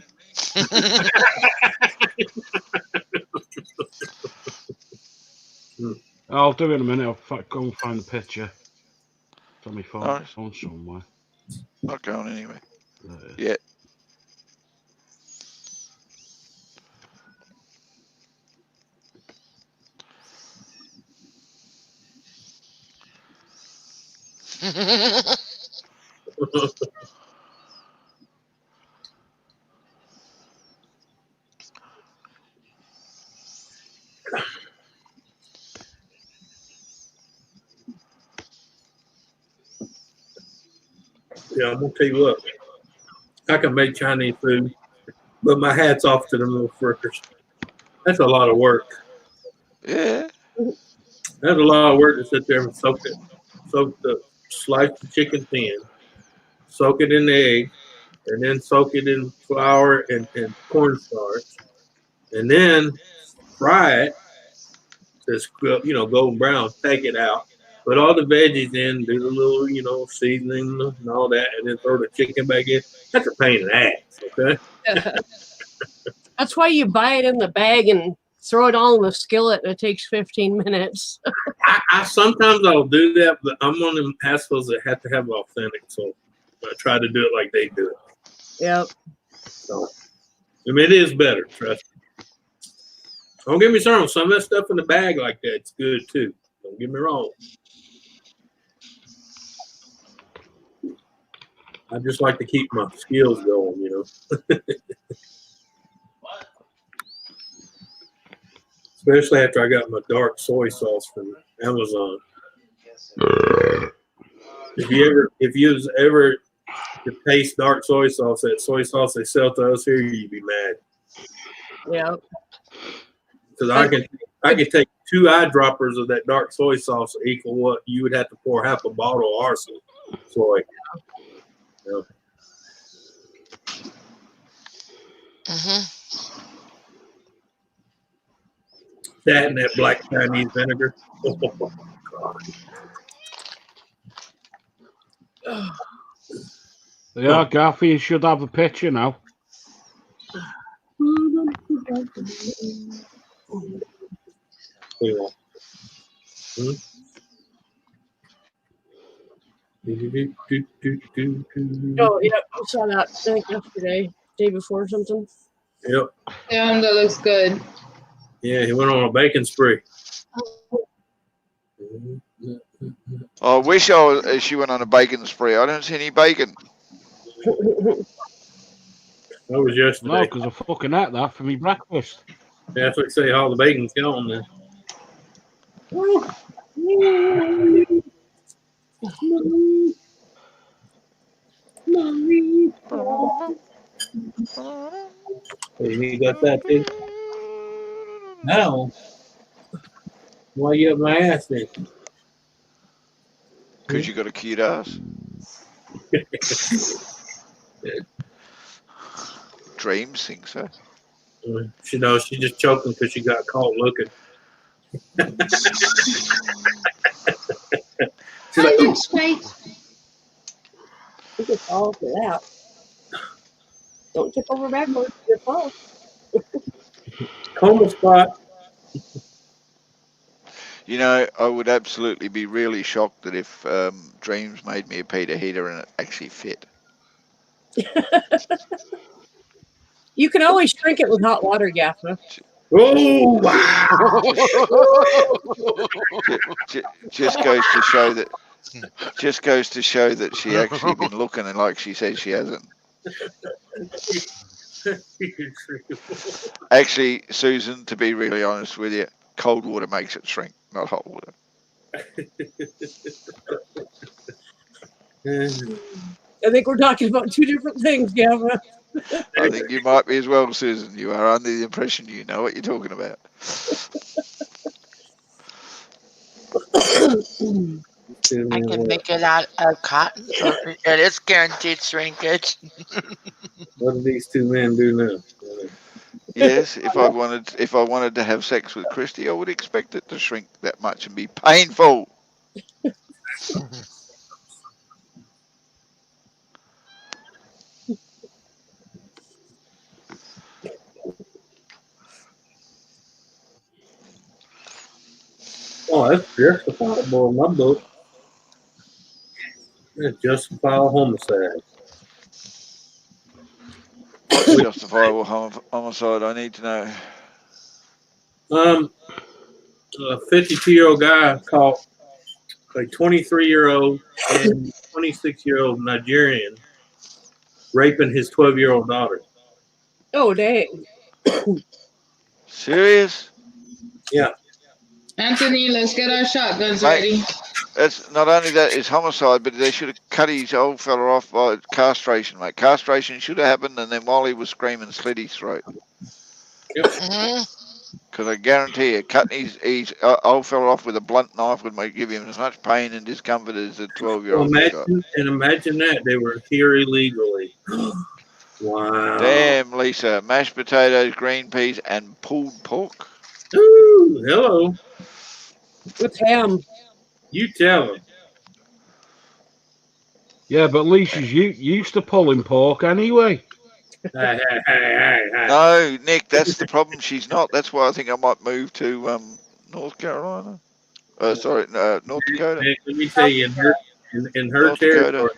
I'll do it in a minute. I'll go and find the picture. It's on my phone, Nice. phone somewhere. Not going anywhere. There. Yeah. Yeah, I'm gonna tell you what. I can make Chinese food, but my hat's off to them little frickers. That's a lot of work. Yeah. That's a lot of work to sit there and slice the chicken thin, soak it in the egg, and then soak it in flour and cornstarch, and then fry it to golden brown. Take it out, put all the veggies in, do the little seasoning and all that, and then throw the chicken back in. That's a pain in the ass. Okay. That's why you buy it in the bag and throw it all in the skillet, and it takes 15 minutes. I sometimes I'll do that, but I'm one of them assholes that have to have it authentic, so I try to do it like they do it. Yep. So, I mean, it is better. Trust me. Don't get me wrong. Some of that stuff in the bag like that's good too. Don't get me wrong. I just like to keep my skills going, Especially after I got my dark soy sauce from Amazon. If you ever to taste dark soy sauce, that soy sauce they sell to us here, you'd be mad. Yeah. Because I can take 2 eyedroppers of that dark soy sauce equal what you would have to pour half a bottle of our soy. Yeah. That and that black Chinese vinegar. Oh, God. Yeah, Gaffy, you should have the picture now. Oh, yeah, I saw that, I think yesterday, day before or something. Yep. Yeah, that looks good. Yeah, he went on a bacon spree. I wish she went on a bacon spree. I don't see any bacon. That was yesterday. No, because I fucking ate that for me breakfast. Yeah, that's what I say. All the bacon's gone then. You got that too? No. Why you up my ass then? Because you got a cute ass. Dreams think so. She knows she's just choking because she got caught looking. She's like, looks great. You can fall for that. Don't tip over backwards. You'll fall. coma spot. You know, I would absolutely be really shocked that if Dreams made me a Peter heater and it actually fit. You can always shrink it with hot water, Gaffa. Oh, wow. Just goes to show that she actually been looking, and like she says, she hasn't. Actually, Susan, to be really honest with you, cold water makes it shrink, not hot water. I think we're talking about 2 different things, Gaffa. I think you might be as well, Susan. You are under the impression you know what you're talking about. I can make it out of cotton, so it is guaranteed shrinkage. What do these 2 men do now? Yes, if I wanted to have sex with Christy, I would expect it to shrink that much and be painful. Oh, that's justifiable in my book. That's justifiable homicide. What's justifiable homicide? I need to know. A 52-year-old guy caught a 23-year-old and 26-year-old Nigerian raping his 12-year-old daughter. Oh, dang. Serious? Yeah. Anthony, let's get our shotguns Mate, ready. it's not only that it's homicide, but they should have cut his old fella off by castration, mate. Castration should have happened, and then while he was screaming, slit his throat. Mhm. Because I guarantee you, cutting his old fella off with a blunt knife would give him as much pain and discomfort as a 12-year-old got. Imagine that they were here illegally. Wow. Damn, Lisa. Mashed potatoes, green peas, and pulled pork. Ooh, hello. With ham. You tell him. Yeah, but Lisa's used to pulling pork anyway. Hey. No, Nick, that's the problem. She's not. That's why I think I might move to North Carolina. North Dakota. Nick, let me tell you, in her North Dakota.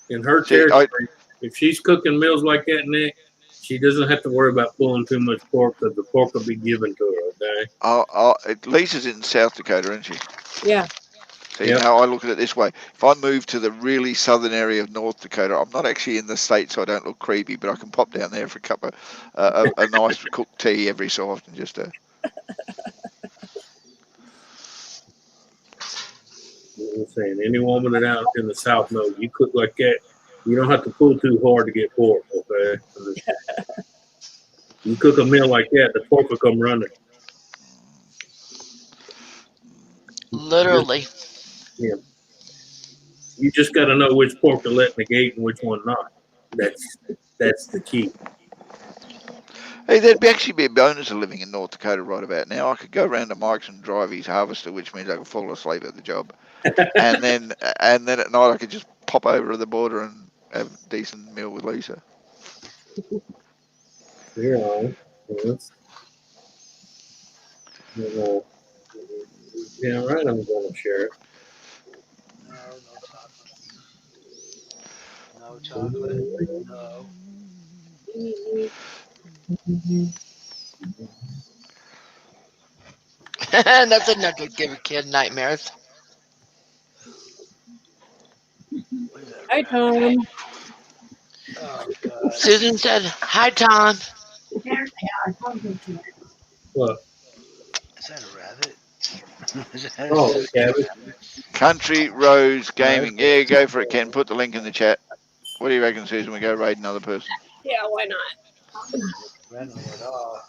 territory, if she's cooking meals like that, Nick, she doesn't have to worry about pulling too much pork because the pork will be given to her. Okay. Lisa's in South Dakota, isn't she? Yeah. See, now I look at it this way. If I move to the really southern area of North Dakota, I'm not actually in the state, so I don't look creepy, but I can pop down there for a cup of a nice cooked tea every so often, just to. I'm saying any woman that out in the South knows you cook like that, you don't have to pull too hard to get pork. Okay. You cook a meal like that, the pork will come running. Literally. Yeah. You just got to know which pork to let in the gate and which one not. That's the key. Hey, there'd actually be a bonus of living in North Dakota right about now. I could go round to Mike's and drive his harvester, which means I could fall asleep at the job, and then at night I could just pop over to the border and have a decent meal with Lisa. Yeah. Yeah, right. I'm going to share it. No chocolate. No. That's enough to give a kid nightmares. Hi, Tom. Oh, God. Susan said, "Hi, Tom." What? Is that a rabbit? Oh, cabbage. Country Rose Gaming. Yeah, go for it, Ken. Put the link in the chat. What do you reckon, Susan? We go raid another person. Yeah, why not? Friendly at all.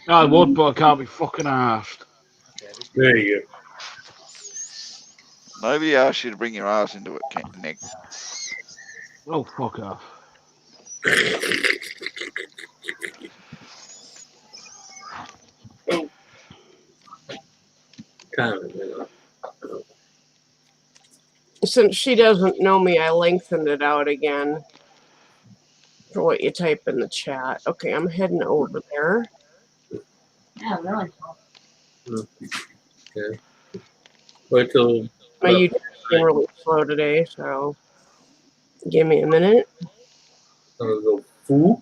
I would, but I can't be fucking arsed. There you Nobody asked you to bring your ass into it, Nick. Oh, fuck off. go. Since she doesn't know me, I lengthened it out again for what you type in the chat. Okay, I'm heading over there. Yeah, really. Okay. Wait till. My YouTube's being really slow today, so give me a minute. Go food.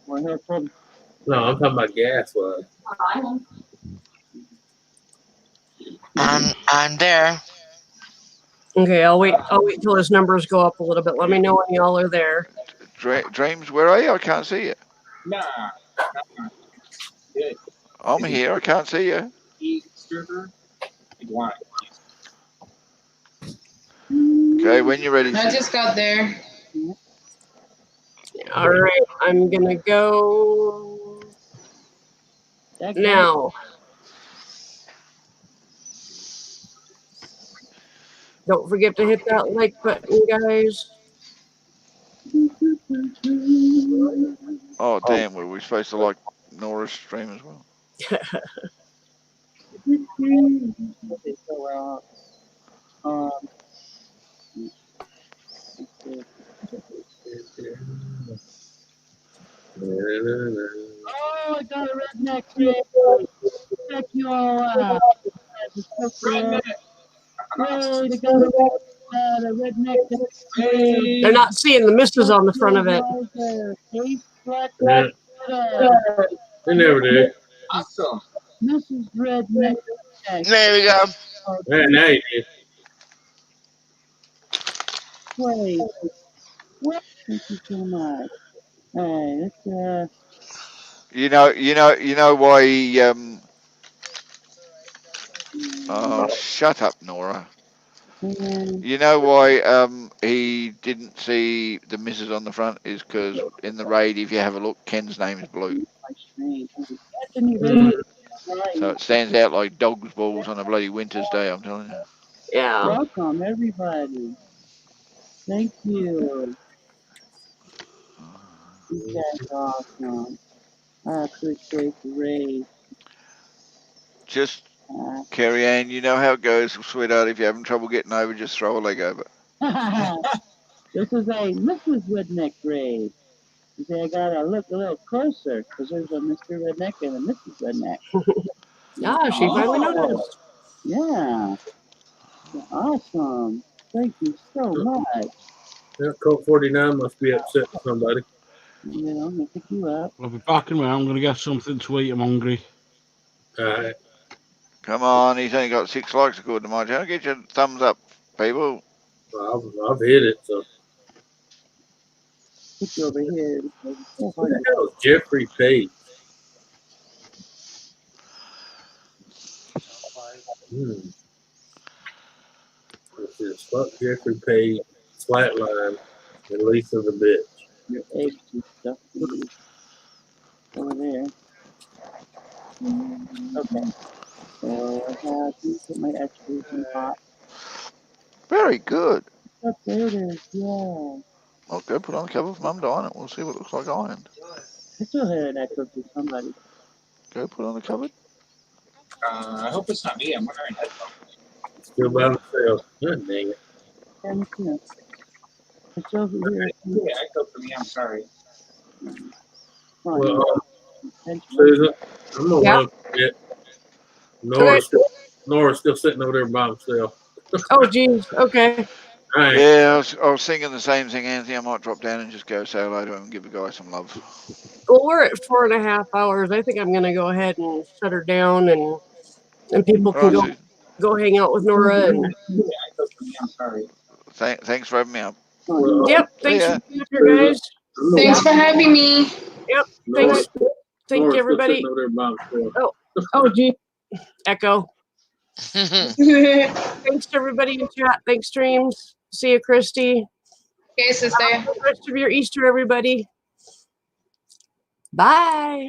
Why not from? No, I'm talking about gas. I'm there. Okay, I'll wait till his numbers go up a little bit. Let me know when y'all are there. Dreams, where are you? I can't see you. Nah. Yeah. I'm here. I can't see you. Sugar. Wine. Okay, when you're ready. I just got there. All right, I'm gonna go now. Don't forget to hit that like button, guys. Oh, damn. Were we supposed to like Nora's stream as well? Oh, I got a redneck raid. Check you all out. Raid, I got a redneck raid. They're not seeing the misses on the front of it. Ace Black Yeah. They never do. Awesome. Mrs. Redneck. There we go. Yeah, now you do. Wait. What? Thank you so much. Hey, let's You know why he, oh, shut up, Nora. You know why he didn't see the missus on the front is because in the raid, if you have a look, Ken's name is blue. So it stands out like dog's balls on a bloody winter's day, I'm telling you. Yeah. welcome everybody. Thank you. You guys are awesome. I appreciate the raid. Just, Carrie Ann, you know how it goes, sweetheart. If you're having trouble getting over, just throw a leg over. This is a Mrs. Redneck raid. You see, I gotta look a little closer because there's a Mr. Redneck and a Mrs. Redneck. Yeah, she finally noticed. Yeah. Awesome. Thank you so much. Yeah, Colt 49 must be upset with somebody. You know, I'm gonna pick you up. I'll be back in a minute. I'm going to get something to eat. I'm hungry. All right. Come on, he's only got 6 likes according to my channel. Get your thumbs up, people. Well, I've hit it, so. Put you over here. What the hell is Jeffrey Page? This is fuck Jeffrey Page, Flatline, and Lisa the Bitch. Your eggs and stuff over there. Okay. So I have to put my extras in hot. Very good. Oh, there it is. Yeah. I'll go put on the cover for Mum to iron it. We'll see what it looks like ironed. I still had that cook to somebody. Go put on the cupboard. I hope it's not me. I'm wearing headphones. Still by myself. God dang it. And yeah. It's over here. Yeah, echo for me. I'm sorry. Well, Susan, I'm gonna Yeah. run it. Nora's still sitting over there by himself. Oh, geez. Okay. All right. Yeah, I was thinking the same thing, Anthony. I might drop down and just go say hello to him and give the guy some love. Well, we're at 4.5 hours. I think I'm going to go ahead and shut her down, and people can go hang out with Nora. And Yeah, echo for me. I'm sorry. Thanks for having me up. yep. Thanks for being up here, guys. Thanks for having me. Yep. Thanks. Thank you, everybody. Oh, gee. Echo. Thanks to everybody in chat. Thanks, streams. See you, Christy. Okay, sister. Have the rest of your Easter, everybody. Bye.